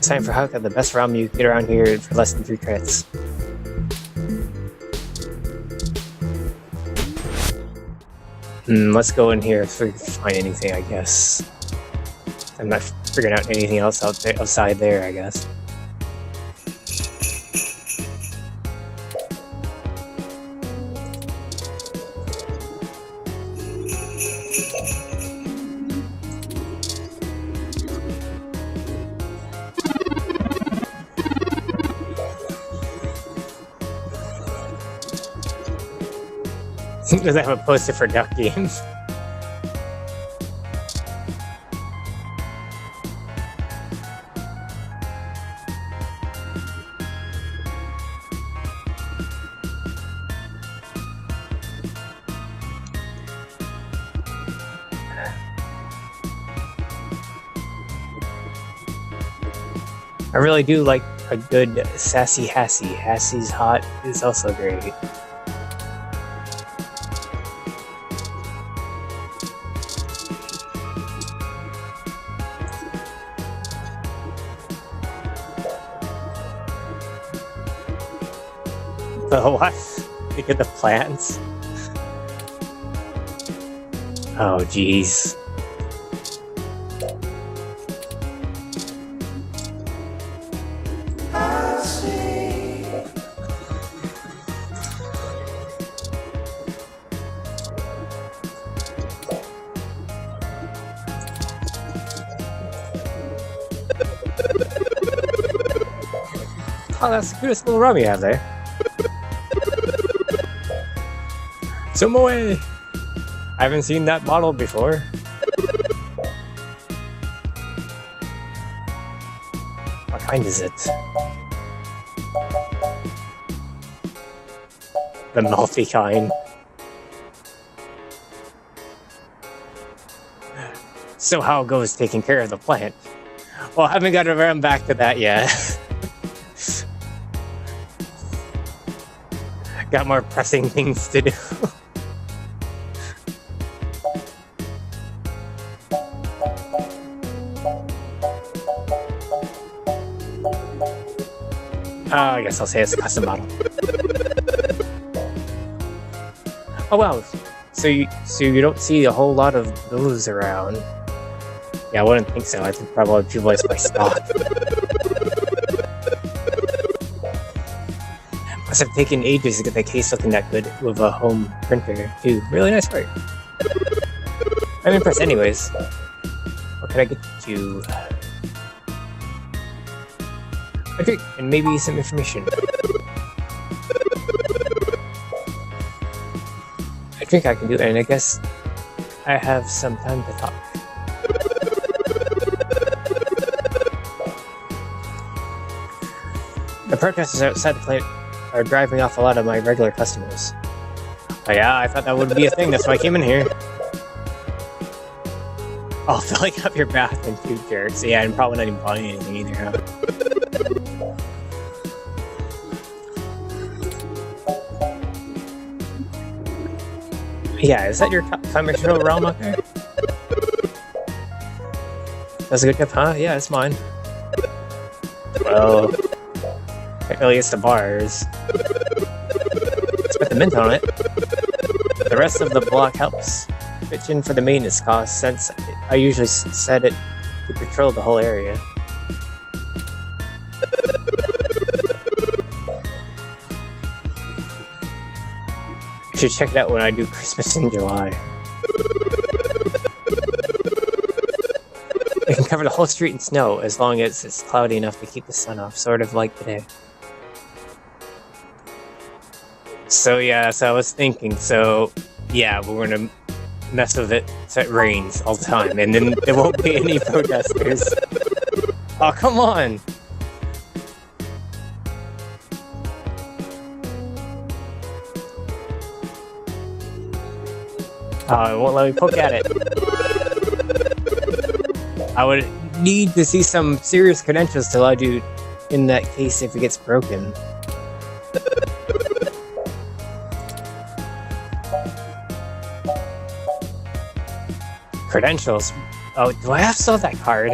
Time for Huck at the best realm you can get around here for less than 3 credits. Let's go in here if we can find anything, I guess. I'm not figuring out anything else out there, outside there, I guess. Does that have a poster for Duck Games? I really do like a good sassy Hassie. Hassie's hot is also great. Oh, what? Look at the plants. Oh, jeez. Oh, that's the cutest little rum you have there. Sumoe! I haven't seen that model before. What kind is it? The multi-kind. So how goes taking care of the plant? Well, I haven't got around back to that yet. Got more pressing things to do. I guess I'll say it's a custom model. Oh wow, so you don't see a whole lot of those around. Yeah, I wouldn't think so. I think probably people is by stock. Must have taken ages to get the case looking that good with a home printer too. Really nice part. I'm impressed anyways. What can I get you? A drink, and maybe some information. I think I can do it, and I guess I have some time to talk. The protesters outside the plant are driving off a lot of my regular customers. Oh yeah, I thought that would be a thing, that's why I came in here. Oh, filling up your bathroom too, jerks. Yeah, I'm probably not even buying anything either, huh? Yeah, is that your commercial realm up there? That's a good cup, huh? Yeah, it's mine. Well, apparently it's the bars. Let's put the mint on it. The rest of the block helps pitch in for the maintenance costs, since I usually set it to patrol the whole area. You should check it out when I do Christmas in July. It can cover the whole street in snow as long as it's cloudy enough to keep the sun off, sort of like today. So yeah, so I was thinking, so yeah, we're gonna mess with it so it rains all the time, and then there won't be any protesters. Oh, come on! Oh, it won't let me poke at it. I would need to see some serious credentials to allow you in that case if it gets broken. Credentials? Oh, do I have still have that card?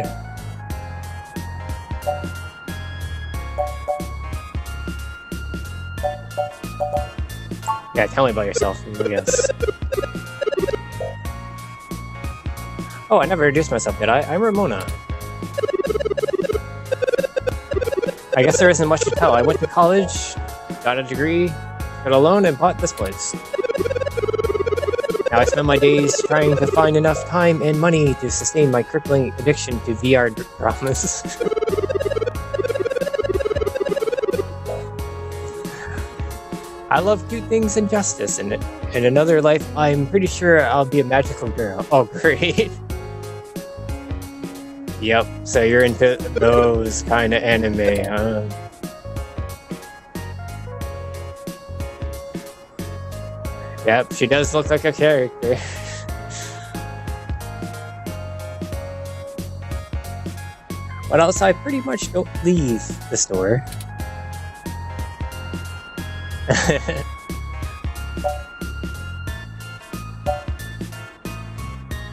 Yeah, tell me about yourself, I guess. Oh, I never introduced myself, did I? I'm Ramona. I guess there isn't much to tell. I went to college, got a degree, got a loan, and bought this place. Now I spend my days trying to find enough time and money to sustain my crippling addiction to VR dramas. I love cute things and justice, and in another life, I'm pretty sure I'll be a magical girl. Oh, great. Yep, so you're into those kind of anime, huh? Yep, she does look like a character. But also, I pretty much don't leave the store.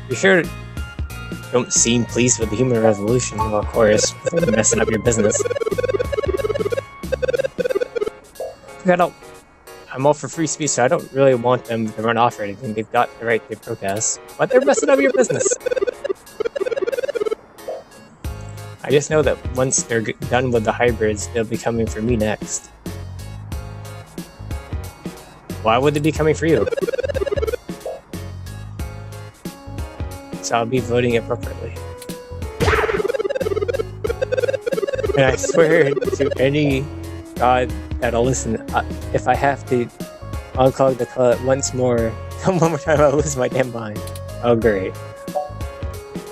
You sure don't seem pleased with the human revolution? Well, of course, they're messing up your business. I'm all for free speech, so I don't really want them to run off or anything. They've got the right to protest, but they're messing up your business. I just know that once they're done with the hybrids, they'll be coming for me next. Why would they be coming for you? So I'll be voting appropriately. And I swear to any god that'll listen, if I have to unclog the toilet once more, one more time, I'll lose my damn mind. Oh, great.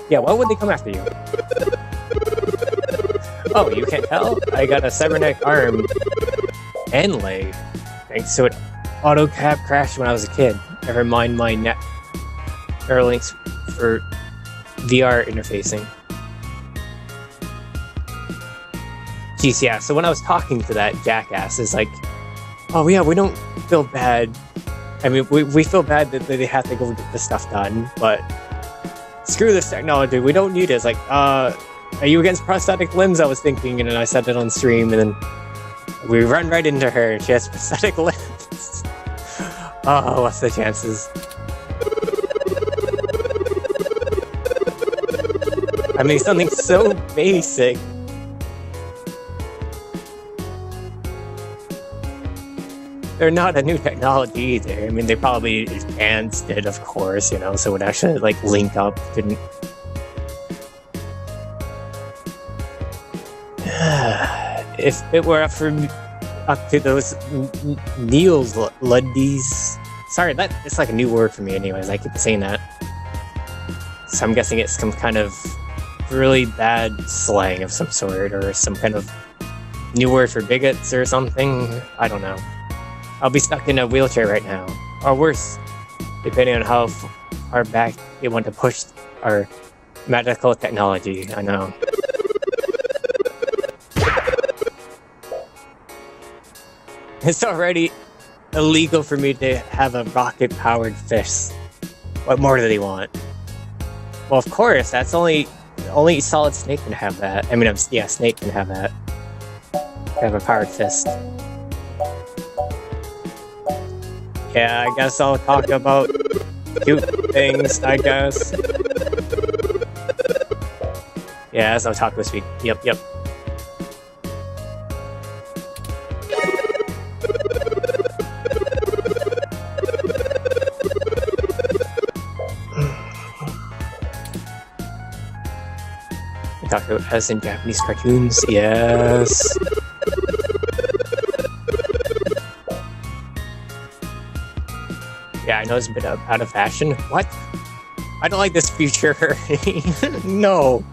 Yeah, why would they come after you? Oh, you can't tell? I got a cybernetic arm and leg, thanks to an auto-cap crash when I was a kid. Never mind my Neuralinks for VR interfacing. Jeez, yeah, so when I was talking to that jackass, it's like, oh yeah, we don't feel bad. I mean, we feel bad that they have to go get this stuff done, but screw this technology, we don't need it. It's like, are you against prosthetic limbs? I was thinking, and then I said it on stream, and then we run right into her, and she has prosthetic limbs. Oh, what's the chances? I mean, something so basic. They're not a new technology either. I mean, they probably advanced it, of course, you know, so it would actually, like, link up. Couldn't... If it were up to those Neil's Luddies... Sorry, it's like a new word for me anyways, I keep saying that. So I'm guessing it's some kind of really bad slang of some sort, or some kind of new word for bigots or something. I don't know. I'll be stuck in a wheelchair right now. Or worse, depending on how far back they want to push our medical technology. I know. It's already illegal for me to have a rocket-powered fist. What more do they want? Well, of course, that's only Solid Snake can have that. I mean, yeah, Snake can have that. Have a powered fist. Yeah, I guess I'll talk about cute things, I guess. Yeah, as I'll talk this week. Yep. I talk about as in Japanese cartoons, yes. Yeah, I know it's a bit out of fashion. What? I don't like this future. No.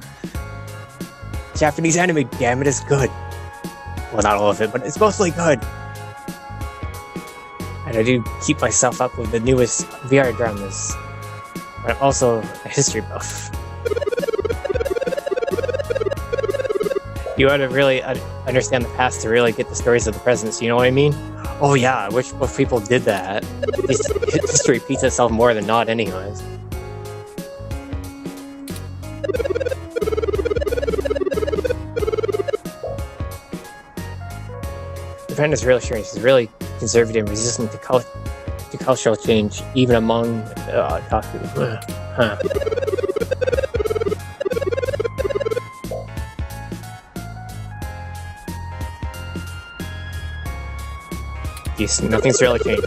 Japanese anime, damn it, is good. Well, not all of it, but it's mostly good. And I do keep myself up with the newest VR dramas. but I'm also a history buff. You ought to really understand the past to really get the stories of the present, you know what I mean? Oh yeah, I wish most people did that. History repeats itself more than not anyways. Japan is really strange. It's really conservative and resistant to cultural change, even among otaku. Huh. Yes, nothing's really changed.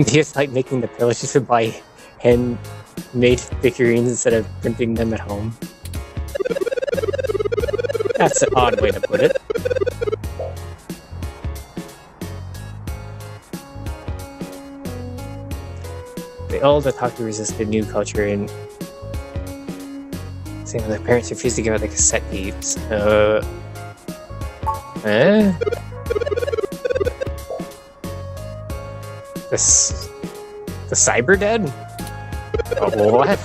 Just like making the pillars just to buy handmade figurines instead of printing them at home. That's an odd way to put it. The old otaku resisted new culture and saying that their parents refused to give out the cassette tapes. The cyber dead? Oh, what?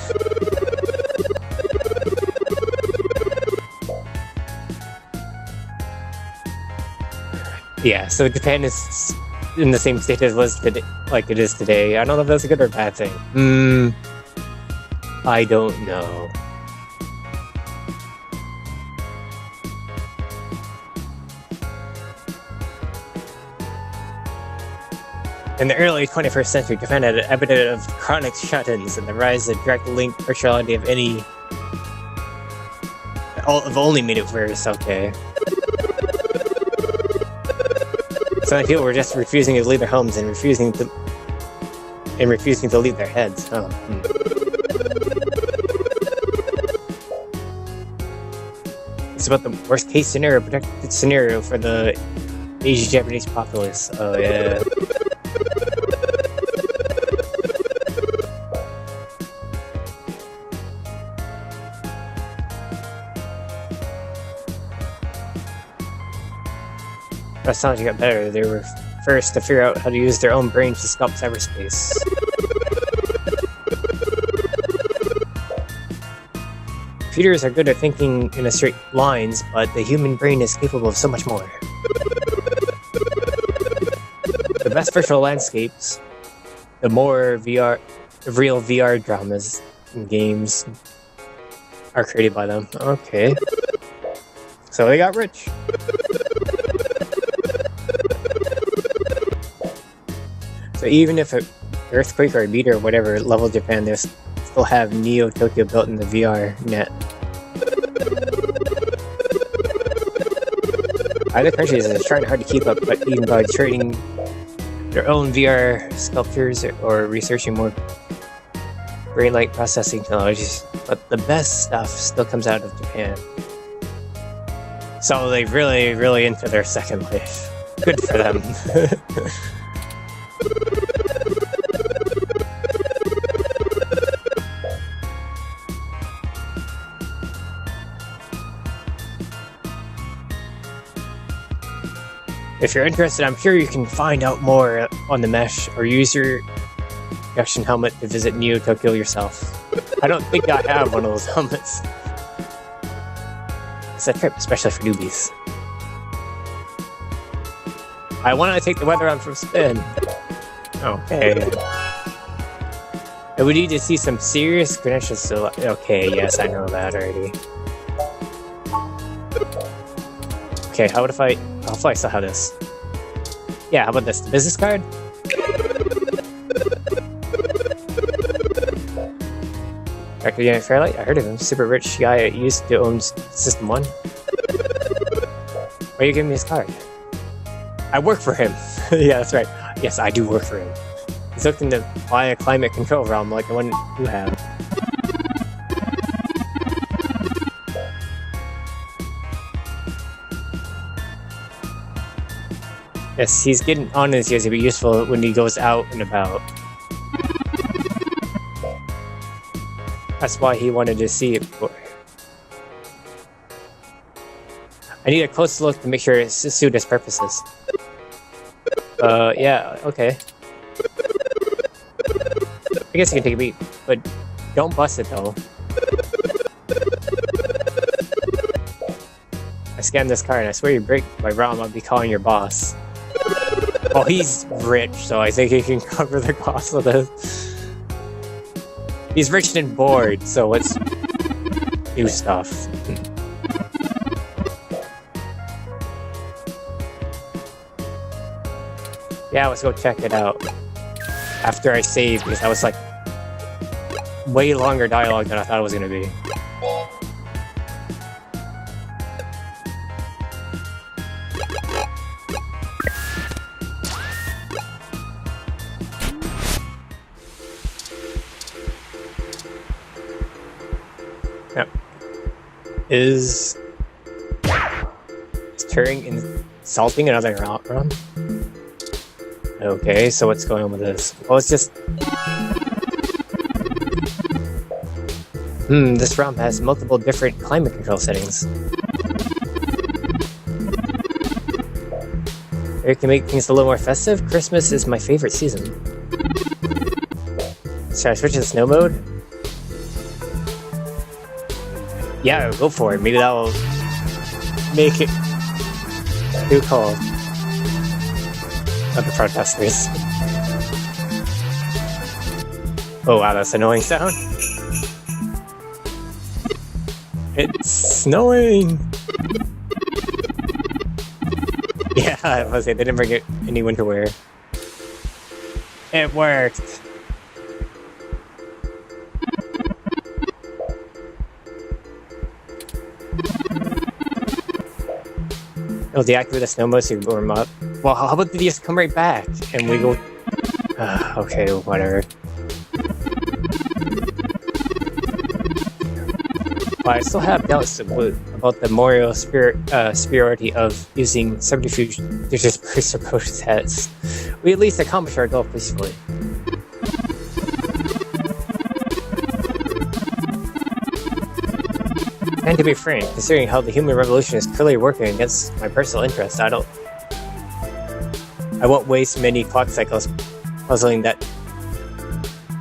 Yeah, so Japan is in the same state as it was today, like it is today. I don't know if that's a good or bad thing. I don't know. In the early 21st century, Japan had an epidemic of chronic shut-ins, and the rise of direct link virtuality of only made it worse. Okay. So many people were just refusing to leave their homes and refusing to leave their heads. Oh. It's about the worst case scenario, projected scenario for the Asian Japanese populace. Oh yeah. As technology got better, they were first to figure out how to use their own brains to sculpt cyberspace. Computers are good at thinking in straight lines, but the human brain is capable of so much more. The best virtual landscapes, the more real VR dramas and games are created by them. Okay. So they got rich. So even if an earthquake or a meteor or whatever leveled Japan, they still have Neo Tokyo built in the VR net. Other countries are trying hard to keep up, but even by trading their own VR sculptures or researching more brain-like processing technologies, but the best stuff still comes out of Japan. So they really into their second life. Good for them. If you're interested, I'm sure you can find out more on the mesh or use your projection helmet to visit Neo Tokyo yourself. I don't think I have one of those helmets. It's a trip, especially for newbies. I want to take the weather on from spin. Okay. And we need to see some serious credentials to... Okay, yes, I know that already. Okay, how if I still have this? Yeah, how about this? The business card? Director Unit Fairlight? I heard of him. Super rich guy used to own System 1. Why are you giving me his card? I work for him. Yeah, that's right. Yes, I do work for him. He's looking to buy a climate control realm like the one you have. Yes, he's getting on his ears to be useful when he goes out and about. That's why he wanted to see it before. I need a close look to make sure it suits his purposes. Yeah, okay. I guess you can take a beat, but don't bust it though. I scanned this car and I swear you break my ROM, I'll be calling your boss. Well, he's rich, so I think he can cover the cost of this. He's rich and bored, so let's do stuff. Yeah, let's go check it out. After I saved, because that was like way longer dialogue than I thought it was gonna be. Yep. Is Turing insulting another ROM? Okay, so what's going on with this? Well, it's just... this ROM has multiple different climate control settings. It can make things a little more festive. Christmas is my favorite season. Should I switch to snow mode? Yeah, go for it. Maybe that'll make it too cold. Of the protesters. Oh wow, that's an annoying sound. It's snowing! Yeah, I was saying, they didn't bring any winter wear. It worked! It'll deactivate the snow mode so you can warm up. Well, how about they just come right back and we go... okay, whatever. But I still have doubts about the moral superiority of using subterfuge to disperse our protests. We at least accomplish our goal peacefully. And to be frank, considering how the human revolution is clearly working against my personal interests, I won't waste many clock cycles puzzling that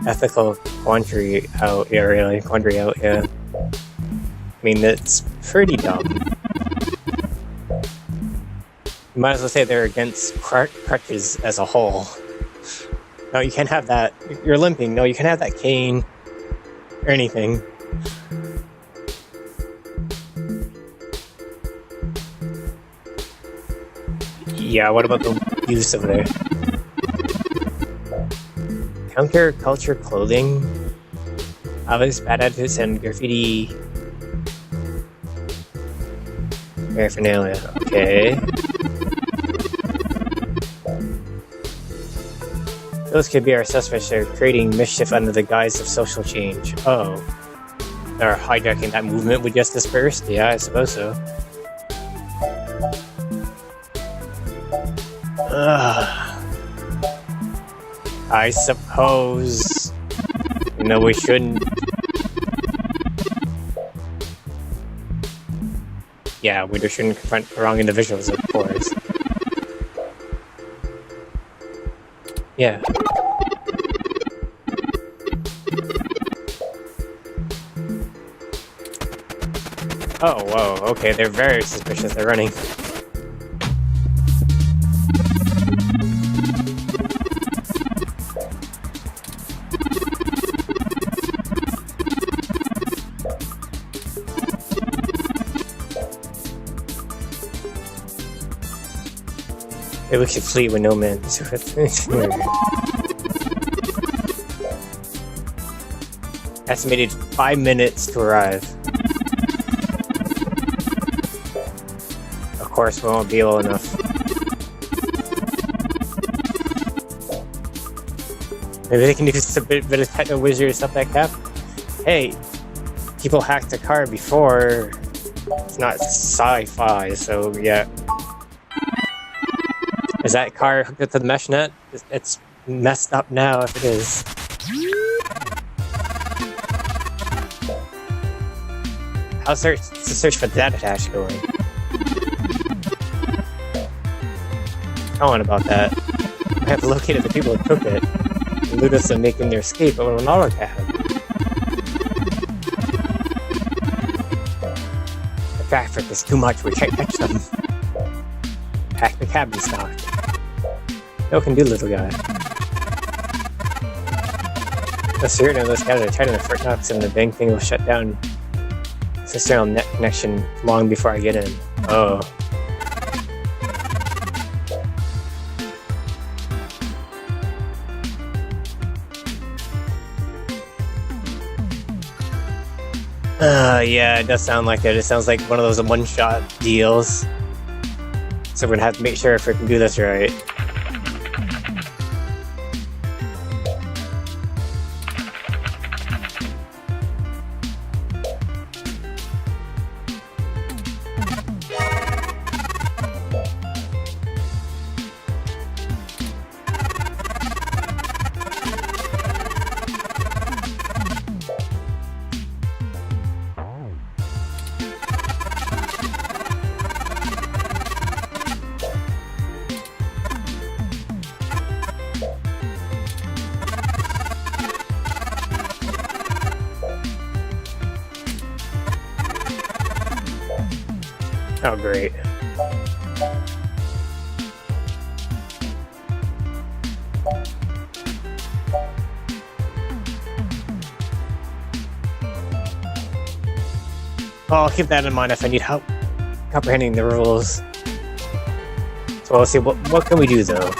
ethical quandary out, yeah. I mean, that's pretty dumb. You might as well say they're against crutches as a whole. No, you can't have that. You're limping. No, you can't have that cane. Or anything. Yeah, what about the use of their counterculture clothing? Obvious bad attitudes and graffiti paraphernalia. Okay. Those could be our suspects. They're creating mischief under the guise of social change. Oh. They're hijacking that movement we just dispersed? Yeah, I suppose so. I suppose... No, we shouldn't... Yeah, we just shouldn't confront the wrong individuals, of course. Yeah. Oh, whoa, okay, they're very suspicious, they're running. Maybe we should flee with no man. Estimated 5 minutes to arrive. Of course, we won't be low enough. Maybe they can do just a bit of techno wizard stuff like that. Hey, people hacked a car before. It's not sci-fi, so yeah. Is that car hooked up to the mesh net? It's messed up now if it is. How's the search for that attach going? On about that. I have located the people who took it. Elude us in making their escape over an auto cab. The traffic is too much, we can't catch them. Pack the cab in stock. No can do, little guy. The certain of those guys are tight in the Fort Knox and the bank thing will shut down external net connection long before I get in. Oh. Yeah, it does sound like it. It sounds like one of those one-shot deals. So we're gonna have to make sure if we can do this right. Oh, great. Well, I'll keep that in mind if I need help comprehending the rules. So let's see, what can we do, though?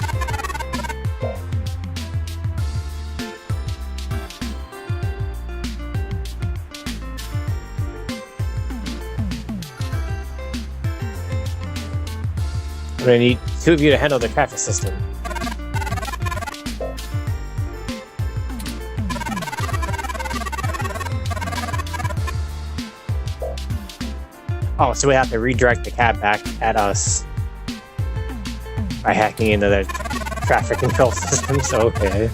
I'm gonna need two of you to handle the traffic system. Oh, so we have to redirect the cab back at us by hacking into the traffic control system, so okay.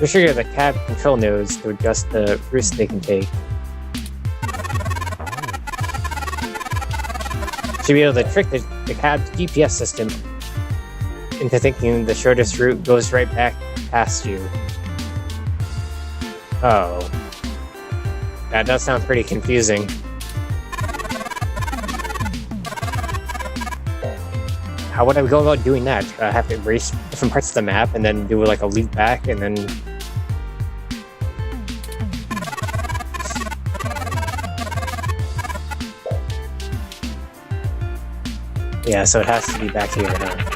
We should get the cab control nodes to adjust the routes they can take. Should be able to trick the cab's GPS system into thinking the shortest route goes right back past you. Oh. That does sound pretty confusing. How would I go about doing that? I have to erase different parts of the map and then do like a loop back and then... Yeah, so it has to be back here now.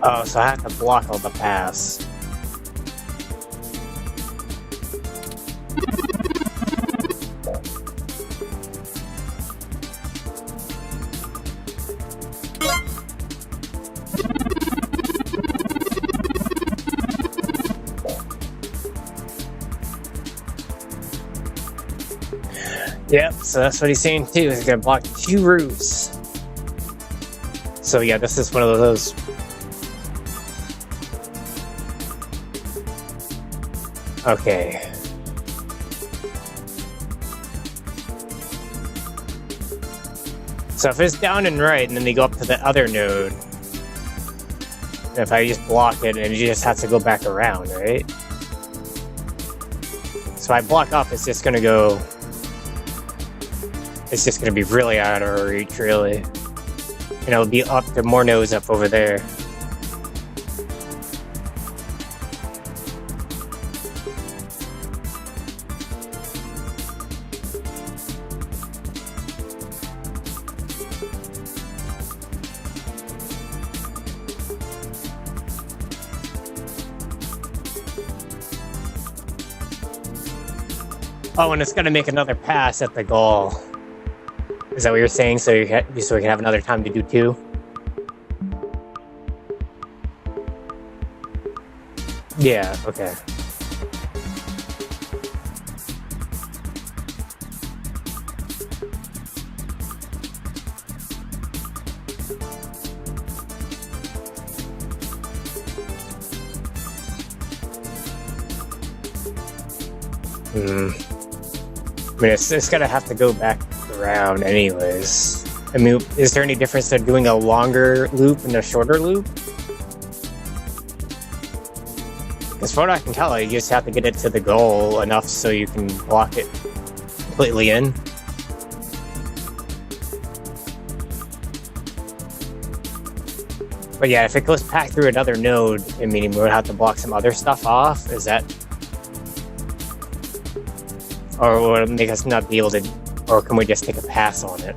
Oh, so I have to block all the paths. Yep, so that's what he's saying too, he's gonna block 2 routes. So yeah, this is one of those. Okay. So if it's down and right, and then they go up to the other node, and if I just block it, and it just has to go back around, right? So I block up, it's just gonna go... It's just gonna be really out of our reach, really. And it'll be up to more nodes up over there. Oh, and it's gonna make another pass at the goal. Is that what you're saying? So so we can have another time to do 2? Yeah, okay. I mean, it's gonna have to go back around anyways. I mean, is there any difference to doing a longer loop and a shorter loop? As far as I can tell, you just have to get it to the goal enough so you can block it completely in. But yeah, if it goes back through another node, I mean, we would have to block some other stuff off. Is that... Or will it make us not be able to... Or can we just take a pass on it?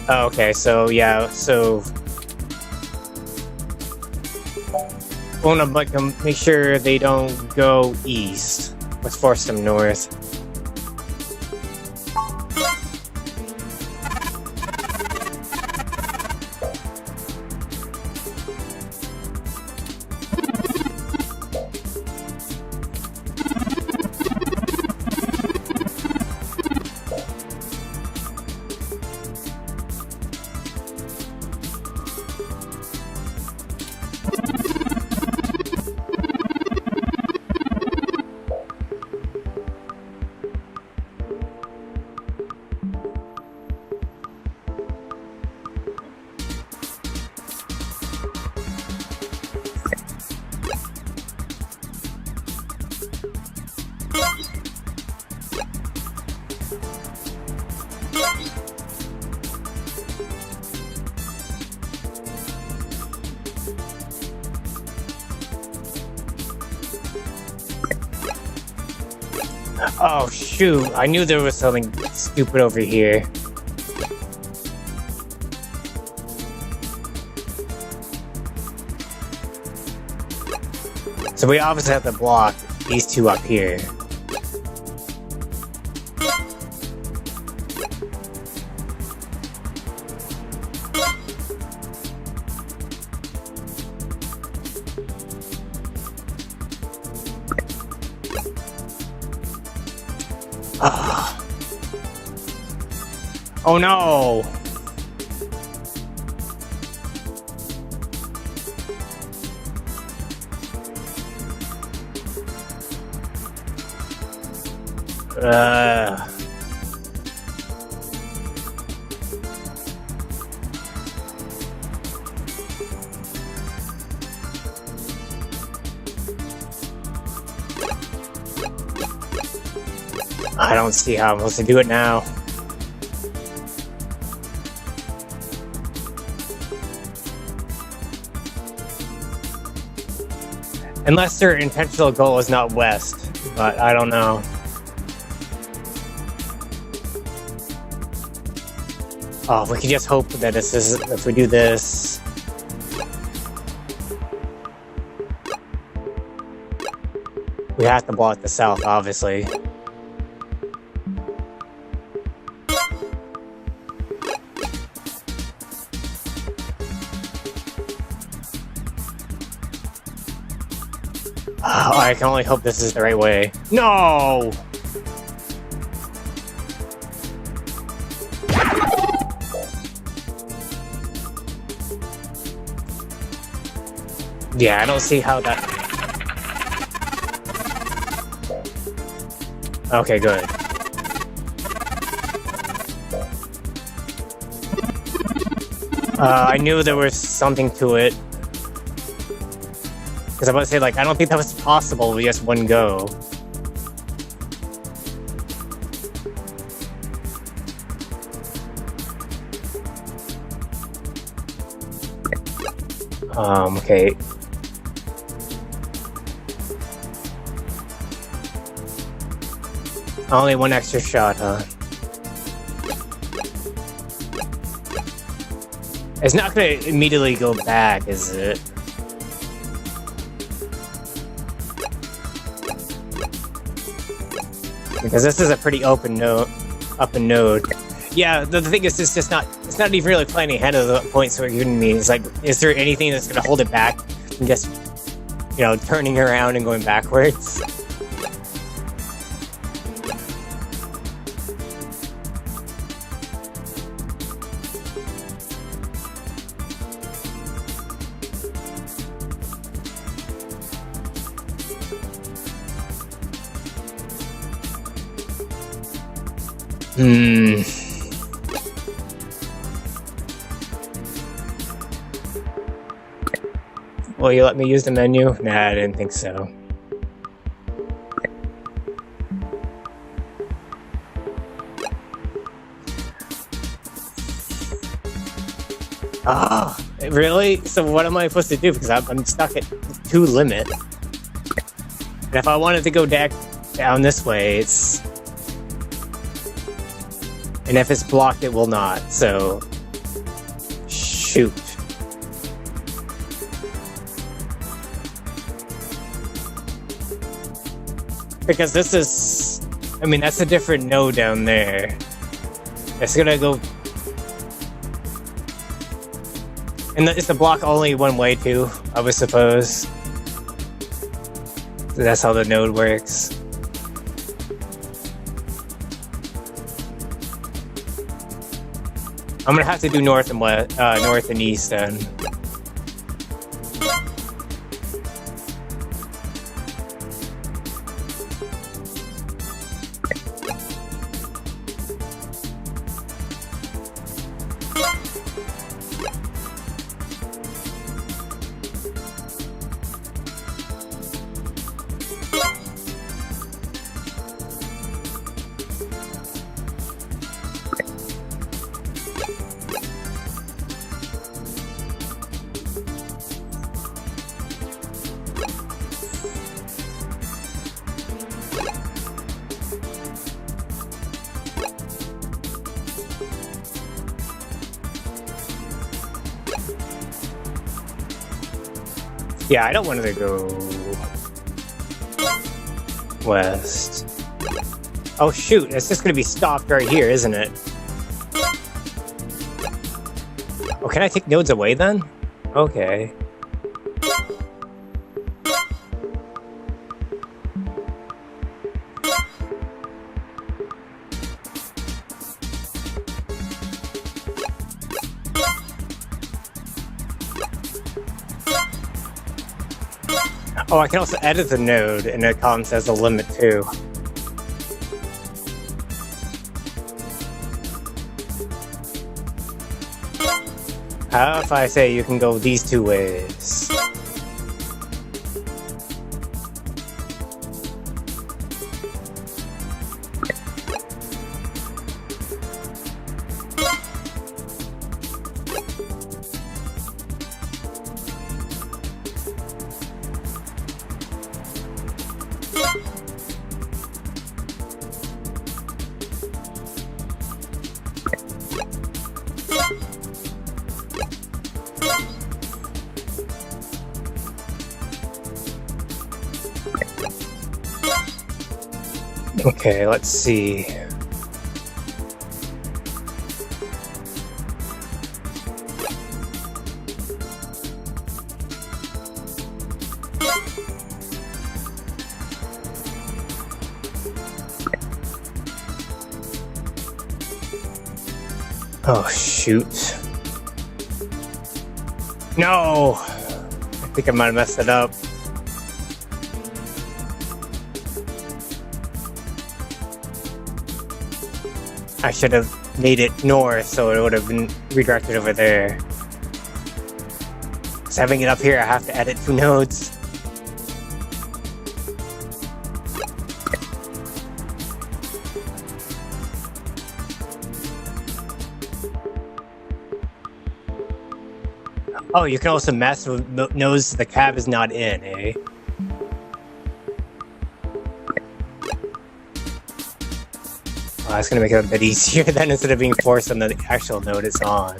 Oh, okay, so yeah, so... I want to make sure they don't go east. Let's force them north. Oh shoot, I knew there was something stupid over here. So we obviously have to block these two up here. Oh no! I don't see how I'm supposed to do it now. Unless their intentional goal is not west, but I don't know. Oh, we can just hope that this is, if we do this... We have to block the south, obviously. Oh, I can only hope this is the right way. No! Yeah, I don't see how that... Okay, good. I knew there was something to it. Because I'm about to say, like, I don't think that was possible with just one go. Okay. Only one extra shot, huh? It's not gonna immediately go back, is it? Because this is a pretty open node. Yeah, the thing is, it's not even really planning ahead of the points we're giving me. It's like, is there anything that's gonna hold it back from just, you know, turning around and going backwards? Will you let me use the menu? Nah, I didn't think so. Ah, really? So what am I supposed to do? Because I'm stuck at 2 limit. And if I wanted to go down this way, it's... And if it's blocked, it will not, so... Shoot. Because this is... I mean, that's a different node down there. It's gonna go... And it's the block only one way, too, I would suppose. That's how the node works. I'm gonna have to do north and west, north and east then. Yeah, I don't want to go west. Oh shoot, it's just gonna be stopped right here, isn't it? Oh, can I take nodes away then? Okay. Oh, I can also edit the node, and it comes as a limit too. How if I say you can go these 2 ways? Okay, let's see. Oh, shoot. No! I think I might have messed it up. I should have made it north so it would have been redirected over there. So having it up here, I have to edit 2 nodes. Oh, you can also mess with nodes the cab is not in, eh? Oh, that's gonna make it a bit easier then instead of being forced on the actual node it's on.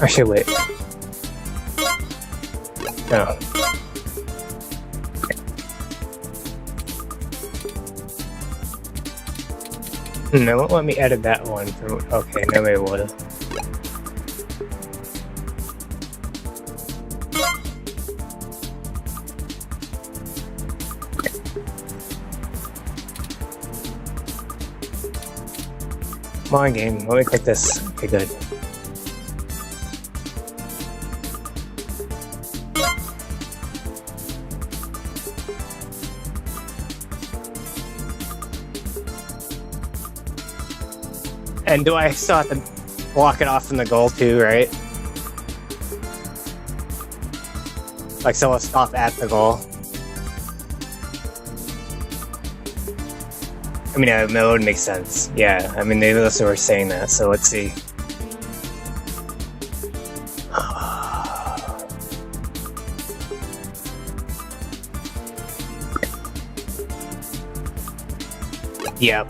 Actually, wait. No. No, won't let me edit that one. Okay, no, maybe it will. Come on, game. Let me click this. Okay, good. And do I still have to block it off from the goal too, right? Like, so I'll stop at the goal. I mean, that would make sense. Yeah, I mean, they also were saying that, so let's see. Yep,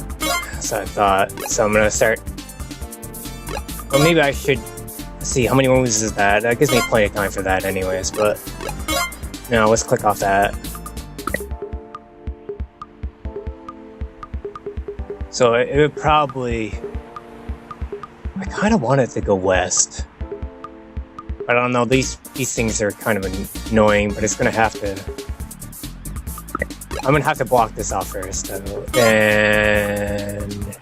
so I thought. So I'm gonna start. Well, maybe I should see how many moves is that. That gives me plenty of time for that, anyways. But no, let's click off that. So it would probably. I kind of want it to go west. I don't know. These things are kind of annoying, but it's gonna have to. I'm gonna have to block this off first, though. And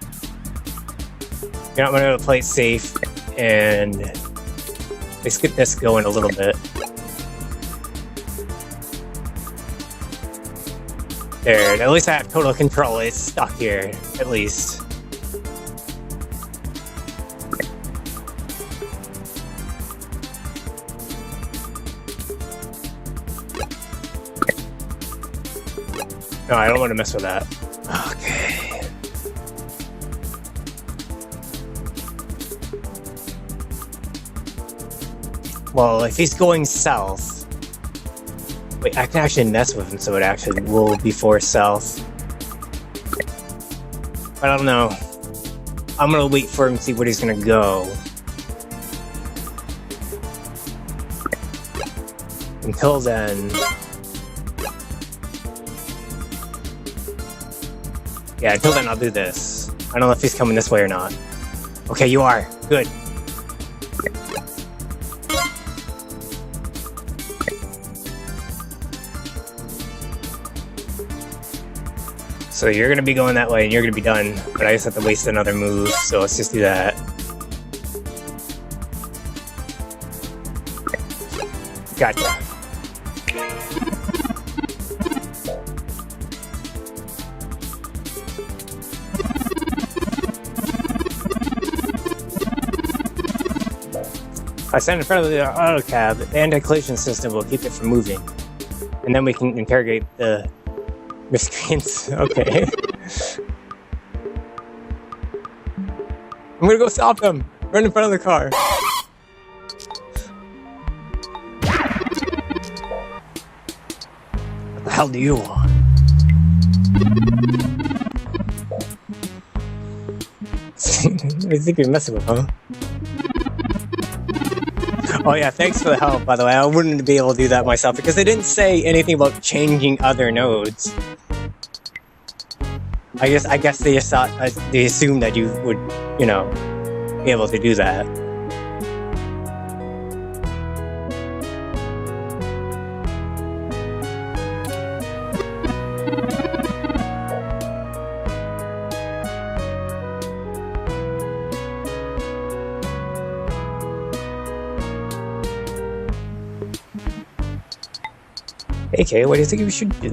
I'm gonna play it safe and let's get this going a little bit. There, at least I have total control. It's stuck here, at least. No, I don't want to mess with that. Okay. Well, if he's going south... Wait, I can actually mess with him so it actually will be forced south. But I don't know. I'm gonna wait for him to see where he's gonna go. Until then... Yeah, until then I'll do this. I don't know if he's coming this way or not. Okay, you are. Good. So you're gonna be going that way and you're gonna be done, but I just have to waste another move, so let's just do that. Gotcha. If I stand in front of the auto cab, the anti-collision system will keep it from moving. And then we can interrogate the miscreants. Okay. I'm gonna go stop them! Run in front of the car! What the hell do you want? I think you're messing with, huh? Oh yeah, thanks for the help, by the way. I wouldn't be able to do that myself because they didn't say anything about changing other nodes. I guess they just thought, they assumed that you would, you know, be able to do that. Hey Kay, what do you think we should do?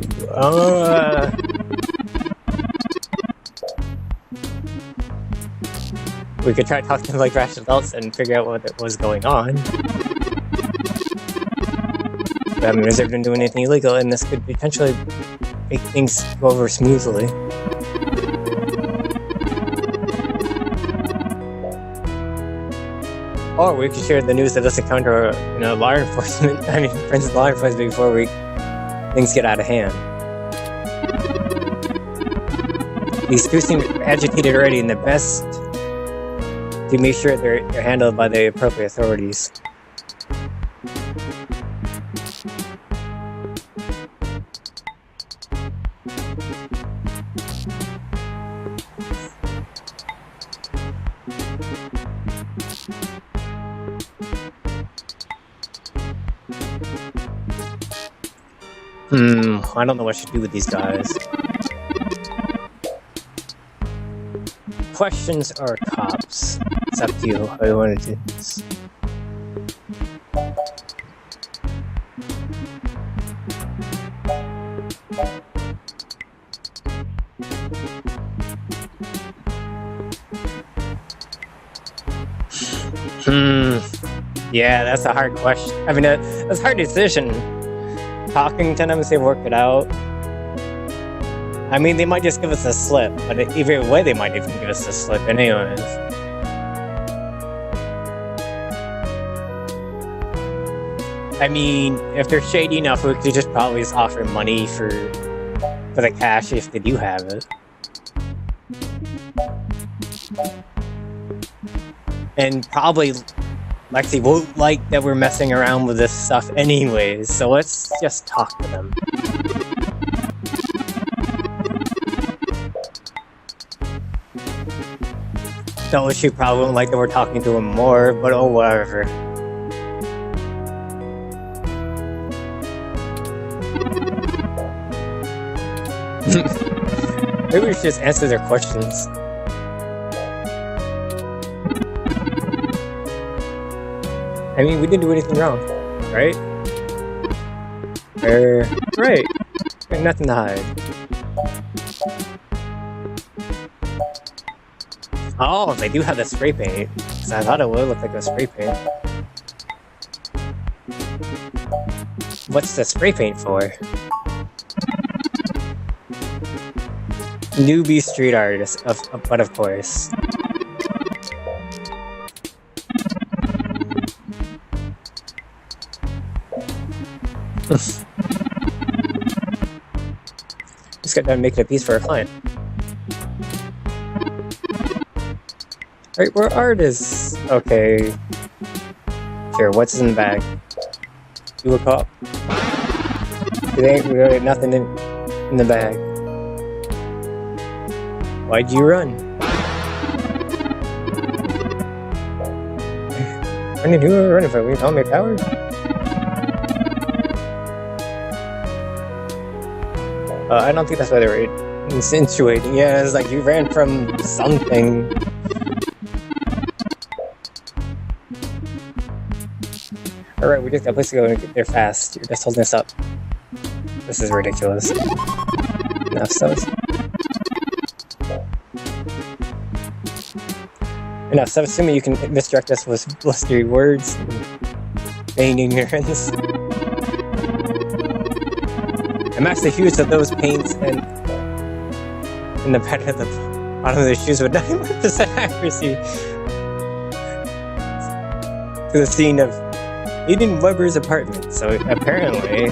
We could try to talk to them like rational adults and figure out what was going on. We haven't observed them doing anything illegal, and this could potentially make things go over smoothly. Or we could share the news that doesn't counter, law enforcement. I mean, friends of law enforcement before things get out of hand. These two seem agitated already, and the best to make sure they're handled by the appropriate authorities. I don't know what I should do with these guys. Questions or cops? It's up to you how you want to do this. Yeah, that's a hard question. I mean, that's a hard decision. Talking to them and say work it out. I mean, they might just give us a slip, but either way, they might even give us a slip anyways. I mean, if they're shady enough, we could just probably just offer money for the cash if they do have it. And probably Lexi won't like that we're messing around with this stuff anyways, so let's just talk to them. So she probably won't like that we're talking to him more, but oh, whatever. Maybe we should just answer their questions. I mean, we didn't do anything wrong, right? Right. Got nothing to hide. Oh, they do have the spray paint. Because I thought it would look like a spray paint. What's the spray paint for? Newbie street artist, but of course. Just got done making a piece for a client. Right, where artists? Okay. Sure, what's in the bag? Do a cop. There ain't really nothing in the bag. Why'd you run? Running, who are we running for? We call me a coward? I don't think that's why they were insinuating. Yeah, it's like you ran from something. Alright, we just got a place to go and get there fast. You're just holding us up. This is ridiculous. Enough stuff. Enough stuff. Assuming you can misdirect us with blustery words and feign ignorance. I'm actually huge that those paints and in the bottom of the shoes with 91% accuracy to the scene of Aiden Weber's apartment. So apparently,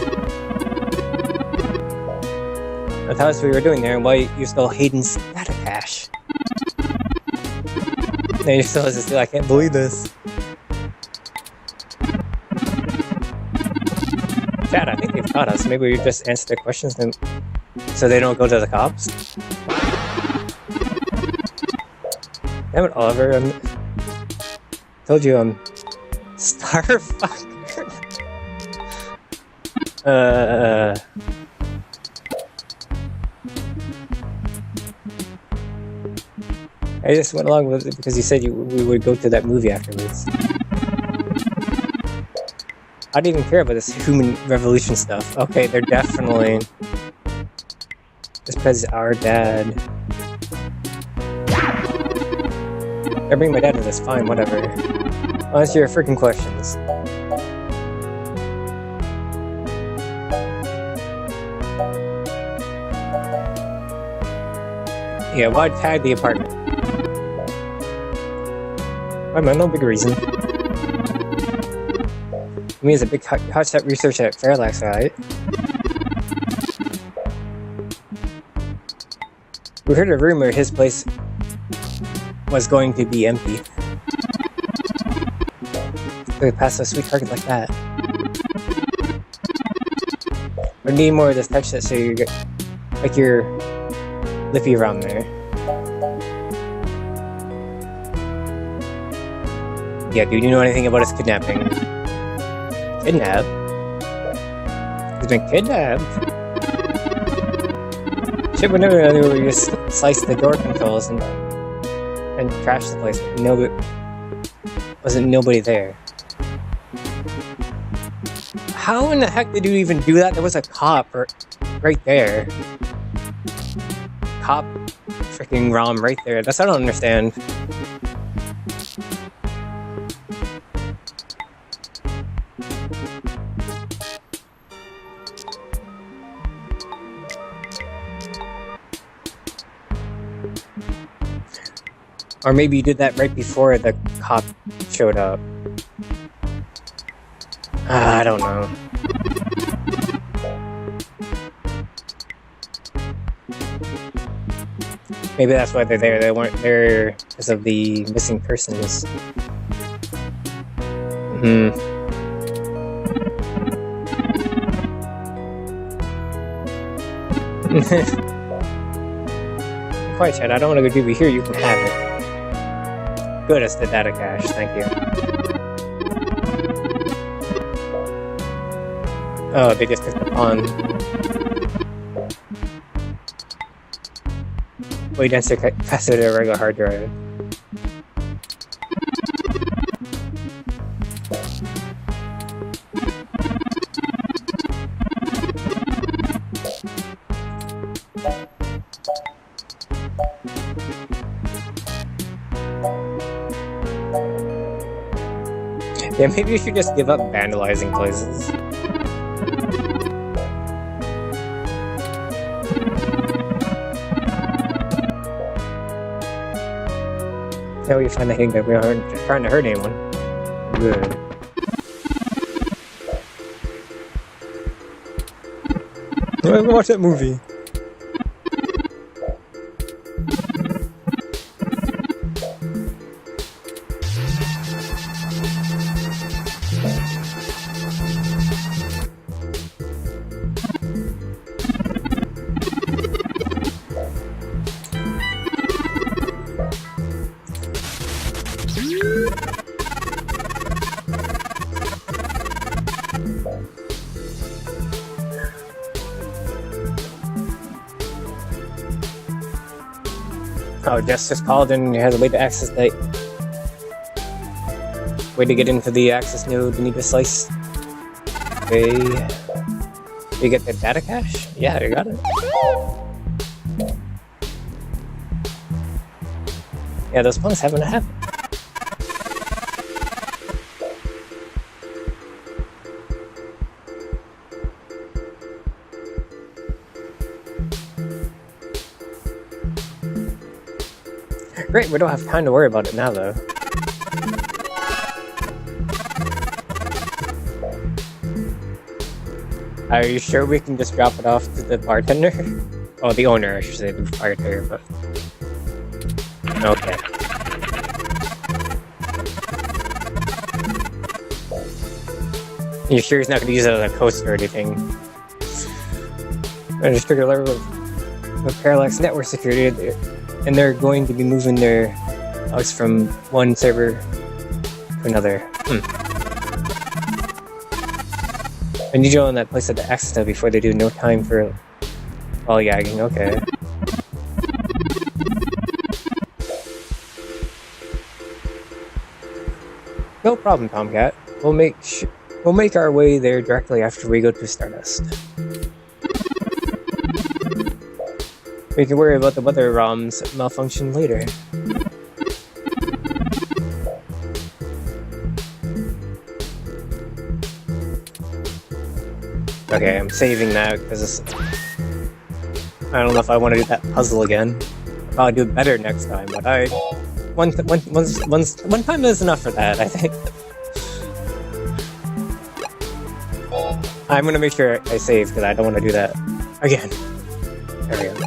that's how we were doing there, and why you stole Hayden's data cache. And you still just I can't believe this. Chad, I think they've caught us. Maybe we just answer their questions so they don't go to the cops. Damn it, Oliver. Told you I'm Starfucker. I just went along with it because you said we would go to that movie afterwards. I didn't even care about this human revolution stuff. Okay, they're definitely... Just because our dad... I bring my dad to this, fine, whatever. I'll answer your freaking questions. Yeah, why tag the apartment? I mean, no big reason. I mean, it's a big hotshot research at Fairlax, right? We heard a rumor his place was going to be empty. We pass a sweet target like that. We need more of this touch that so you get like you're lippy around there. Yeah, do you know anything about his kidnapping? Kidnapped? He's been kidnapped? Shit, we never knew we just sliced the door controls and crashed the place. Nobody, wasn't nobody there. How in the heck did you even do that? There was a cop right there. Cop freaking ROM right there. That's what I don't understand. Or maybe you did that right before the cop showed up. I don't know. Maybe that's why they're there. They weren't there because of the missing persons. Quiet, Chad. I don't want to go do here. You can have it. Good, it's the data cache. Thank you. Oh, they just took the pawn. Way denser faster than a regular hard drive. Yeah, maybe you should just give up vandalizing places. Now you find the hang that we aren't trying to hurt anyone. Good. Let's watch that movie. Oh, Justice called and has a way to access the... Way to get into the access node, you need to slice. Okay. You get the data cache? Yeah, you got it. Yeah, those punks haven't happened. Great, we don't have time to worry about it now, though. Are you sure we can just drop it off to the bartender? Oh, the owner, I should say, the bartender, but... Okay. You sure he's not going to use it as a coaster or anything? I just took a level of Parallax network security, and they're going to be moving their logs from one server to another. I need you on that place at the access node before they do. No time for lollygagging. Okay. No problem, Tomcat. We'll We'll make our way there directly after we go to Stardust. We can worry about the weather ROM's malfunction later. Okay, I'm saving that because I don't know if I want to do that puzzle again. I'll probably do it better next time, but one time is enough for that, I think. I'm gonna make sure I save because I don't want to do that again. There we go.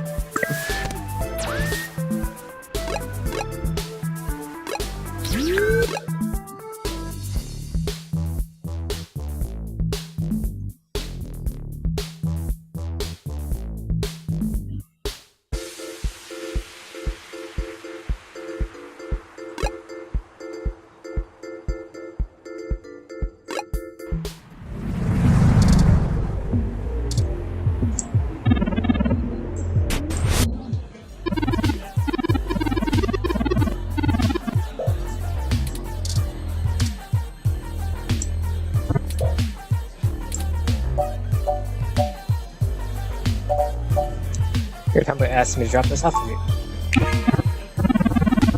Here, Tommy asked me to drop this off of you.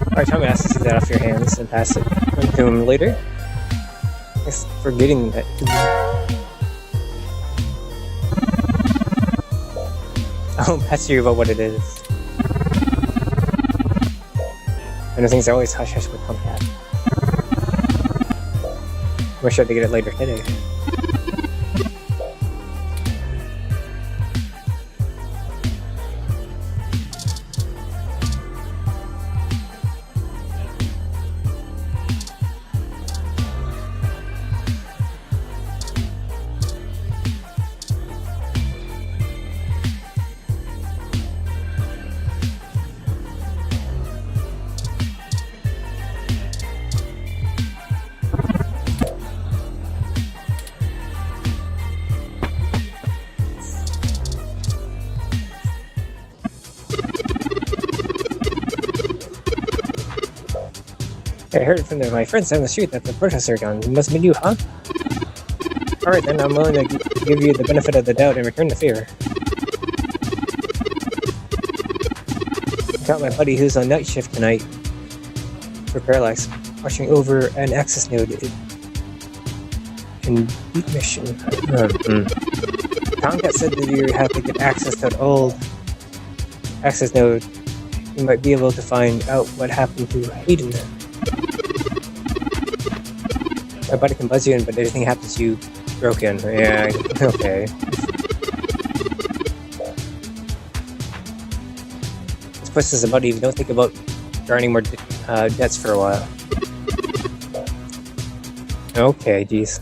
Alright, Tommy asked to take that off your hands and pass it to him later. Thanks for getting that to me. I won't pass you about what it is. And the things are always hush-hush with Tomcat. Wish I had to get it later today. I heard from my friends down the street that the protests are gone. It must have been you, huh? Alright then, I'm willing to give you the benefit of the doubt and return the favor. I got my buddy who's on night shift tonight for Parallax, watching over an access node in Beat Mission. Tomcat said that you have to get access to an old access node. You might be able to find out what happened to Hayden. My buddy can buzz you in, but everything happens to you broken. Yeah, okay. This place is about even don't think about earning more debts for a while. Okay, geez.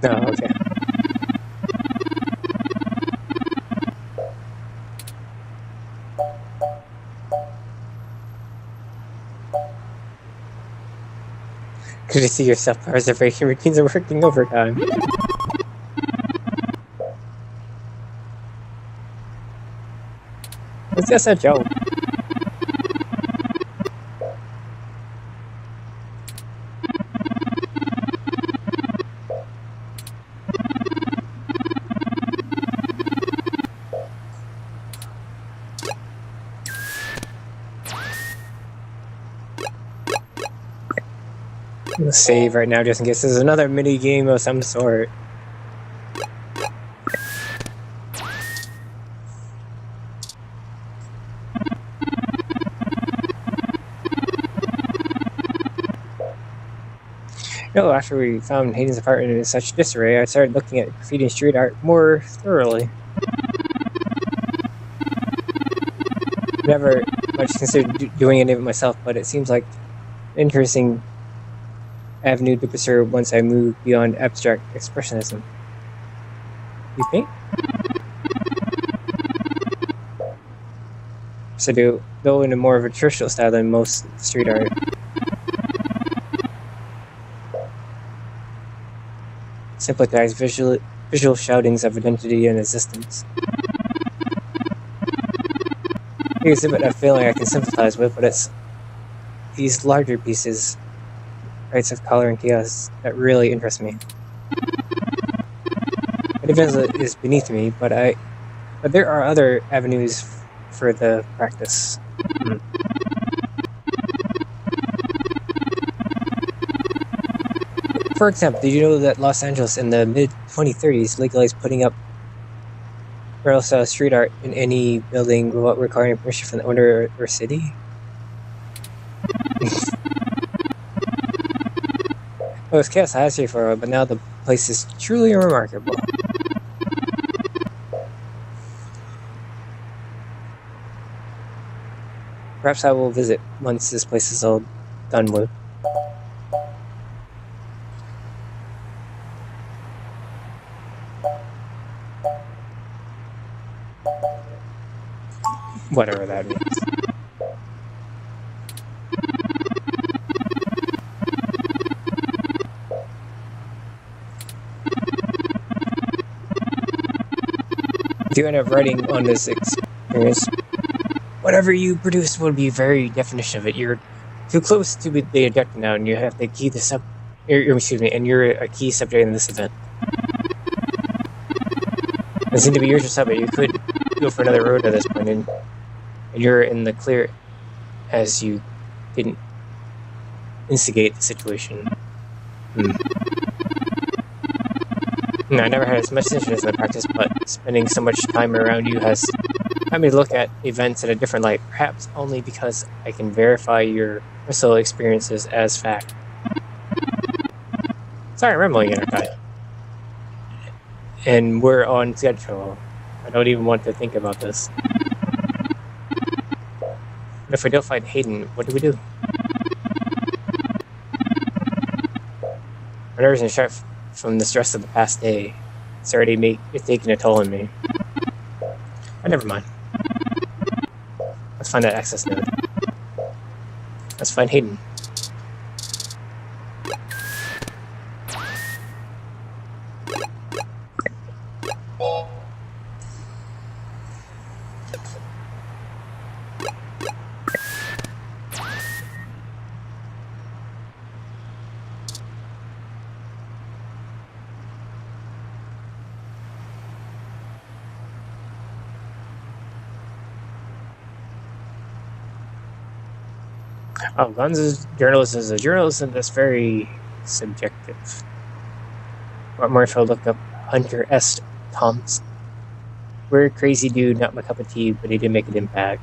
Oh, okay. Good to see your self-preservation routines are working overtime. It's just a joke. I'm gonna save right now just in case there's another mini game of some sort. No, after we found Hayden's apartment in such disarray, I started looking at graffiti and street art more thoroughly. never much considered doing any of it myself, but it seems like an interesting avenue to pursue once I move beyond abstract expressionism. You think? So though in a more of a traditional style than most street art. Simplifies visual shoutings of identity and existence. You exhibit a feeling I can sympathize with, but it's these larger pieces, rights of color and chaos, that really interest me. It is beneath me, but there are other avenues for the practice. For example, did you know that Los Angeles in the mid-2030s legalized putting up mural-style street art in any building without requiring permission from the owner or city? It was chaos last year for a while, but now the place is truly remarkable. Perhaps I will visit once this place is all done with. Whatever that means. If you end up writing on this experience, whatever you produce will be very definition of it. You're too close to the objective now, and you have to key this up. And you're a key subject in this event. It seems to be yours or something. You could go for another road at this point, and you're in the clear as you didn't instigate the situation. I never had as much interest in the practice, but spending so much time around you has had me look at events in a different light, perhaps only because I can verify your personal experiences as fact. Sorry, I'm rambling again, okay? And we're on schedule. I don't even want to think about this. But if we don't find Hayden, what do we do? My nerves are sharp from the stress of the past day. It's taking a toll on me. But never mind. Let's find that access node. Let's find Hayden. Oh, Guns' journalism is a journalism that's very subjective. What more if I look up Hunter S. Thompson? Weird, crazy dude, not my cup of tea, but he did make an impact.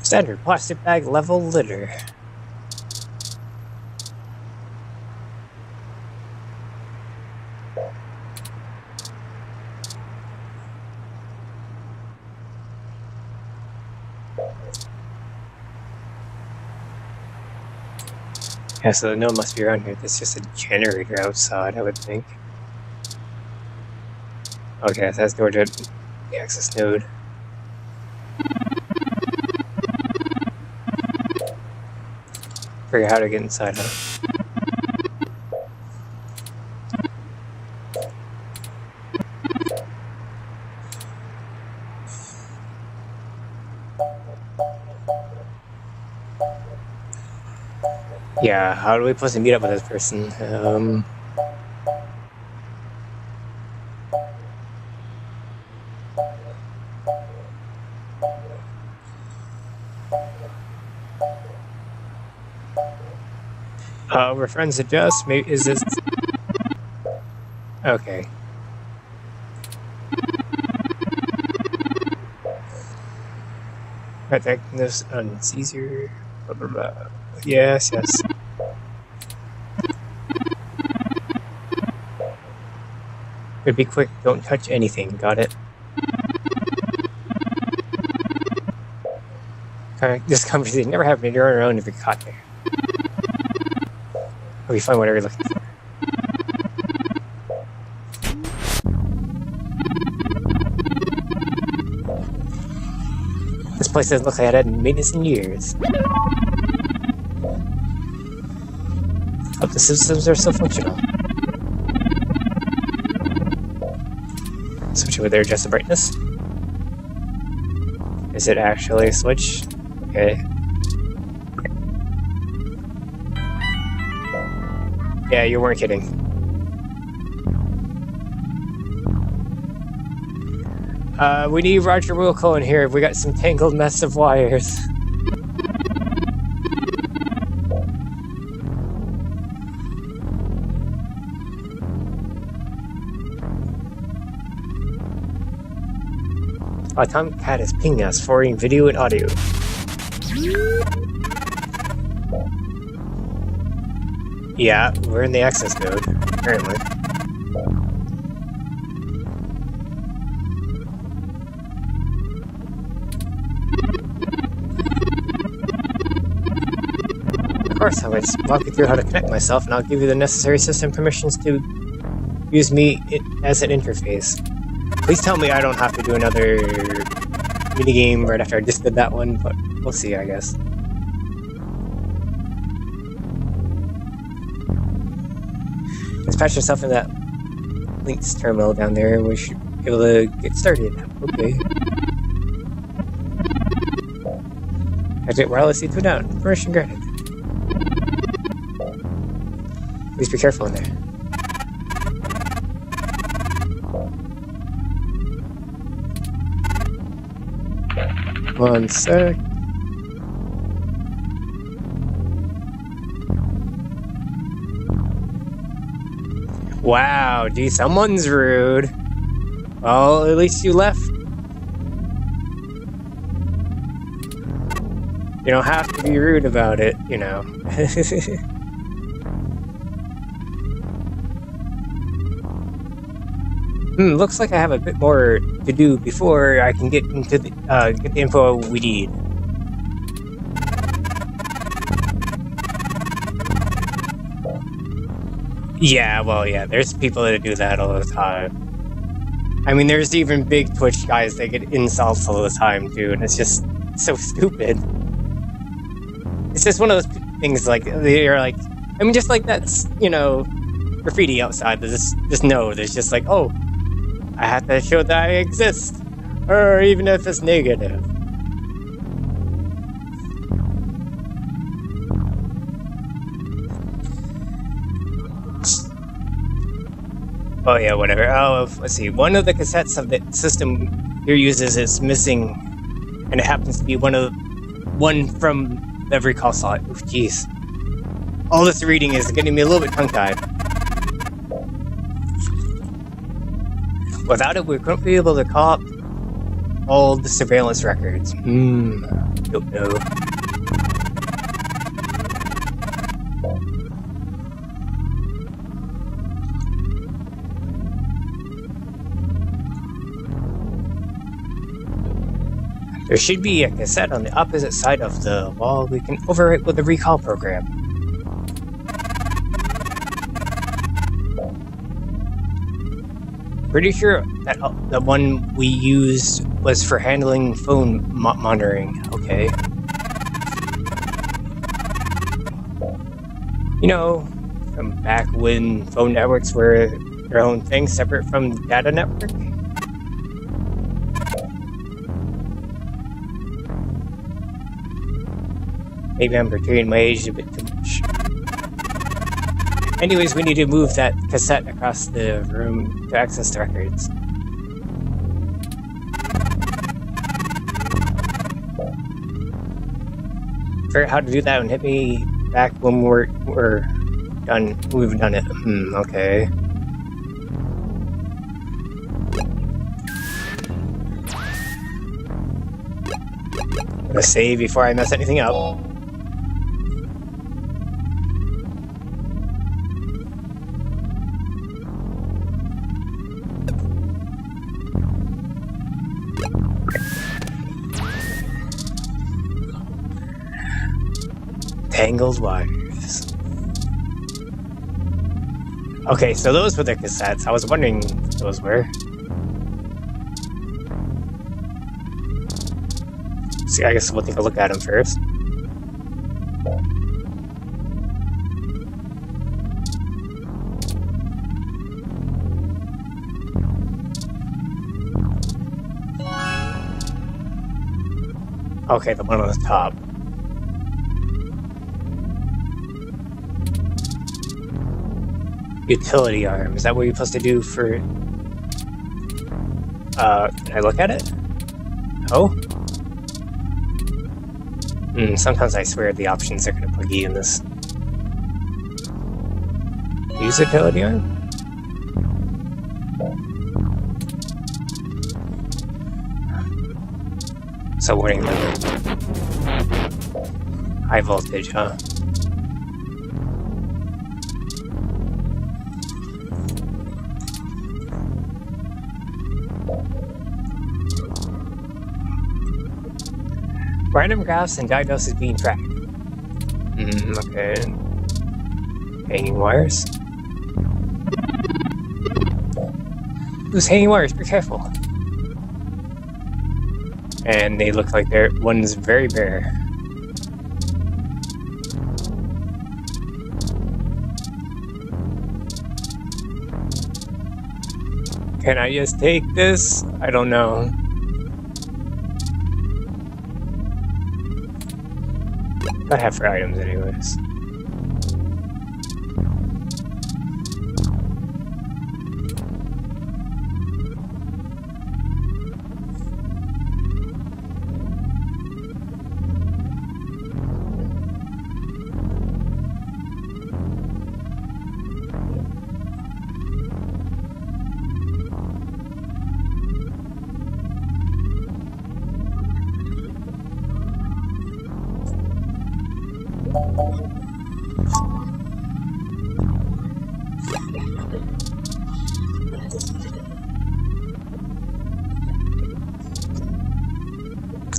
Standard plastic bag level litter. Yeah, so the node must be around here. There's just a generator outside, I would think. Okay, so that's door to the access node. Figure out how to get inside, huh? Yeah, how do we supposed to meet up with this person? We're friends to just, maybe, is this... Okay. Protecting this on Caesar. Blah, blah, blah. Yes, yes. But be quick, don't touch anything, got it? This conversation never happened. You're on your own if you're caught there. Or you find whatever you're looking for. This place doesn't look like it hadn't made this in years. Hope the systems are still functional. Switch over there, adjust the brightness. Is it actually a switch? Okay. Yeah, you weren't kidding. We need Roger Wilco in here. We got some tangled mess of wires. Tomcat is pinging us, forwarding video and audio. Yeah, we're in the access mode, apparently. Of course, I will just walk you through how to connect myself, and I'll give you the necessary system permissions to use me as an interface. Please tell me I don't have to do another minigame right after I just did that one, but we'll see, I guess. Dispatch yourself in that Link's terminal down there, and we should be able to get started. Okay. Exit wireless E2 down. Permission granted. Please be careful in there. One sec. Wow, gee, someone's rude. Well, at least you left. You don't have to be rude about it, you know. Looks like I have a bit more to do before I can get into the get the info we need. Yeah, well, yeah, there's people that do that all the time. I mean, there's even big Twitch guys that get insults all the time, too, and it's just so stupid. It's just one of those things, like, they're like, I mean, just like that's, you know, graffiti outside, there's just no, there's just like, oh, I have to show that I exist, or even if it's negative. Oh yeah, whatever. Oh, let's see. One of the cassettes of the system here uses is missing, and it happens to be one from the recall slot. Oof, jeez. All this reading is getting me a little bit tongue-tied. Without it, we couldn't be able to call up all the surveillance records. Don't know. There should be a cassette on the opposite side of the wall we can overwrite with the recall program. Pretty sure that the one we used was for handling phone monitoring. Okay. You know, from back when phone networks were their own thing separate from the data network. Maybe I'm portraying my age a bit too much. Anyways, we need to move that cassette across the room to access the records. Figure out how to do that and hit me back when we're done. We've done it. Okay. Let's save before I mess anything up. Tangled wires. Okay, so those were the cassettes. I was wondering what those were. See, I guess we'll take a look at them first. Okay, the one on the top. Utility arm. Is that what you're supposed to do for... can I look at it? Oh? Sometimes I swear the options are kind of buggy in this. Use utility arm? So warning limit. High voltage, huh? Random graphs and diagnosis being tracked. Okay. Hanging wires. Those hanging wires, be careful. And they look like one's very bare. Can I just take this? I don't know. I have for items anyways.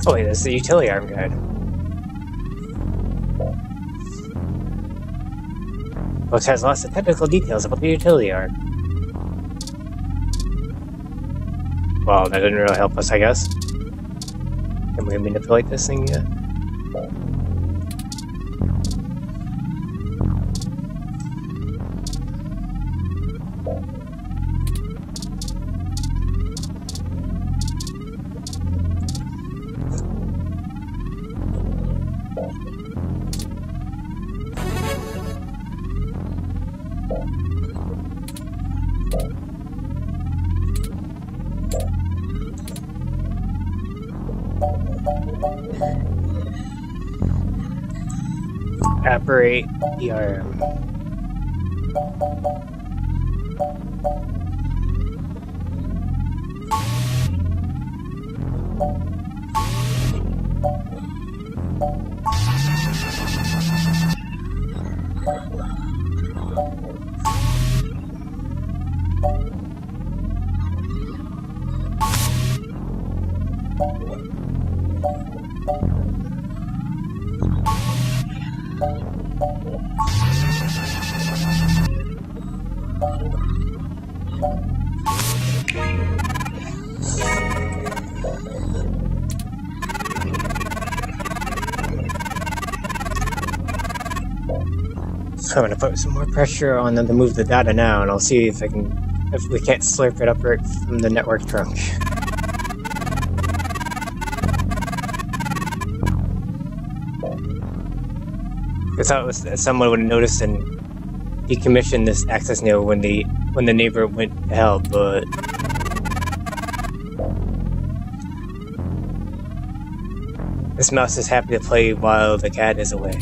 Oh wait, that's the utility arm guide. Which has lots of technical details about the utility arm. Well, that didn't really help us, I guess. Can we manipulate this thing yet? Operate the arm. So I'm gonna put some more pressure on them to move the data now, and I'll see if we can't slurp it up right from the network trunk. I thought it was someone would have noticed and decommissioned this access node when the neighbor went to hell, but this mouse is happy to play while the cat is away.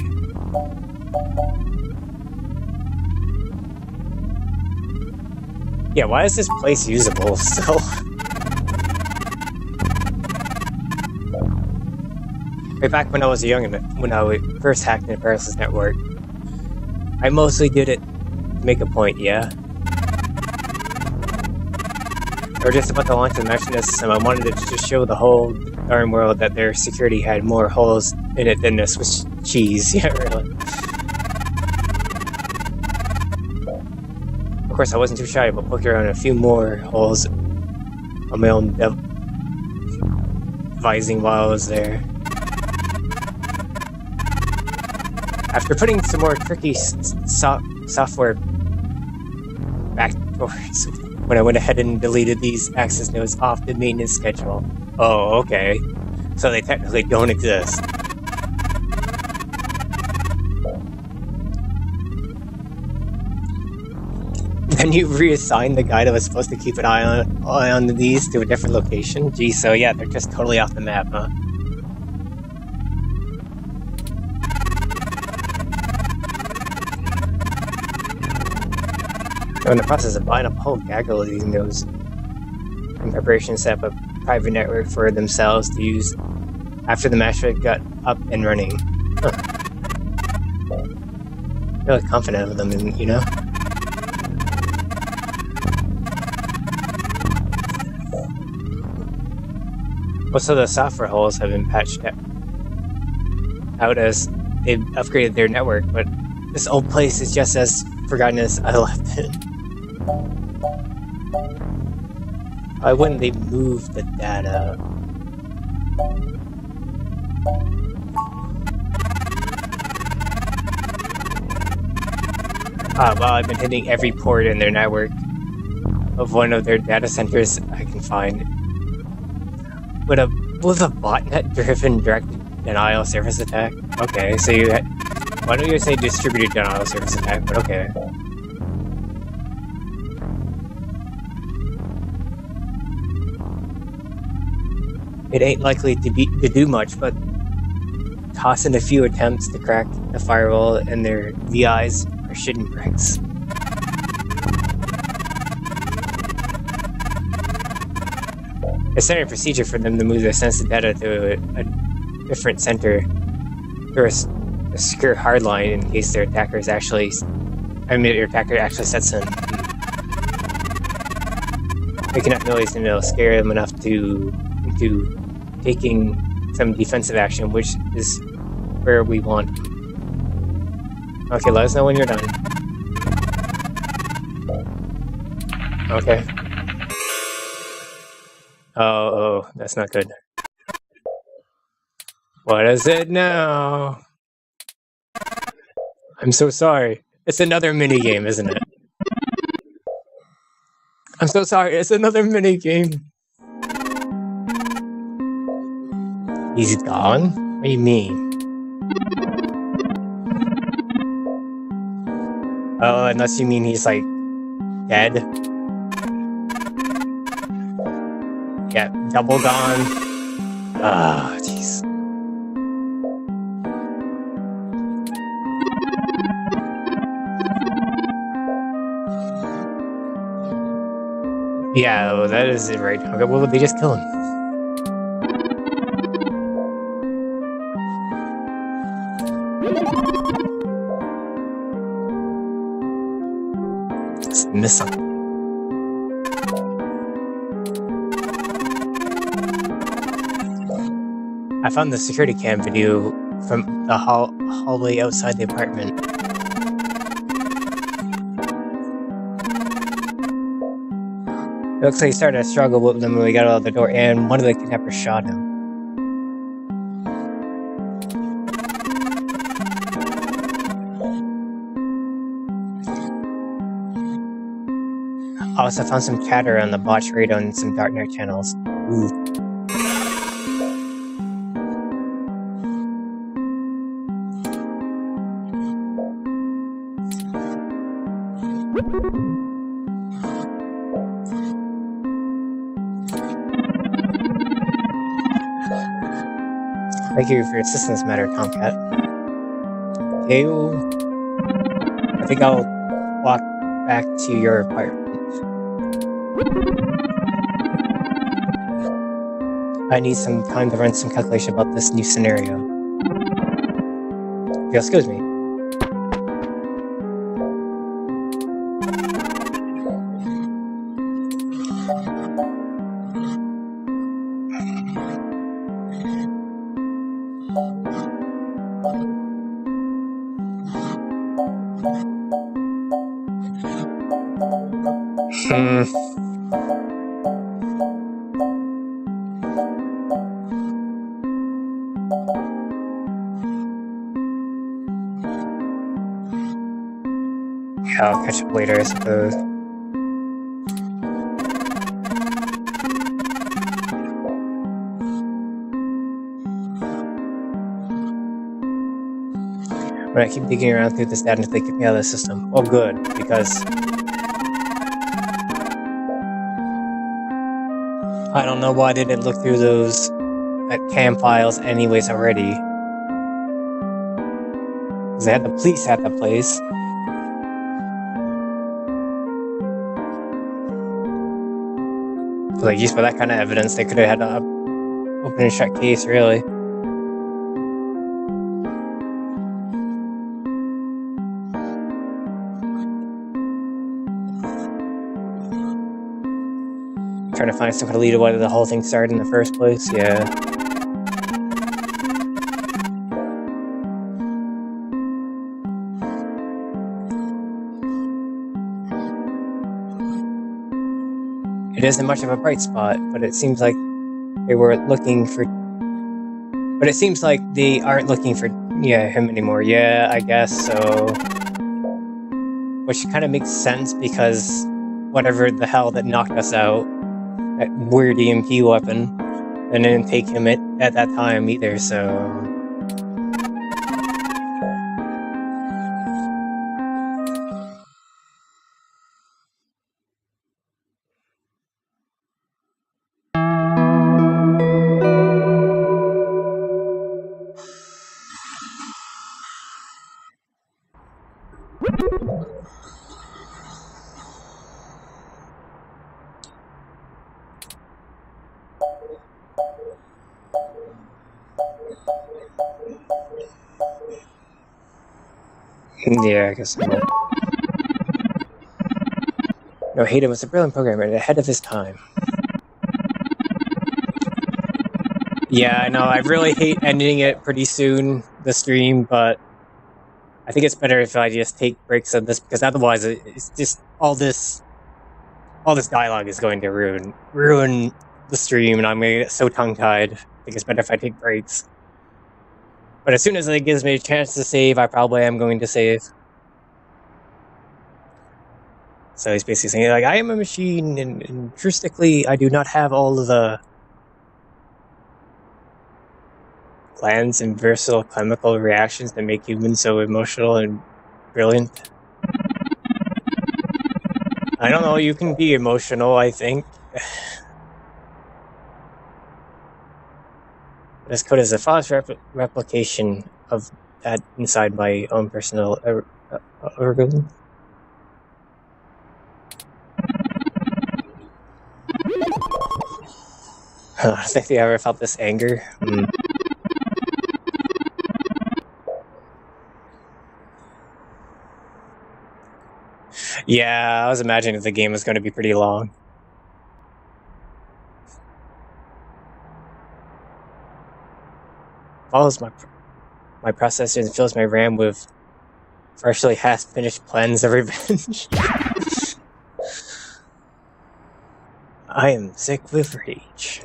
Yeah, why is this place usable still? Way back when I was young and when I first hacked into Parallax Network, I mostly did it to make a point, yeah? Or just about to launch the mesh system, I wanted to just show the whole darn world that their security had more holes in it than a Swiss cheese, yeah, really. Of course, I wasn't too shy about poking around a few more holes on my own devising while I was there. After putting some more tricky software backdoors, when I went ahead and deleted these access nodes off the maintenance schedule. Oh, okay. So they technically don't exist. Then you reassign the guy that was supposed to keep an eye on these to a different location? Gee, so yeah, they're just totally off the map, huh? They're in the process of buying up a whole gaggle of these nodes in preparation to set up a private network for themselves to use after the master got up and running. Huh. Really confident of them, you know? Most of the software holes have been patched out as they've upgraded their network, but this old place is just as forgotten as I left it. Why wouldn't they move the data? Well, I've been hitting every port in their network of one of their data centers I can find. With a botnet-driven direct denial service attack? Okay, so you had... Why don't you say distributed denial service attack, but okay. It ain't likely to do much, but toss in a few attempts to crack the firewall and their VIs are shitting bricks. It's standard procedure for them to move their sensitive data to a different center or a secure hardline in case their attacker actually sets in. Making that noise and it'll scare them enough into taking some defensive action, which is where we want. Okay, let us know when you're done. Okay. Oh, that's not good. What is it now? I'm so sorry. It's another minigame, isn't it? I'm so sorry, it's another minigame. He's gone? What do you mean? Oh, unless you mean he's like dead? Yeah, double gone. Ah, jeez. Yeah, well, that is it, right? Okay, well, they just kill him. Just miss him. I found the security cam video from the hallway outside the apartment. It looks like he started to struggle with them when we got out of the door, and one of the kidnappers shot him. I also found some chatter on the botch radio and some darknet channels. Ooh. Thank you for your assistance, Matter Tomcat. Okay, I think I'll walk back to your apartment. I need some time to run some calculation about this new scenario. Excuse me. Yeah, I'll catch up later, I suppose. When I keep digging around through this data, they kick me out of the system. Oh, good, because I don't know why they didn't look through those cam files anyways already. Because they had the police at the place. So, like, used for that kind of evidence, they could have had an open and shut case, really. Trying to find some kind of lead to why the whole thing started in the first place, yeah. It isn't much of a bright spot, but it seems like they were looking for... But it seems like they aren't looking for, him anymore. Yeah, I guess so. Which kind of makes sense, because whatever the hell that knocked us out, that weird EMP weapon, and didn't take him at that time either, so... Yeah, I guess so. No, Hayden was a brilliant programmer and ahead of his time. Yeah, I know, I really hate ending it pretty soon, the stream, but I think it's better if I just take breaks of this, because otherwise it's just all this dialogue is going to ruin the stream, and I'm going to get so tongue-tied. I think it's better if I take breaks. But as soon as it gives me a chance to save, I probably am going to save. So he's basically saying, like, I am a machine, and intrinsically, I do not have all of the glands and versatile chemical reactions that make humans so emotional and brilliant. I don't know, you can be emotional, I think. This code is a false replication of that inside my own personal organ. I think you ever felt this anger. Yeah, I was imagining the game was going to be pretty long. Follows my processor and fills my RAM with freshly half-finished plans of revenge. I am sick with rage.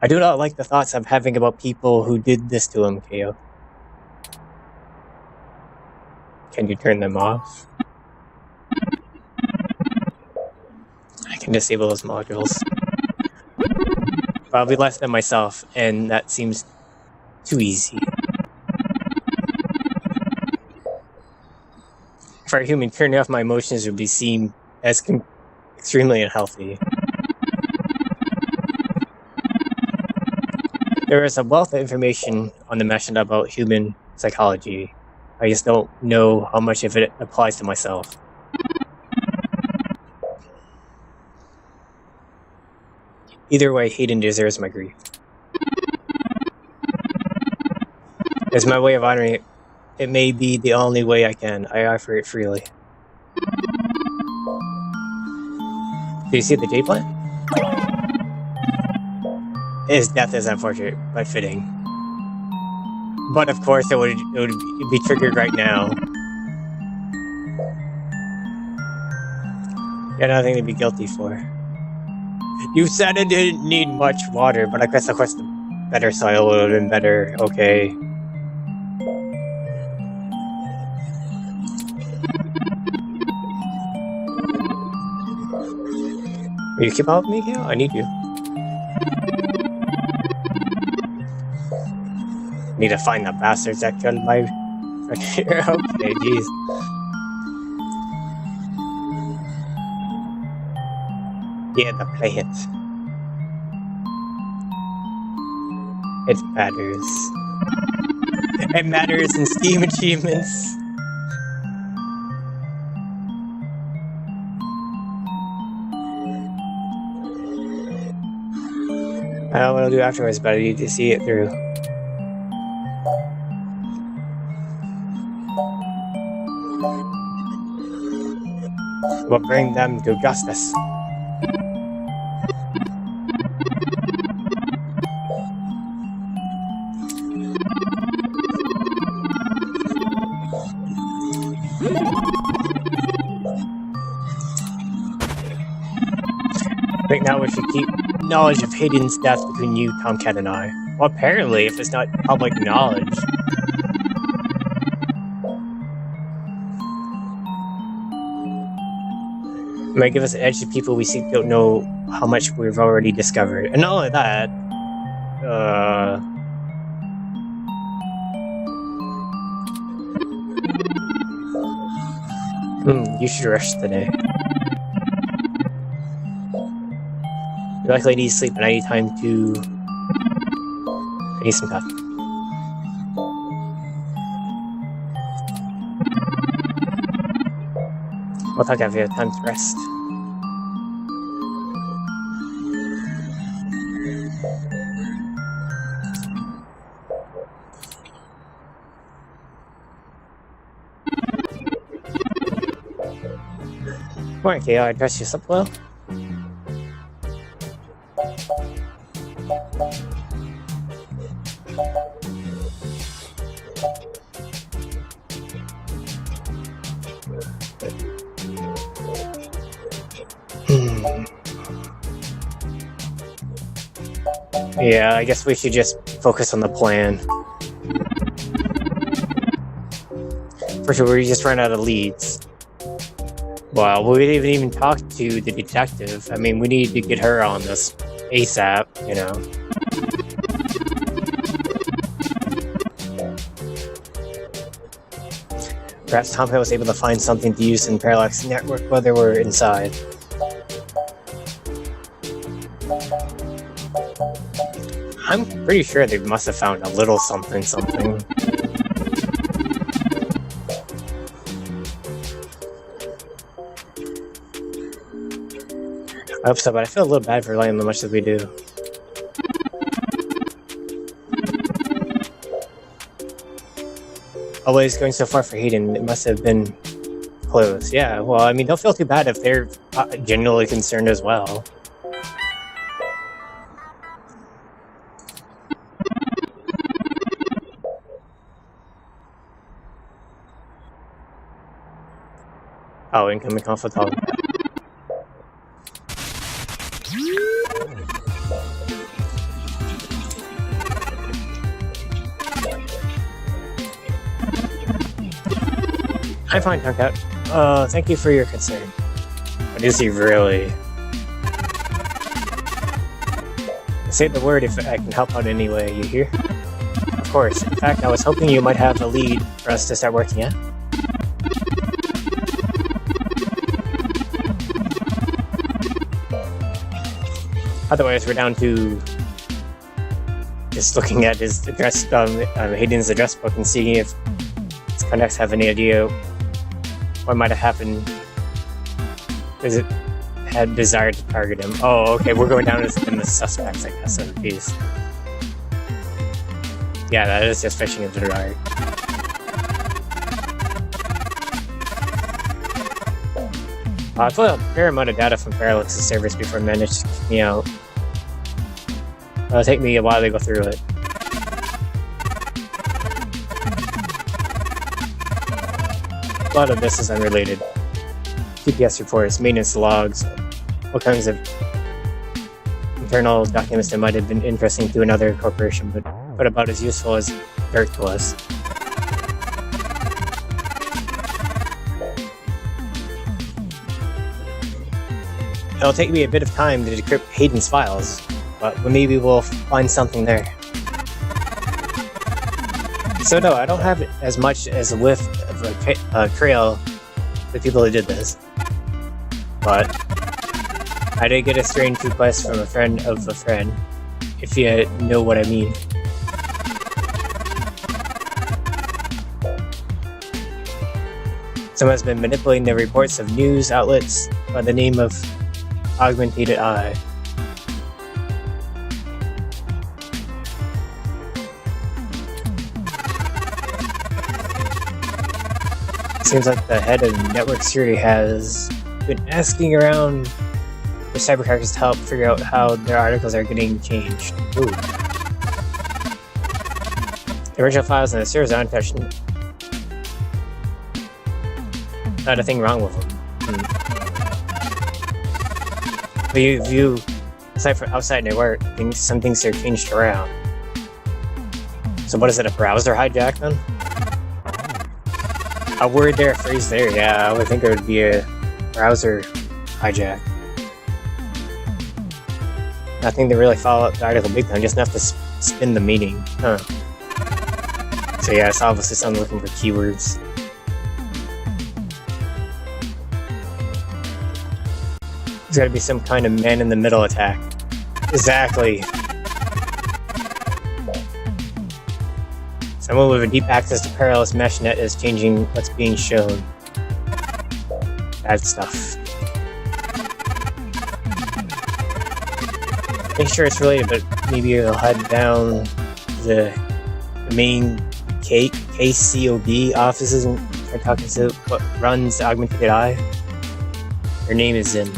I do not like the thoughts I'm having about people who did this to him, KO. Can you turn them off? I can disable those modules. Probably less than myself, and that seems too easy. For a human, turning off my emotions would be seen as extremely unhealthy. There is a wealth of information on the Meshnet about human psychology. I just don't know how much of it applies to myself. Either way, Hayden deserves my grief. It's my way of honoring it. It may be the only way I can. I offer it freely. Do you see the J plan? His death is unfortunate, but fitting. But of course, it would be triggered right now. Got nothing to be guilty for. You said it didn't need much water, but I guess of course the better soil would have been better. Okay. Will you keep up with me, Kale? I need you. Need to find the bastards that killed my... Okay, jeez. Yeah, the play it. It matters. It matters in Steam achievements. I don't know what I'll do afterwards, but I need to see it through. We'll bring them to justice. I think now we should keep knowledge of Hayden's death between you, Tomcat, and I. Well, apparently, if it's not public knowledge. It might give us an edge to people we seek don't know how much we've already discovered. And not only that, you should rest today. You likely need sleep and I need time to... I need some time. We'll talk after you have time to rest. Alright, okay, I dress you up well. Yeah, I guess we should just focus on the plan. For sure, we just ran out of leads. Well, we didn't even talk to the detective. I mean, we need to get her on this ASAP, you know. Perhaps Tomcat was able to find something to use in Parallax Network while they were inside. I'm pretty sure they must have found a little something. I hope so, but I feel a little bad for letting them much as we do. Always going so far for Hayden, it must have been close. Yeah, well, I mean, don't feel too bad if they're genuinely concerned as well. Oh, incoming conflict. I'm fine, Tomcat. Thank you for your concern. But is he really? Say the word if I can help out in any way, you hear? Of course. In fact, I was hoping you might have a lead for us to start working at. Otherwise, we're down to just looking at his address, Hayden's address book, and seeing if it's Next, have any idea what might have happened? Is it had desired to target him? Oh, okay, we're going down in the suspects, I guess, of the piece. Yeah, that is just fishing into the dark. I pulled a fair amount of data from Parallax's servers before it managed to kick me out. It'll take me a while to go through it. A lot of this is unrelated. GPS reports, maintenance logs, what kinds of internal documents that might have been interesting to another corporation, but about as useful as dirt to us. It'll take me a bit of time to decrypt Hayden's files, but maybe we'll find something there. So no, I don't have as much as a whiff of a trail of the people who did this. But I did get a strange request from a friend of a friend, if you know what I mean. Someone has been manipulating the reports of news outlets by the name of Augmented Eye. Seems like the head of network security has been asking around for cyber hackers to help figure out how their articles are getting changed. Ooh. The original files in the servers are untouched. Not a thing wrong with them. But you view, aside from outside network, some things are changed around. So what is it, a browser hijack then? A word there, a phrase there, yeah, I would think it would be a browser hijack. Nothing to really follow up the article big time, just enough to spin the meaning. Huh. So yeah, it's obviously someone looking for keywords. There's gotta be some kind of man-in-the-middle attack. Exactly. Someone with a deep access to Parallel's mesh net is changing what's being shown. Bad stuff. Make sure it's related, but maybe you'll head down to the main KCOB offices and try talking to what runs Augmented Eye. Her name is Zin.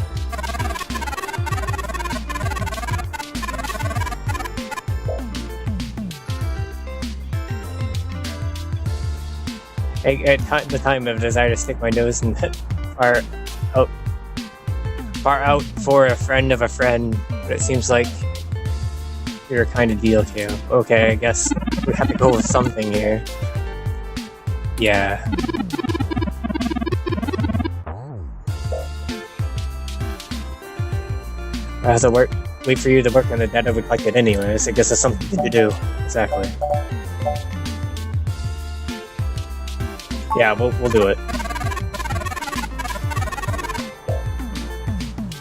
At the time of desire to stick my nose in far out for a friend of a friend, but it seems like you're a kind of deal too. Okay, I guess we have to go with something here. Yeah. I have to wait for you to work on the data we collected anyways. I guess that's something to do. Exactly. Yeah, we'll do it.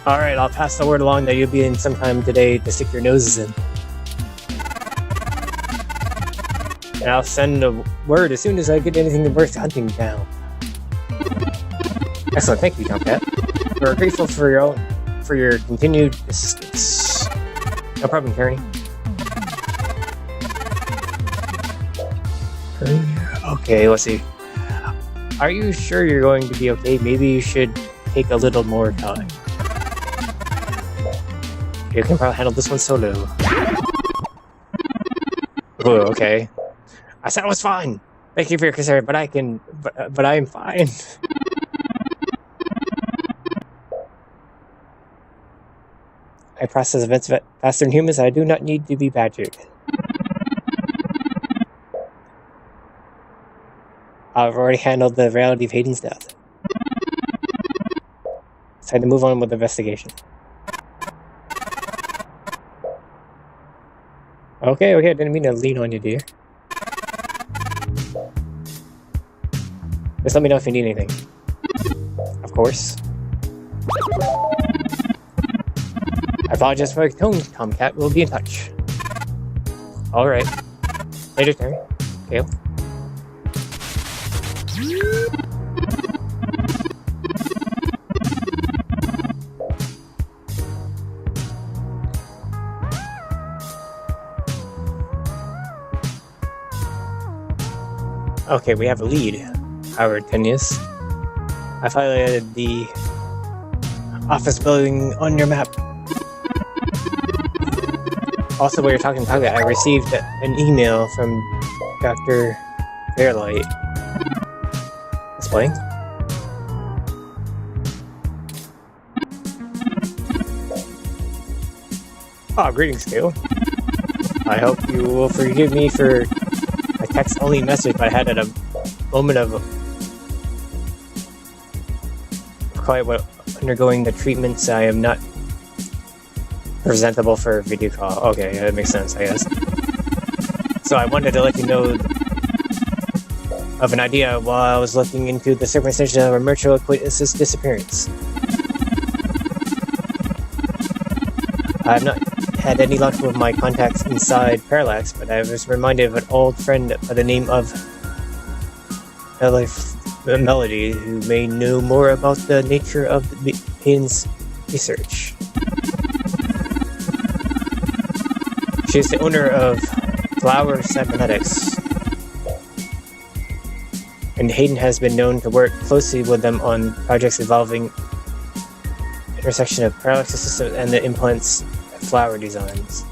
Alright, I'll pass the word along that you'll be in sometime today to stick your noses in. And I'll send a word as soon as I get anything worth hunting down. Excellent, thank you, Tomcat. We're grateful for your continued assistance. No problem, Carrie. Okay, let's see. Are you sure you're going to be okay? Maybe you should take a little more time. You can probably handle this one solo. Oh, okay. I said I was fine. Thank you for your concern, but but I'm fine. I process events faster than humans. I do not need to be badgered. I've already handled the reality of Hayden's death. It's time to move on with the investigation. Okay, I didn't mean to lean on you, dear. Just let me know if you need anything. Of course. I apologize for my tone, Tomcat. We'll be in touch. Alright. Later, Terry. Okay. Okay, we have a lead. Howard Tenius. I've highlighted the office building on your map. Also, while you're talking about that, I received an email from Dr. Fairlight. Explain. Oh, greetings, Gale. I hope you will forgive me for a text-only message I had at a moment of quite what undergoing the treatments. I am not presentable for a video call. Okay, that makes sense, I guess. So I wanted to let you know of an idea while I was looking into the circumstances of a mutual acquaintance's disappearance. I have not had any luck with my contacts inside Parallax, but I was reminded of an old friend by the name of Melody, who may know more about the nature of Hayden's research. She is the owner of Flower Cybernetics, and Hayden has been known to work closely with them on projects involving intersection of Parallax systems and the implant's flower designs.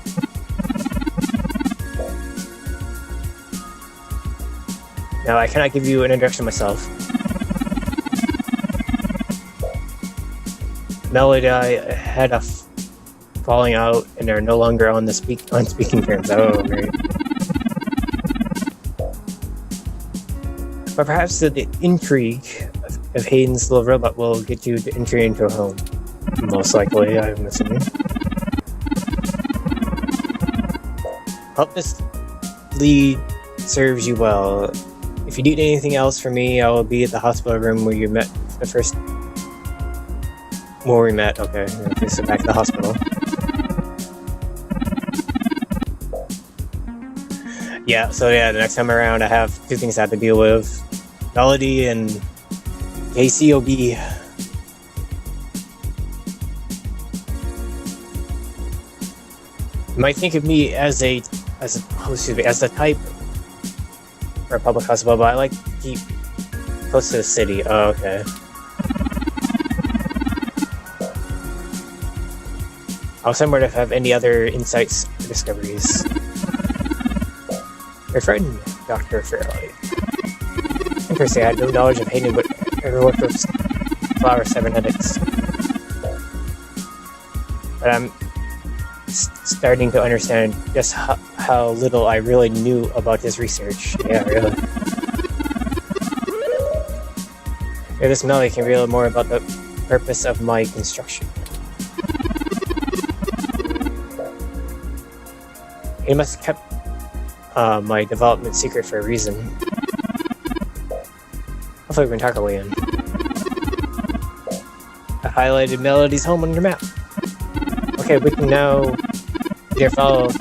Now, I cannot give you an introduction myself. Melody and I had a falling out and are no longer on speaking terms. Oh, great. But perhaps the intrigue of Hayden's little robot will get you to entry into a home. Most likely, I'm assuming. Hope this lead serves you well. If you need anything else from me, I will be at the hospital room where you met the first... Where we met, okay. So back to the hospital. Yeah, so yeah, the next time around I have two things I have to deal with. Melody and KCOB. You might think of me as the type for a public hospital, but I like to keep close to the city. Oh, okay. I'll send word if I have any other insights or discoveries. Your friend, Dr. Fairlight. Interesting, I had no knowledge of Hayden would ever worked with Flower Cybernetics. But I'm starting to understand just how little I really knew about his research. Yeah, really. Maybe this Melody can reveal more about the purpose of my construction. He must have kept my development secret for a reason. Hopefully we can talk our way in. I highlighted Melody's home on your map. Okay, we can now either follow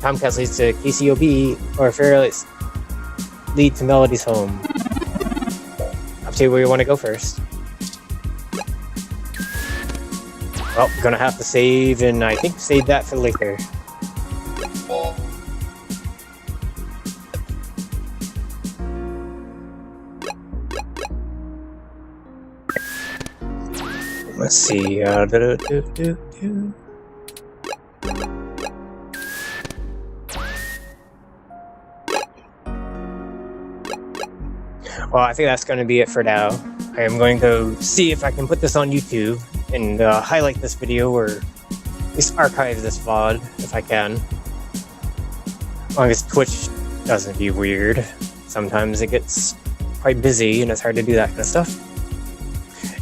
Tomcats leads to KCOB or Fairlight's lead to Melody's home. Up to where you want to go first. Well, gonna have to save, and I think save that for later. Let's see. Well, I think that's going to be it for now. I am going to see if I can put this on YouTube and highlight this video, or at least archive this VOD if I can. As long as Twitch doesn't be weird. Sometimes it gets quite busy and it's hard to do that kind of stuff.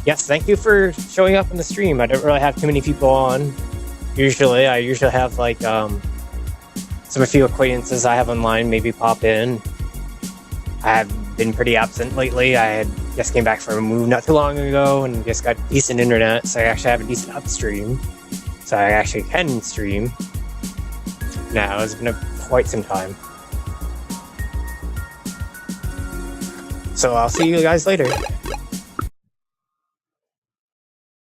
Yes, thank you for showing up on the stream. I don't really have too many people on. I usually have like a few acquaintances I have online maybe pop in. I have been pretty absent lately. I had just came back from a move not too long ago and just got decent internet, so I actually have a decent upstream. So I actually can stream. Now, it's been quite some time. So I'll see you guys later.